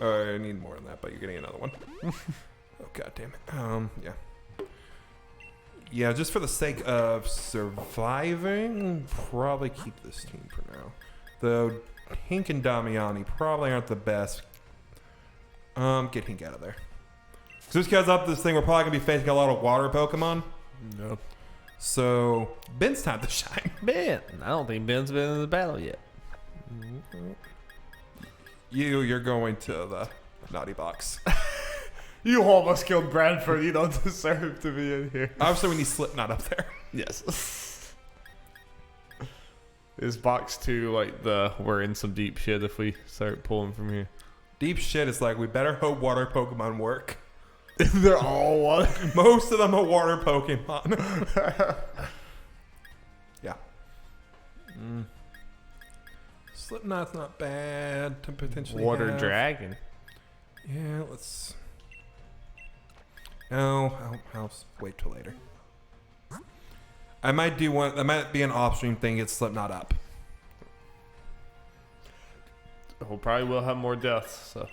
I need more than that, but you're getting another one. Oh, god damn it. Yeah. Yeah, just for the sake of surviving, probably keep this team for now. Though Hink and Damiani probably aren't the best. Get Hink out of there. Just because up this thing, we're probably gonna be facing a lot of water Pokemon. No. So Ben's time to shine. Ben. I don't think Ben's been in the battle yet. You're going to the naughty box. You almost killed Bradford. You don't deserve to be in here. Obviously, we need Slipknot up there. Yes. Is box 2 like we're in some deep shit if we start pulling from here? Deep shit is like, we better hope water Pokemon work. They're all water. Most of them are water Pokemon. Yeah. Slipknot's not bad to potentially Water have. Dragon. Yeah, let's... No, I'll wait till later. I might do one. That might be an off-stream thing. Get Slipknot up. We'll probably will have more deaths, so.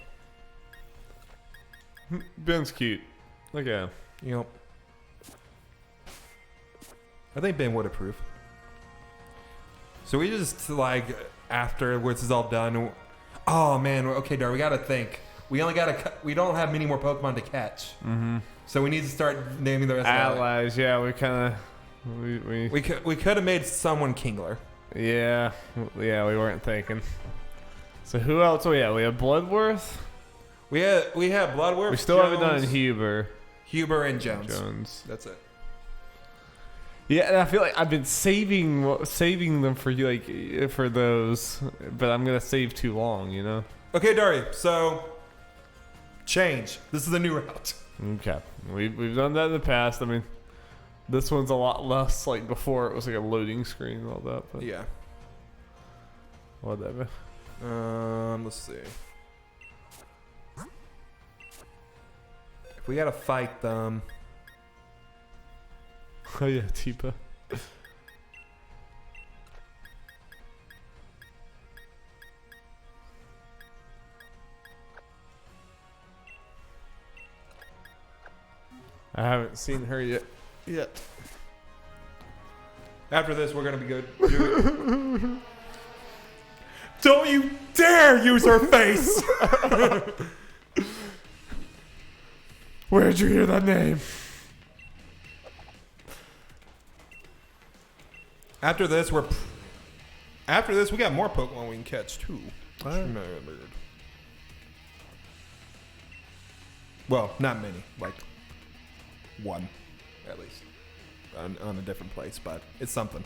Ben's cute. Look at him. Yep. I think Ben would approve. So we just like after this is all done. Oh man, okay, Dar, we gotta think. We don't have many more Pokemon to catch. Mm-hmm. So we need to start naming the rest. Allies, yeah, we kind of we could have made someone Kingler. Yeah, we weren't thinking. So who else? Oh yeah, we have Bloodworth. We have Bloodworth. We still haven't done Huber and Jones. That's it. Yeah, and I feel like I've been saving them for you, like for those, but I'm gonna save too long, you know. Okay, Dari. So change. This is the new route. Okay, we've done that in the past. I mean, this one's a lot less like before. It was like a loading screen and all that. But yeah. Whatever. Let's see. If we gotta fight them. Oh yeah, Tipa. I haven't seen her yet. After this, we're gonna be good. Don't you dare use her face! Where'd you hear that name? After this, we got more Pokemon we can catch too. Well, not many. Like one, at least, on a different place, but it's something.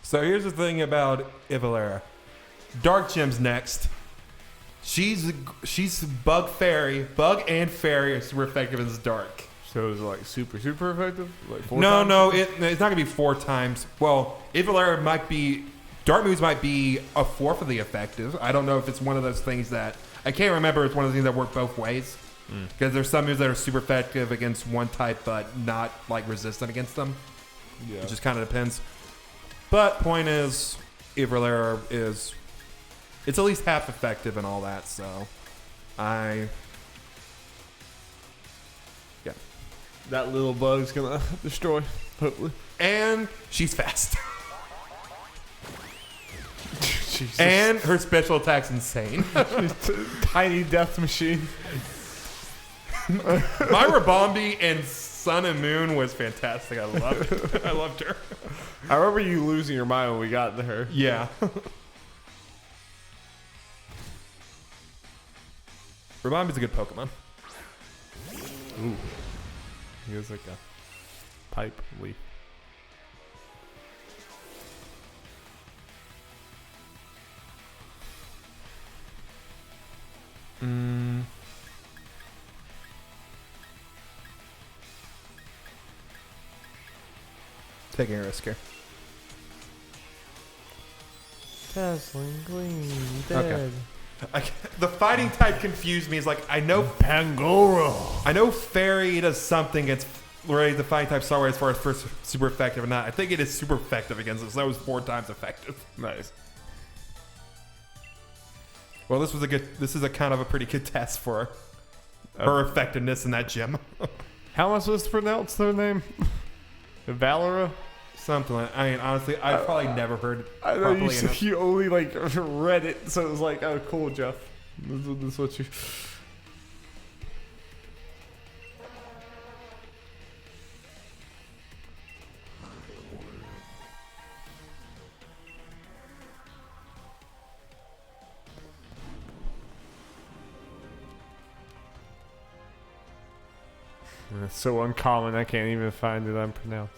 So here's the thing about Ivalera. Dark Gem's next. She's bug and fairy are super effective as dark. So is it like super effective? Like 4 No, times? it's not gonna be 4 times. Well, Ivalera might be Dark moves might be a fourth of the effective. I don't know if it's one of those things that I can't remember. It's one of the things that work both ways. Because there's some moves that are super effective against one type, but not like resistant against them. Yeah. It just kind of depends. But point is, Ivalera it's at least half effective and all that. So, yeah. That little bug's gonna destroy, hopefully. And she's fast. Jesus. And her special attack's insane. Tiny death machine. Myra Bombi and Sun and Moon was fantastic. I loved it. I loved her. I remember you losing your mind when we got to her. Yeah. Bombi's a good Pokemon. Ooh. He has like a pipe leaf. Taking a risk here. Dazzling gleam, dead. Okay. The fighting type confused me. It's like I know Pangoro. I know Fairy does something against the fighting type Starway as far as first super effective or not. I think it is super effective against us. So that was 4 times effective. Nice. Well, this is a kind of a pretty good test for her effectiveness in that gym. How am I supposed to pronounce their name? Valera? Something like, I mean, honestly, I've probably never heard I know properly enough. you only like read it, so it was like, oh, cool, Jeff. This is what you. It's so uncommon, I can't even find it unpronounced.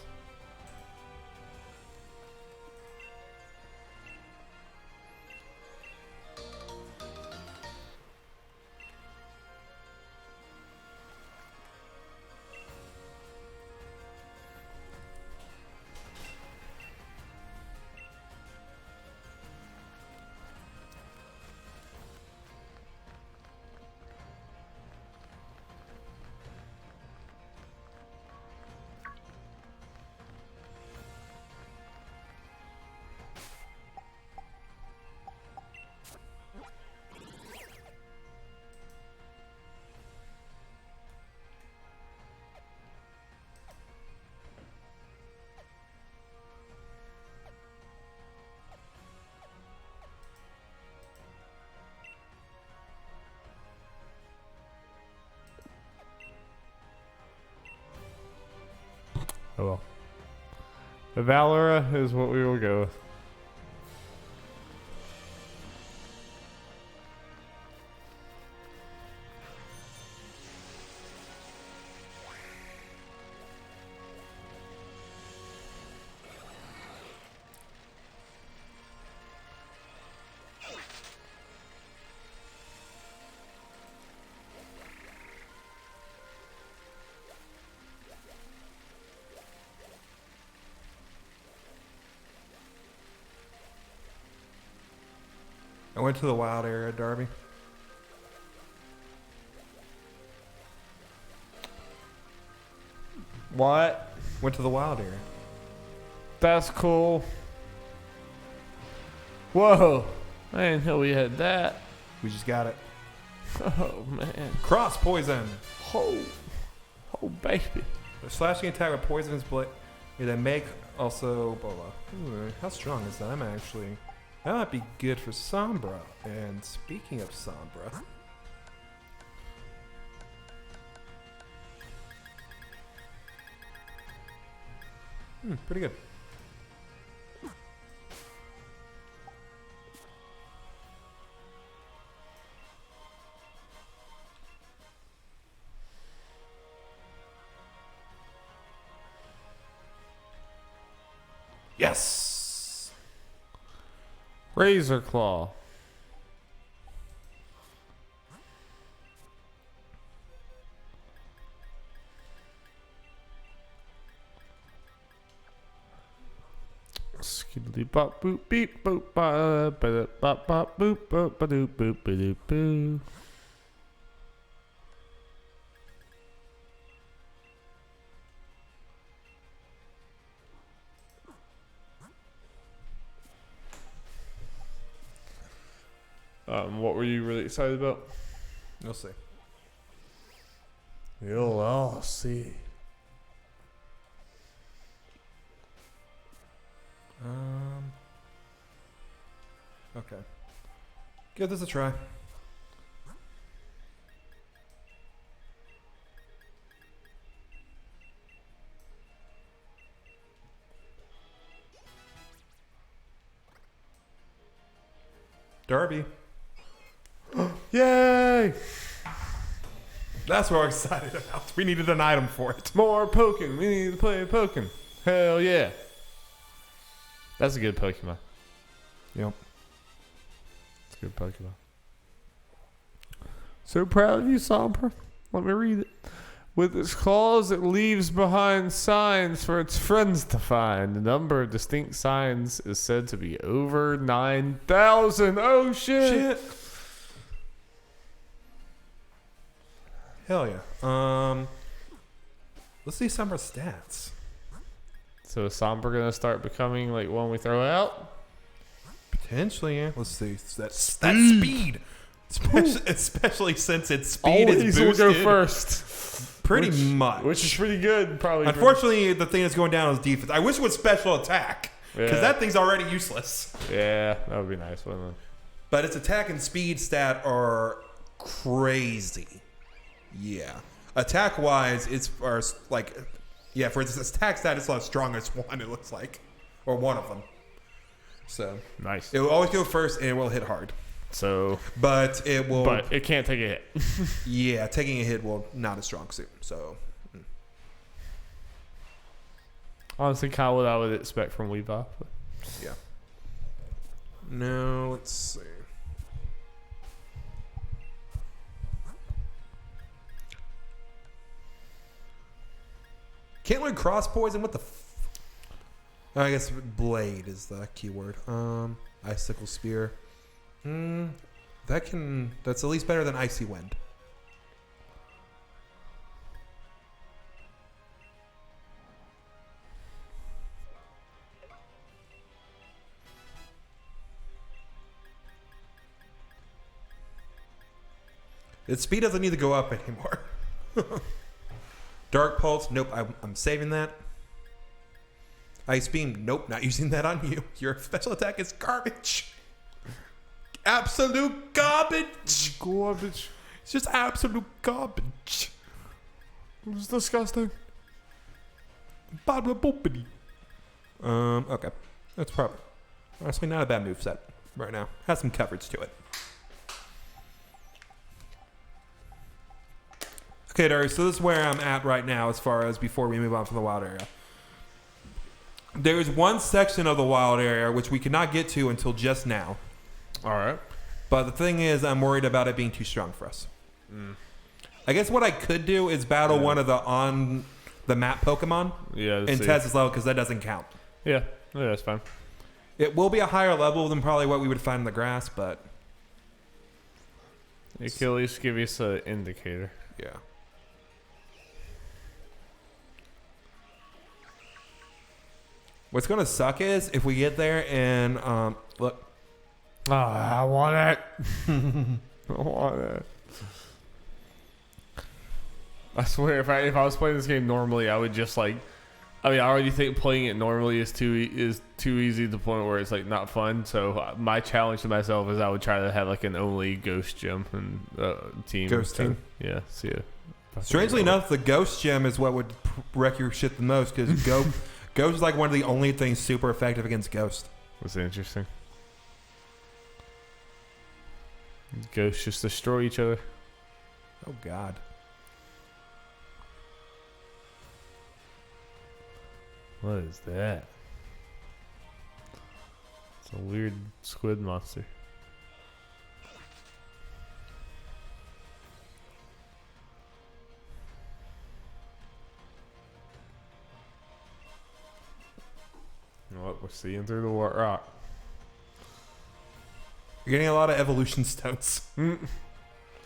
Oh well. The Valora is what we will go with. I went to the wild area, Darby. What? Went to the wild area. That's cool. Whoa. I didn't know we had that. We just got it. Oh, man. Cross poison. Oh. Oh, baby. The slashing attack with poisonous blade. They make also blah blah. Ooh, how strong is that? That might be good for Sombra. And speaking of Sombra, pretty good. Yes. Razor Claw. Skiddly bop boop beep boop ba ba bop bop boop boop ba doop boop ba doop boo. What were you really excited about? You'll see. You'll all see. Okay. Give this a try. Darby. Yay! That's what we're excited about. We needed an item for it. More Pokémon. We need to play Pokémon. Hell yeah. That's a good Pokemon. Yep. It's a good Pokemon. So proud of you, Sombra. Let me read it. With its claws, it leaves behind signs for its friends to find. The number of distinct signs is said to be over 9,000. Oh, shit. Hell yeah. Let's see some of our stats. So is Sombra going to start becoming like one we throw out? Potentially, yeah. Let's see. That speed. Especially since its speed is boosted. Always will go first. Pretty much. Which is pretty good, probably. Unfortunately, the thing that's going down is defense. I wish it was special attack. Because that thing's already useless. Yeah, that would be nice, wouldn't it? But its attack and speed stat are crazy. Yeah. Attack-wise, for its attack stat, it's the strongest one, it looks like. Or one of them. So. Nice. It will always go first, and it will hit hard. So. But it will. But it can't take a hit. Yeah, taking a hit will not a strong suit. So. Honestly, kind of what I would expect from Weavile. Yeah. No, let's see. Can't learn cross poison. What the? I guess blade is the keyword. Icicle spear. That's at least better than icy wind. Its speed doesn't need to go up anymore. Dark Pulse, nope, I'm saving that. Ice Beam, nope, not using that on you. Your special attack is garbage. Absolute garbage. Garbage. It's just absolute garbage. It was disgusting. Okay. That's probably honestly not a bad moveset right now. Has some coverage to it. Okay, Darius, so this is where I'm at right now as far as before we move on from the wild area. There's one section of the wild area which we cannot get to until just now. All right. But the thing is, I'm worried about it being too strong for us. I guess what I could do is battle one of the on the map Pokemon and test its level because that doesn't count. Yeah, that's fine. It will be a higher level than probably what we would find in the grass, but it can at least give us an indicator. Yeah. What's going to suck is if we get there and look. Oh, I want it. I want it. I swear, if I was playing this game normally, I would just like. I mean, I already think playing it normally is too easy to the point where it's like not fun. So my challenge to myself is I would try to have like an only ghost gym and team. Ghost team. Yeah. See ya. Strangely enough, the ghost gem is what would wreck your shit the most because ghost is like one of the only things super effective against ghost. That's interesting. Ghosts just destroy each other. Oh God. What is that? It's a weird squid monster. What we're seeing through the rock. You're getting a lot of evolution stones,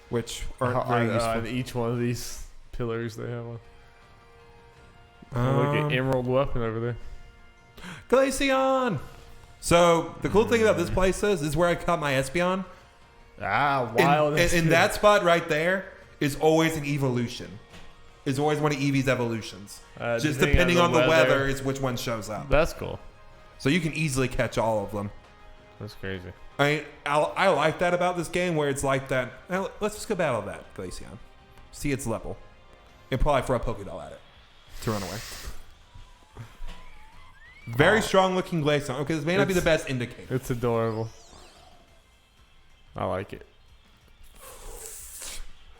which aren't very useful. On each one of these pillars, they have one. Look at Emerald Weapon over there. Glaceon! So, the cool thing about this place is where I caught my Espeon. Wild. And that spot right there is always an evolution. Is always one of Eevee's evolutions. Just depending on the weather is which one shows up. That's cool. So you can easily catch all of them. That's crazy. I like that about this game where it's like that. Now, let's just go battle that Glaceon. See its level. And probably throw a Pokédoll at it to run away. Very strong looking Glaceon. Okay, this may not be the best indicator. It's adorable. I like it.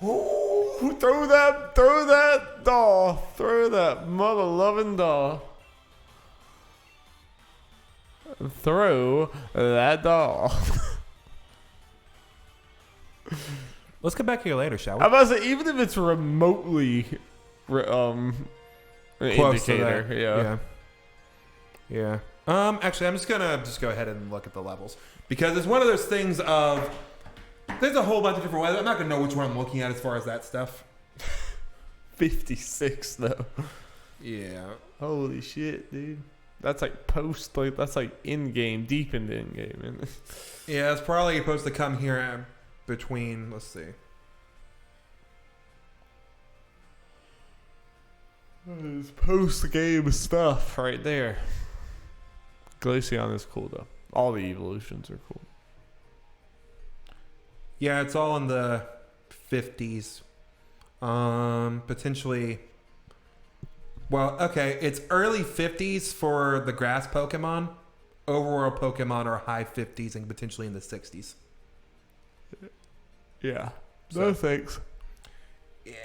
Ooh, throw that doll. Throw that mother loving doll. Throw that doll. Let's come back here later, shall we? I was about to say, even if it's remotely an close indicator, to that. Yeah. Actually, I'm just gonna go ahead and look at the levels because it's one of those things of there's a whole bunch of different ways. I'm not gonna know which one I'm looking at as far as that stuff. 56 though. Yeah. Holy shit, dude. That's like that's like in-game, deep into in-game, isn't it? Yeah, it's probably supposed to come here between, let's see. It's post-game stuff right there. Glaceon is cool, though. All the evolutions are cool. Yeah, it's all in the 50s. Potentially... Well, okay, it's early 50s for the grass Pokemon. Overworld Pokemon are high 50s and potentially in the 60s. Yeah. No thanks. Yeah.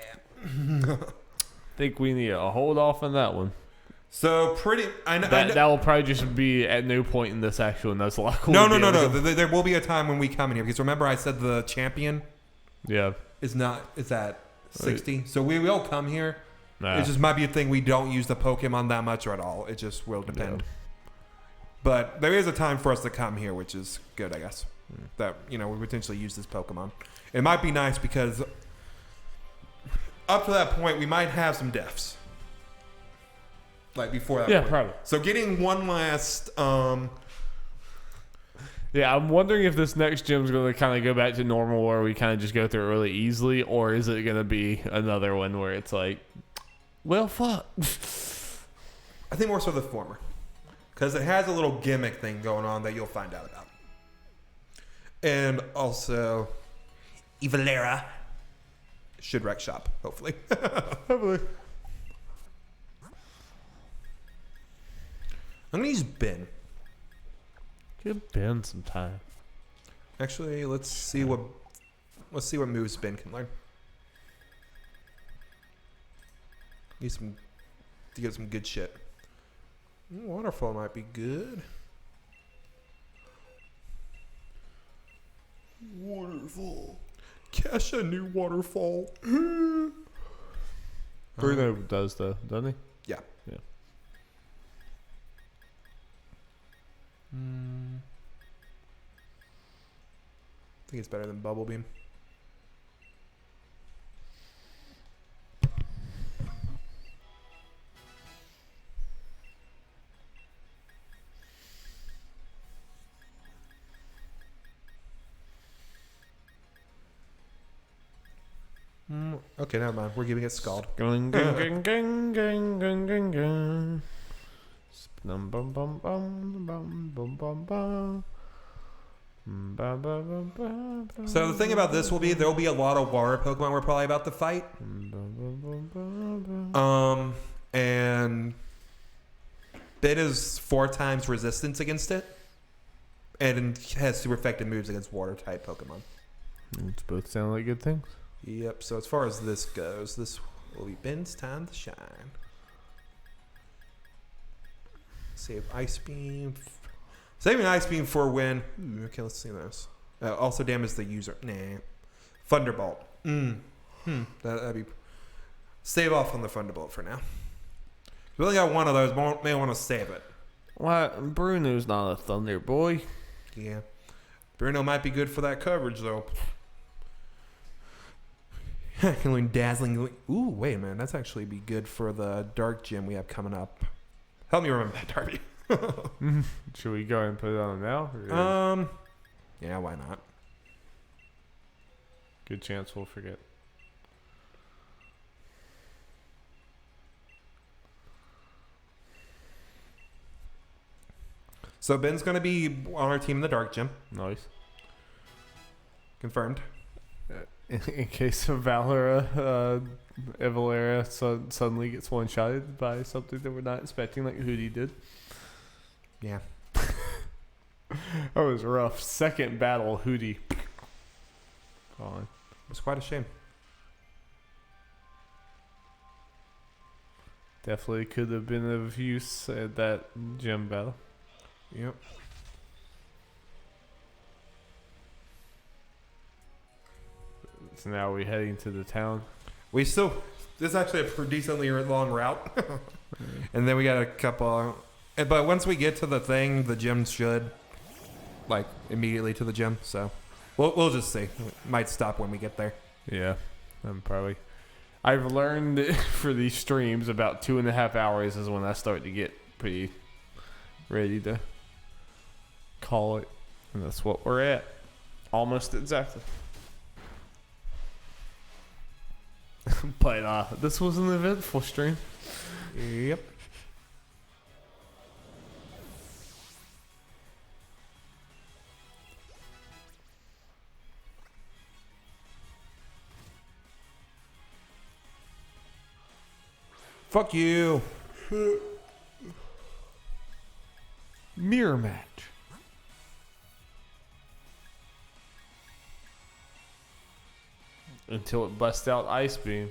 Think we need a hold off on that one. So pretty... I know, that will probably just be at no point in this actual Nuzlocke. No. There will be a time when we come in here. Because remember I said the champion is at 60. So we will come here. It just might be a thing we don't use the Pokemon that much or at all. It just will depend. Yeah. But there is a time for us to come here, which is good, I guess. That, we potentially use this Pokemon. It might be nice because up to that point, we might have some deaths. Like before that point. Yeah, probably. So getting one last... Yeah, I'm wondering if this next gym's going to kind of go back to normal where we kind of just go through it really easily, or is it going to be another one where it's like, well, fuck. I think more so the former. Because it has a little gimmick thing going on that you'll find out about. And also, Evalera should wreck shop, hopefully. Hopefully. I'm gonna use Ben. Give Ben some time. Actually, let's see what moves Ben can learn. To get some good shit. Waterfall might be good. Waterfall. Cash a new waterfall. Bruno does though, doesn't he? Yeah. Yeah. I think it's better than Bubble Beam. Okay, never mind. We're giving it Scald. Gang, gang, gang, gang, gang, gang, gang, gang. Bum, bum, bum, bum, bum, bum, bum, bum. So the thing about this will be there will be a lot of water Pokemon we're probably about to fight. And it is 4 times resistance against it, and it has super effective moves against water type Pokemon. It's both sound like good things. Yep. So as far as this goes, this will be Ben's time to shine. Save Ice Beam. Saving Ice Beam for when. Okay, let's see this. Also damage the user. Nah. Thunderbolt. That'd be. Save off on the Thunderbolt for now. We only got one of those. May want to save it. What? Bruno's not a Thunder boy. Yeah. Bruno might be good for that coverage though. I can learn Dazzling. Ooh, wait a minute. That's actually be good for the Dark Gym we have coming up. Help me remember that, Darby. Should we go ahead and put it on now? Or? Yeah, why not? Good chance we'll forget. So Ben's going to be on our team in the Dark Gym. Nice. Confirmed. In case of Valera, Evalera suddenly gets one-shotted by something that we're not expecting, like Hootie did. Yeah. That was rough. Second battle, Hootie. Gone. It was quite a shame. Definitely could have been of use at that gym battle. Yep. So now we're heading to the town. This is actually a decently long route. And then we got a couple. But once we get to the thing, the gym should, like, immediately to the gym. So we'll just see. Might stop when we get there. Yeah, I'm probably. I've learned for these streams about 2.5 hours is when I start to get pretty ready to call it. And that's what we're at. Almost exactly. But this was an eventful stream. Yep. Fuck you. Mirror match. Until it busts out Ice Beam.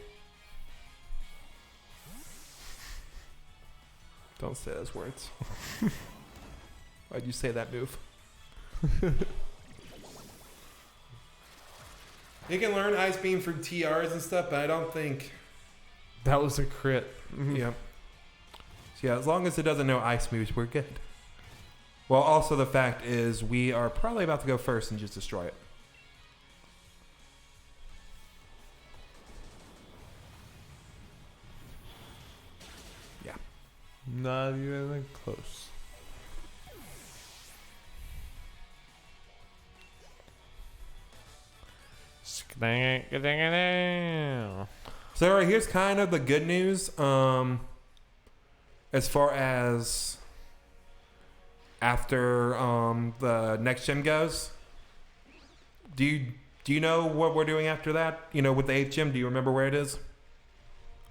Don't say those words. Why'd you say that move? You can learn Ice Beam for TRs and stuff, but I don't think... That was a crit. Yeah. So yeah, as long as it doesn't know ice moves, we're good. Well, also the fact is we are probably about to go first and just destroy it. Yeah. Not even close. So right, here's kind of the good news. As far as after the next gym goes, do you know what we're doing after that? You know, with the 8th gym, do you remember where it is?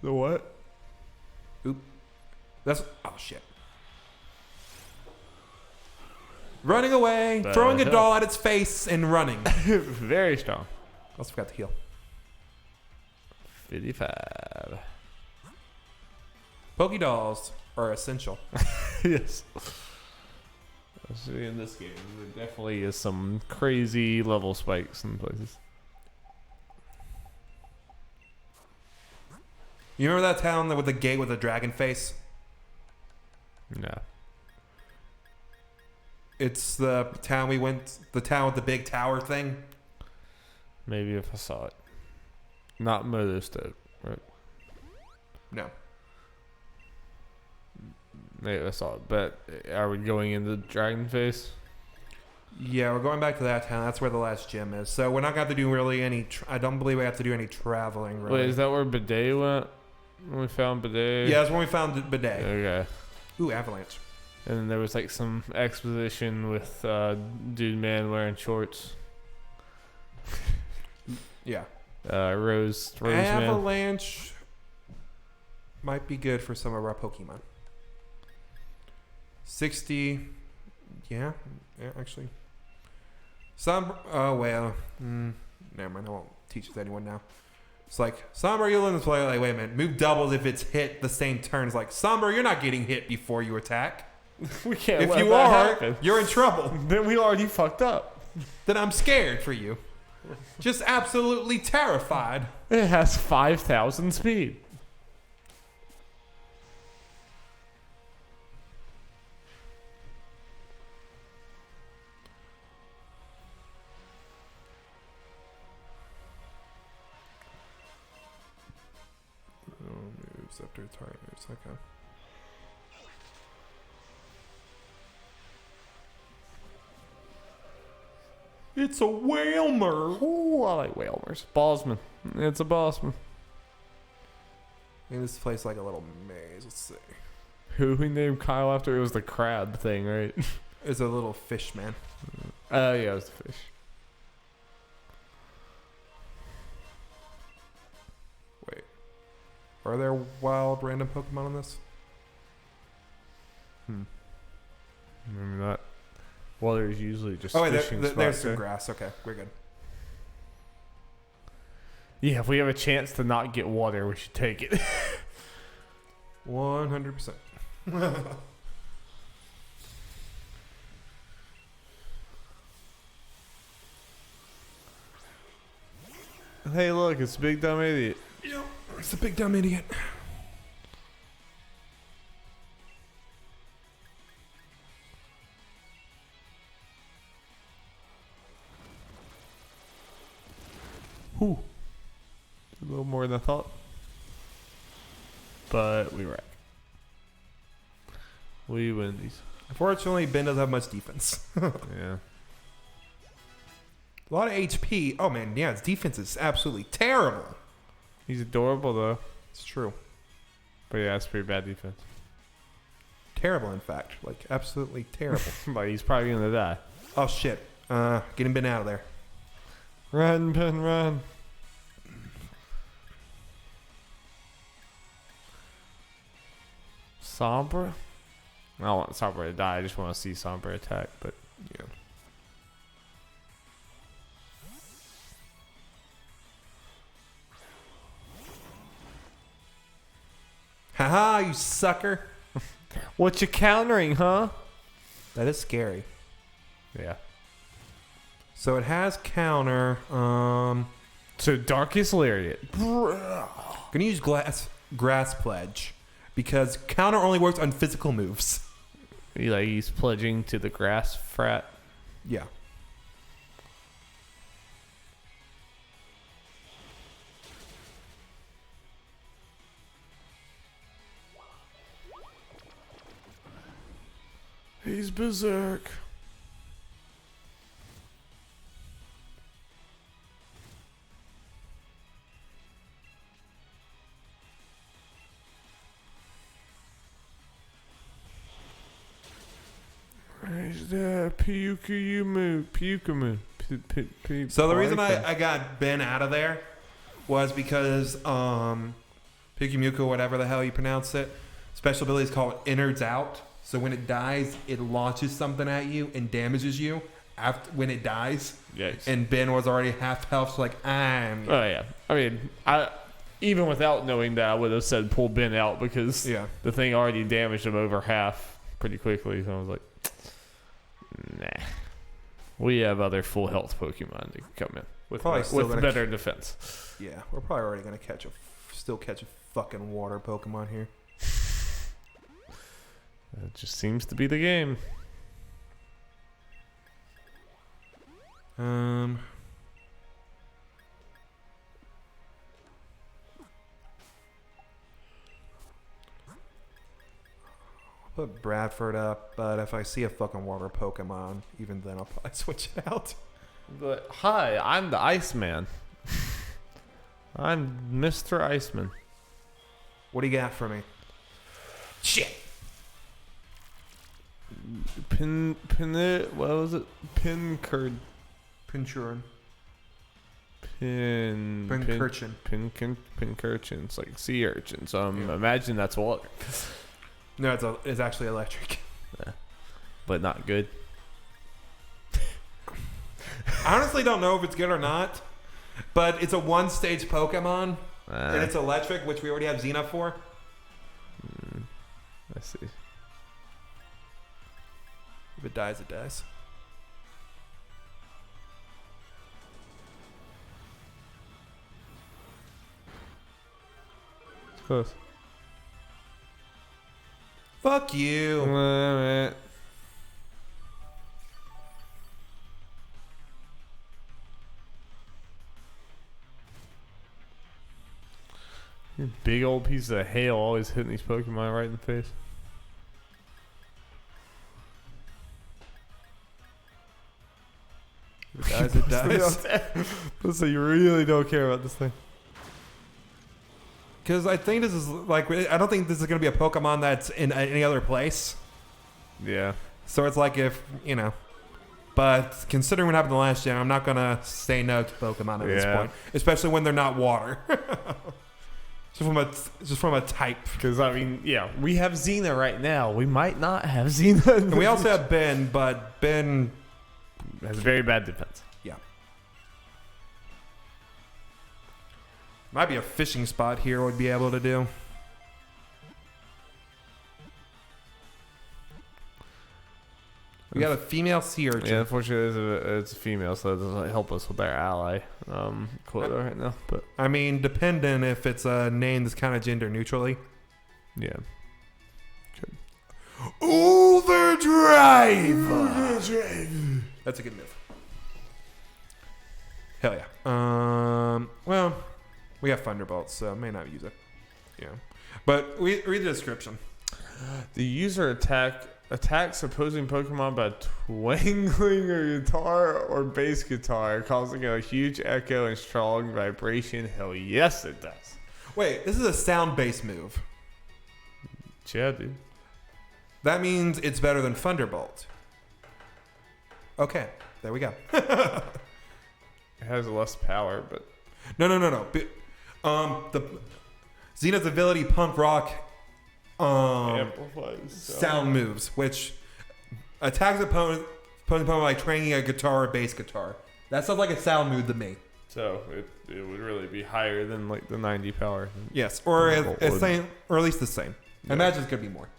The what? Oop. That's oh shit. Running away, throwing a doll at its face, and running. Very strong. Also forgot to heal. 55. Poké dolls are essential. Yes. Especially in this game, there definitely is some crazy level spikes in places. You remember that town with the gate with the dragon face? No. It's the town we went, the town with the big tower thing. Maybe if I saw it. Not Motostoke, right? No. Maybe I saw it, but are we going into Dragon Face? Yeah, we're going back to that town. That's where the last gym is. So we're not going to have to do really any... I don't believe we have to do any traveling, really. Wait, is that where Bidet went? When we found Bidet? Yeah, that's when we found Bidet. Okay. Ooh, avalanche. And then there was like some exposition with dude man wearing shorts. Yeah. Rose man. Avalanche might be good for some of our Pokemon. 60. Yeah, actually. Some. Oh, well. Never mind. I won't teach it to anyone now. It's like, Sombra, you'll learn this play. Like, wait a minute. Move doubles if it's hit the same turn. It's like, Sombra, you're not getting hit before you attack. We can't If let you that are, happen. you're in trouble. Then we already fucked up. Then I'm scared for you. Just absolutely terrified. It has 5,000 speed. Moves after target moves. Okay. It's a Whalmer. Ooh, I like Whalmers. Ballsman. It's a Bossman. Maybe this place like a little maze. Let's see. Who we named Kyle after? It was the crab thing, right? It's a little fish man. Yeah, it was the fish. Wait. Are there wild random Pokemon on this? Remember that? Well, there's usually just Oh wait, fishing there's spots some there. grass. Okay, we're good. Yeah, if we have a chance to not get water, we should take it. 100%. Hey, look, it's Big Dumb Idiot. Yep, it's a big dumb idiot. Whew. A little more than I thought. But we wreck. We win these. Unfortunately, Ben doesn't have much defense. Yeah. A lot of HP. Oh man, yeah, his defense is absolutely terrible. He's adorable, though. It's true. But yeah, that's pretty bad defense. Terrible, in fact. Like, absolutely terrible. But he's probably going to die. Oh shit. Getting Ben out of there. Run, Ben, run. Sombra? I don't want Sombra to die. I just want to see Sombra attack. But Yeah. Haha, you sucker. what you countering, huh? That is scary. Yeah. So it has counter. So Darkest Lariat. Gonna use grass pledge because counter only works on physical moves. He's pledging to the grass frat. Yeah. He's berserk. He's there. Pukamu. So the reason I got Ben out of there was because Pikimuka, whatever the hell you pronounce it, special ability is called Innards Out. So when it dies, it launches something at you and damages you after when it dies. Yikes. And Ben was already half health, so like I'm. Oh yeah. I mean, even without knowing that, I would have said pull Ben out because the thing already damaged him over half pretty quickly. So I was like, nah. We have other full health Pokemon to come in with better defense. Yeah, we're probably already gonna still catch a fucking water Pokemon here. It just seems to be the game. Put Bradford up, but if I see a fucking water Pokemon, even then I'll probably switch it out. But hi, I'm the Iceman. I'm Mr. Iceman. What do you got for me? Shit. What was it? Pincurchin. Pincurchin. It's like sea urchin. So imagine that's water. No, it's actually electric. Yeah. But not good. I honestly don't know if it's good or not, but it's a one-stage Pokemon, and it's electric, which we already have Xena for. I see. If it dies, it dies. It's close. Fuck you. You big old piece of hail always hitting these Pokemon right in the face. It dies. So you really don't care about this thing. Because I think this is like, I don't think this is going to be a Pokemon that's in any other place. Yeah. So it's like if, but considering what happened the last gen, I'm not going to say no to Pokemon at this point. Especially when they're not water. Just from a type. Because, I mean, we have Xena right now. We might not have Xena. And we also have Ben, but Ben has very bad defense. Yeah. Might be a fishing spot here would be able to do. We got a female sea urchin. Yeah, unfortunately, it's a female, so it doesn't help us with our ally quota right now. But I mean, depending if it's a name that's kind of gender neutrally. Yeah. Overdrive! That's a good move. Hell yeah. Well, we have Thunderbolts, so I may not use it. Yeah. But read the description. The user attacks opposing Pokemon by twangling a guitar or bass guitar, causing a huge echo and strong vibration. Hell yes, it does. Wait, this is a sound-based move. Yeah, dude. That means it's better than Thunderbolt. Okay, there we go. It has less power, but no. The Xena's ability punk rock amplifies sound moves, which attacks opponent like training a guitar or bass guitar. That sounds like a sound move to me. So it would really be higher than like the 90 power. Yes, or same, or at least the same. Yeah. I imagine it's gonna be more.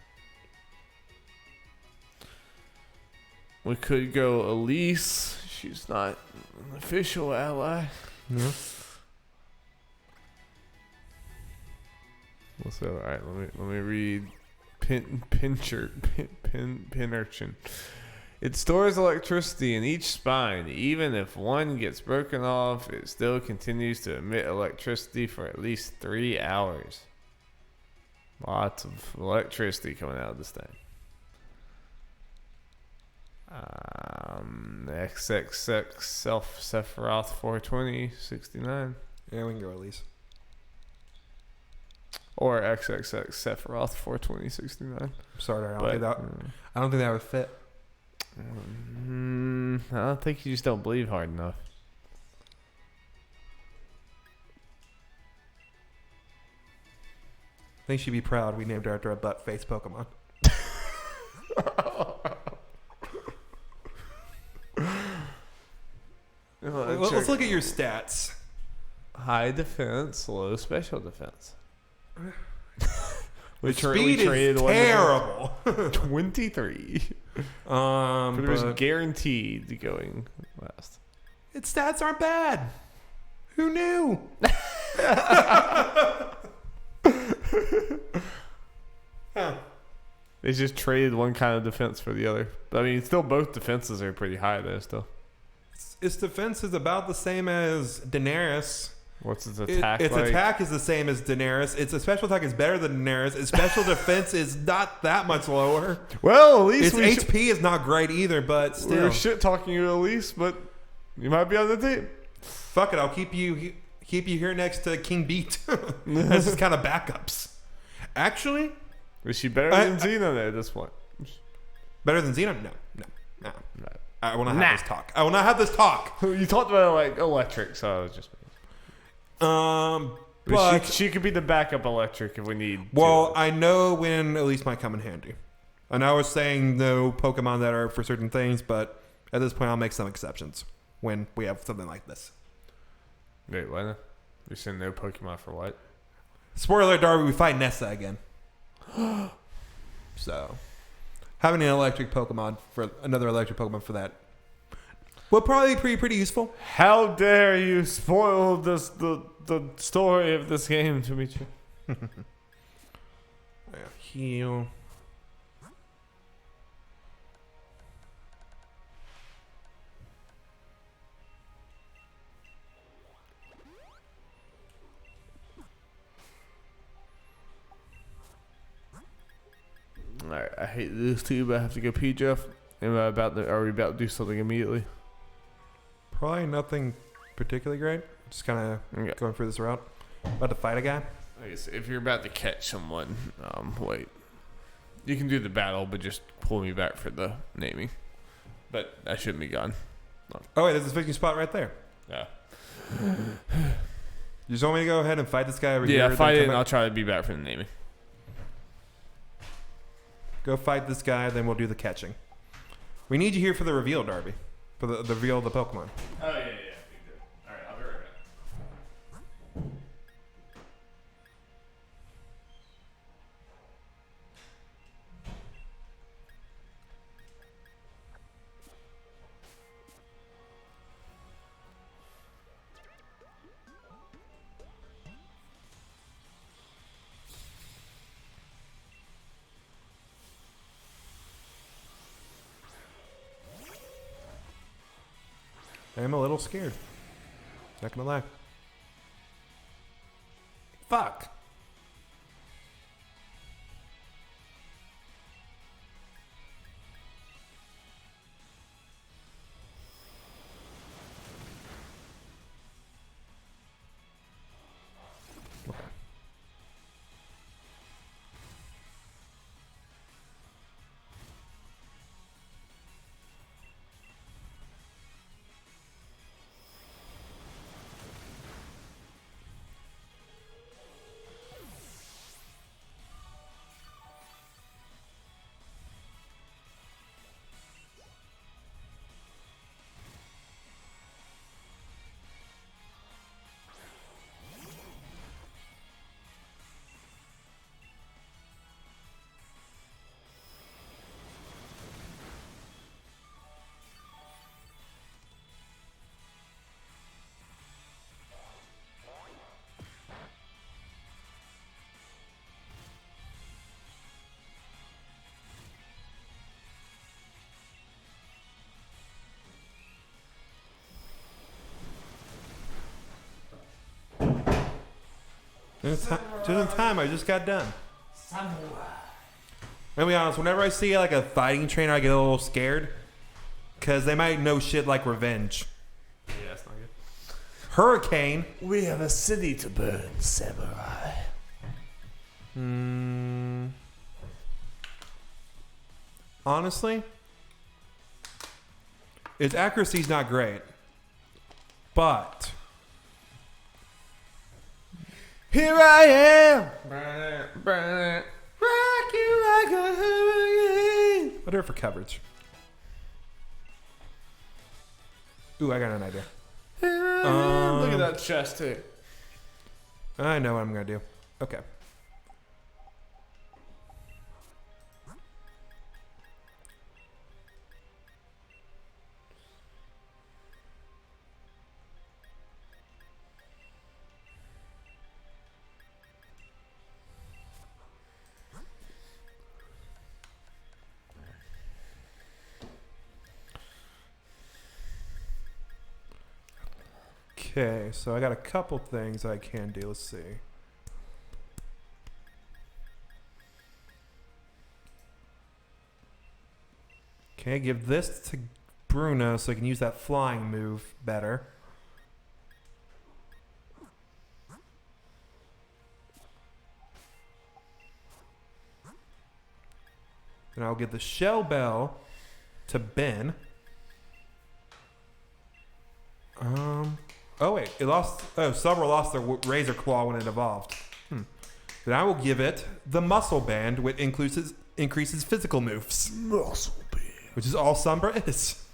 We could go Elise. She's not an official ally. No. So, all right, let me read Pin Urchin. It stores electricity in each spine. Even if one gets broken off, it still continues to emit electricity for at least 3 hours. Lots of electricity coming out of this thing. XXX Self Sephiroth 420 69. Yeah, we can go Elise. Or XXX Sephiroth 420 69. I'm sorry, I don't think that would fit. I don't think you just don't believe hard enough. I think she'd be proud we named her after a butt-faced Pokemon. let's look at your stats. High defense, low special defense. Speed is terrible. 23. But it was guaranteed going last. Its stats aren't bad. Who knew? They just traded one kind of defense for the other. But I mean, still both defenses are pretty high though. Still, its defense is about the same as Daenerys. What's its attack? Its attack is the same as Daenerys. Its special attack is better than Daenerys. Its special defense is not that much lower. Well, at least its HP is not great either, but still. We're shit talking you at least, but you might be on the team. Fuck it, I'll keep you here next to King Beat. This is kind of backups. Actually, is she better than Xena at this point? Better than Xena? No. I will not have this talk. I will not have this talk. You talked about like electric, so I was just. But she could be the backup electric if we need. Well, I know when at least might come in handy. And I was saying no Pokemon that are for certain things, but at this point I'll make some exceptions when we have something like this. Wait, what? You're saying no Pokemon for what? Spoiler alert, Darby, we fight Nessa again. So, having an electric Pokemon for another electric Pokemon for that would probably be pretty useful. How dare you spoil this the story of this game to me? Heal. Alright, I hate this too, but I have to go pee, Jeff. Are we about to do something immediately? Probably nothing particularly great. Just kind of going through this route. About to fight a guy. I guess if you're about to catch someone, wait. You can do the battle, but just pull me back for the naming. But I shouldn't be gone. No. Oh wait, there's a fishing spot right there. Yeah. You just want me to go ahead and fight this guy over here? Yeah, fight it, and I'll try to be back for the naming. Go fight this guy, then we'll do the catching. We need you here for the reveal, Darby. For the reveal of the Pokemon. Oh, yeah. Alright, I'll be right back. I'm a little scared. Not gonna lie. Fuck. Okay. Just in time, I just got done. I'll be honest, whenever I see like a fighting trainer, I get a little scared. Because they might know shit like revenge. Yeah, that's not good. Hurricane. We have a city to burn, samurai. Honestly, its accuracy's not great. But here I am. Rock you like a hurricane. I'll do it for coverage. Ooh, I got an idea. Look at that chest too. I know what I'm gonna do. Okay. Okay, so I got a couple things I can do. Let's see. Okay, give this to Bruno so I can use that flying move better. And I'll give the shell bell to Ben. Oh wait, it lost. Oh, Silver lost their razor claw when it evolved. Then I will give it the muscle band, which increases physical moves. Muscle band. Which is all Sombra is.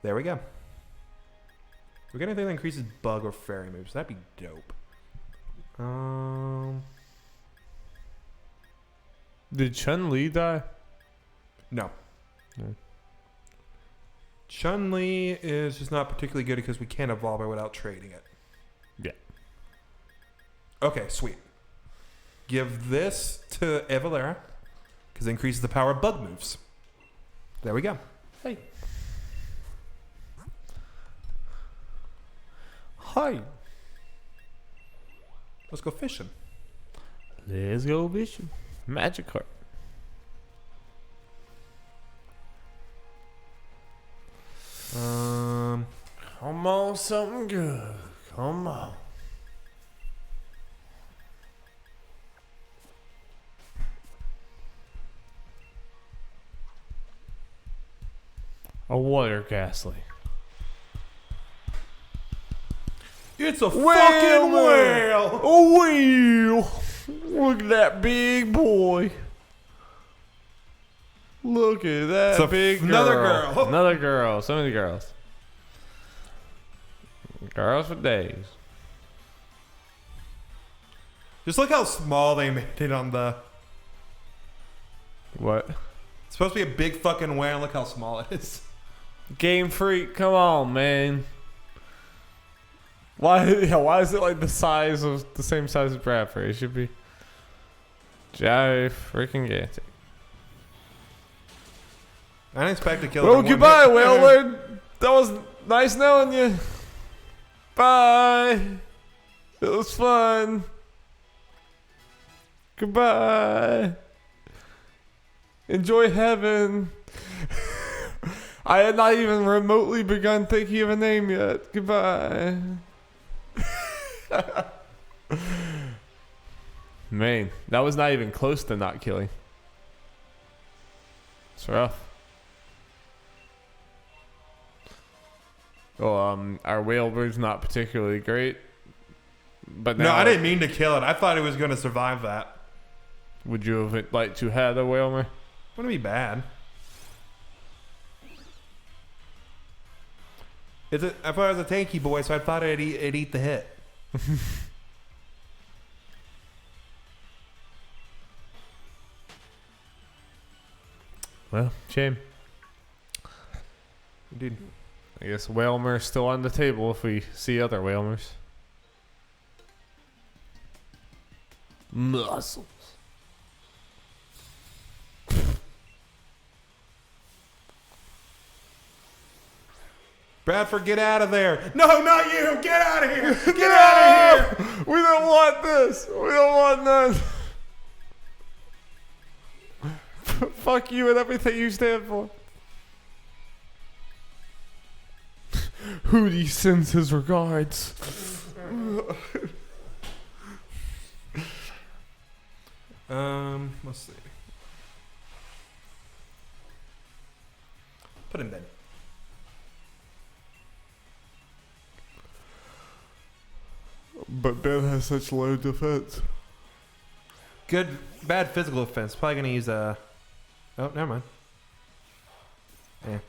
There we go. We got anything that increases bug or fairy moves? That'd be dope. Did Chun-Li die? No. No. Chun-Li is just not particularly good because we can't evolve her without trading it. Yeah. Okay, sweet. Give this to Evalera because it increases the power of bug moves. There we go. Hey. Hi. Let's go fishing. Let's go fishing. Magic card. Come on, something good. Come on. A water ghastly. It's a fucking whale! A whale! Look at that big boy. Look at that So big girl. another girl. Another girl. So many girls. Girls for days. Just look how small they made it on the... What? It's supposed to be a big fucking whale. Look how small it is. Game Freak, come on, man. Why is it like the same size as Bradford? It should be freaking gigantic. I didn't expect to kill it. Well, in one goodbye, hit. Whalelord. That was nice knowing you. Bye. It was fun. Goodbye. Enjoy heaven. I had not even remotely begun thinking of a name yet. Goodbye. Man, that was not even close to not killing. It's rough. Well, our whalebird's not particularly great. But now, No, I didn't mean to kill it. I thought it was going to survive that. Would you have liked to have a whaler? Wouldn't be bad. I thought it was a tanky boy, so I thought it'd eat the hit. Well, shame. Dude. I guess Whalmer's still on the table if we see other Whalmers. Muscles. Bradford, get out of there. No, not you. Get out of here. Get out of here. We don't want this. We don't want none. Fuck you and everything you stand for. Hootie sends his regards. Let's see. Put in bed. But Ben has such low defense. Bad physical defense. Probably gonna use a... Oh, never mind. Yeah.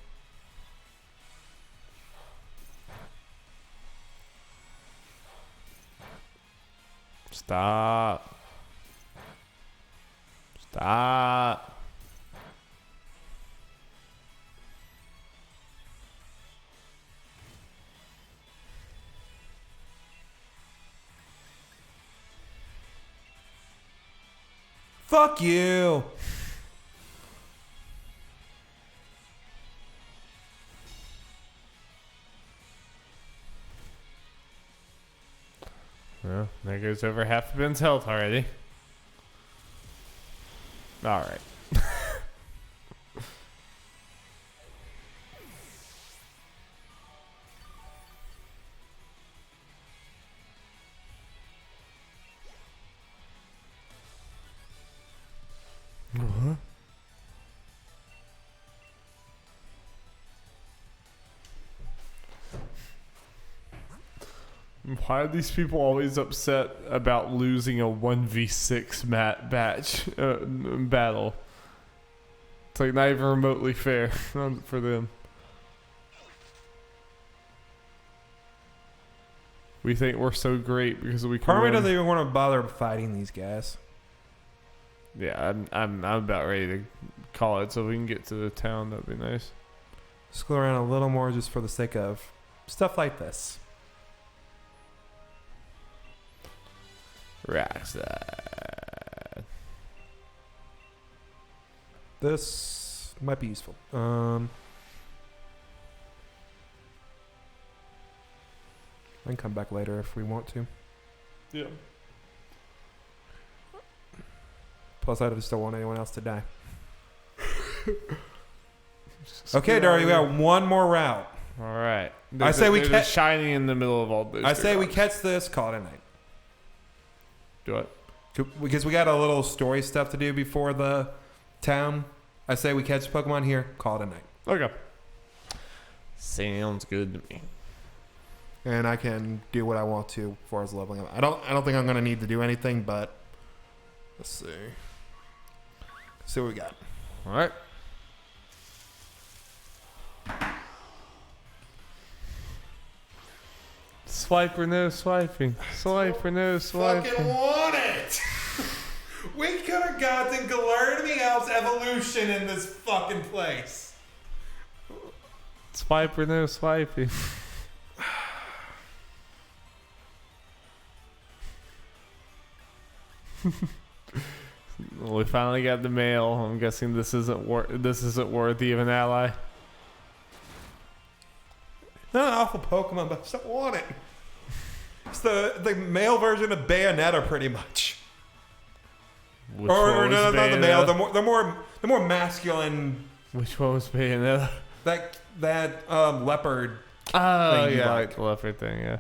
Stop. Stop. Fuck you. Well, there goes over half of Ben's health already. All right. What? Why are these people always upset about losing a 1v6 battle? It's like not even remotely fair for them. We think we're so great because we can Part of me win. doesn't even want to bother fighting these guys. Yeah, I'm about ready to call it so we can get to the town. That'd be nice. Just go around a little more just for the sake of stuff like this. Rockside. This might be useful. I can come back later if we want to. Yeah. Plus, I just don't want anyone else to die. Okay, Dario, we got one more route. All right. I say we catch shining in the middle of all those. I say we catch this, call it a night. Do it. Because we got a little story stuff to do before the town. I say we catch Pokemon here, call it a night. Okay. Sounds good to me. And I can do what I want to as far as leveling up. I don't think I'm gonna need to do anything, but let's see. Let's see what we got. All right. Swipe or no swiping. Swipe or no swiping. Fucking want it! We could have gotten Galarian Meowth's evolution in this fucking place. Swipe or no swiping. We finally got the mail. I'm guessing this isn't worthy of an ally. Not an awful Pokemon, but I just don't want it. It's the male version of Bayonetta, pretty much. Which Or one was no, not the male. Bayonetta? The more masculine. Which one was Bayonetta? That leopard. Oh thing you yeah, I like. like the leopard thing. Yeah,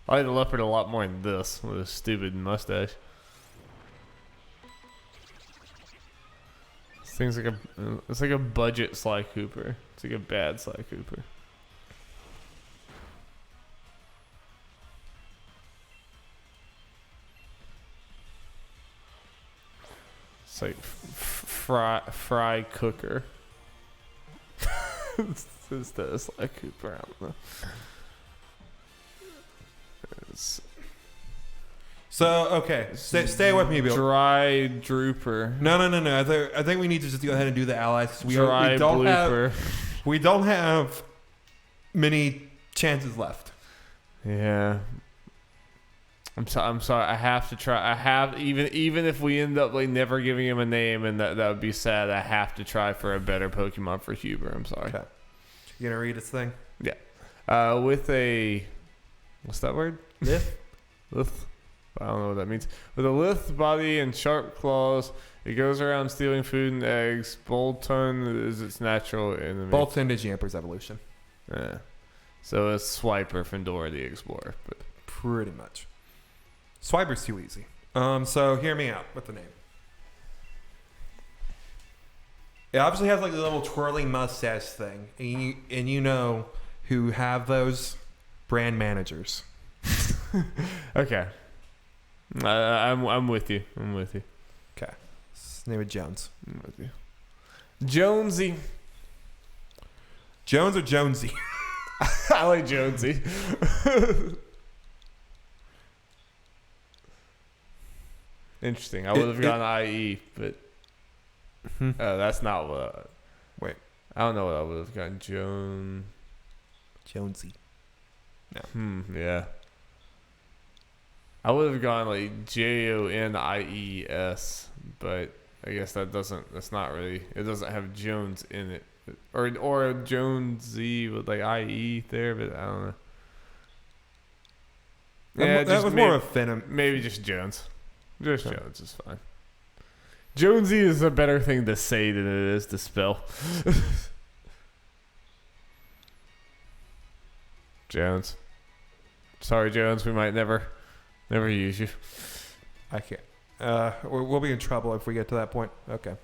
I like the leopard a lot more than this with a stupid mustache. This thing's like a budget Sly Cooper. It's like a bad Sly Cooper. It's like fry cooker. Instead of Sly Cooper, I don't know. So okay, stay with me, Bill. Dry drooper. No. I think we need to just go ahead and do the allies. We Dry don't blooper. we don't have many chances left. Yeah. I'm sorry. I have to try. I have even if we end up like never giving him a name, and that would be sad. I have to try for a better Pokemon for Huber. I'm sorry. Okay. You gonna read its thing? Yeah. With a what's that word? Lith. Lith. I don't know what that means. With a lithe body and sharp claws, it goes around stealing food and eggs. Bolton is its natural enemy. Bolton is Yamper's evolution. Yeah. So it's Swiper from Dora the Explorer. But Pretty much. Swiper's too easy. So hear me out with the name. It obviously has like a little twirling mustache thing, and you know who have those brand managers. okay. I'm with you. I'm with you. Okay. His name is Jones. I'm with you. Jonesy. Jones or Jonesy? I like Jonesy. Interesting. I would have gone IE, but that's not what. Wait. I don't know what I would have gotten. Jonesy. No. Yeah. I would have gone like JONIES, but I guess that's not really, it doesn't have Jones in it. Or Jonesy with like IE there, but I don't know. Yeah, that was more of a phenom. Maybe just Jones. Just Jones is fine. Jonesy is a better thing to say than it is to spell. Jones. Sorry, Jones. We might never use you. I can't. We'll be in trouble if we get to that point. Okay.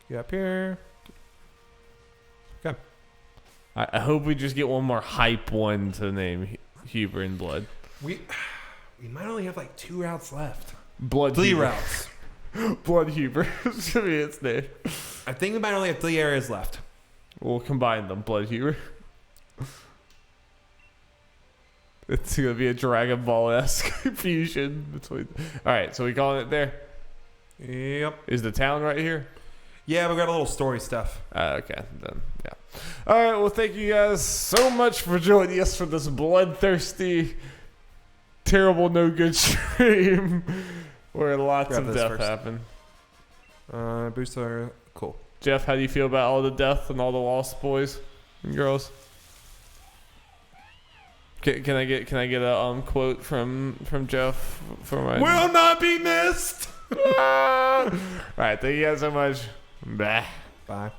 Get up here. Okay. I hope we just get one more hype one to name Huber and Blood. We might only have like 2 routes left. Blood 3 Huber. routes. Blood Huber should be its name. I think we might only have 3 areas left. We'll combine them. Blood Huber. It's gonna be a Dragon Ball-esque fusion between. All right, so we calling it there. Yep. Is the town right here? Yeah, we got a little story stuff. Okay, then yeah. All right, well, thank you guys so much for joining us for this bloodthirsty, terrible, no good stream where lots of death happened. Booster, cool. Jeff, how do you feel about all the death and all the lost boys and girls? Can I get a quote from Jeff for my will not be missed. All right, thank you guys so much. Bye. Bye.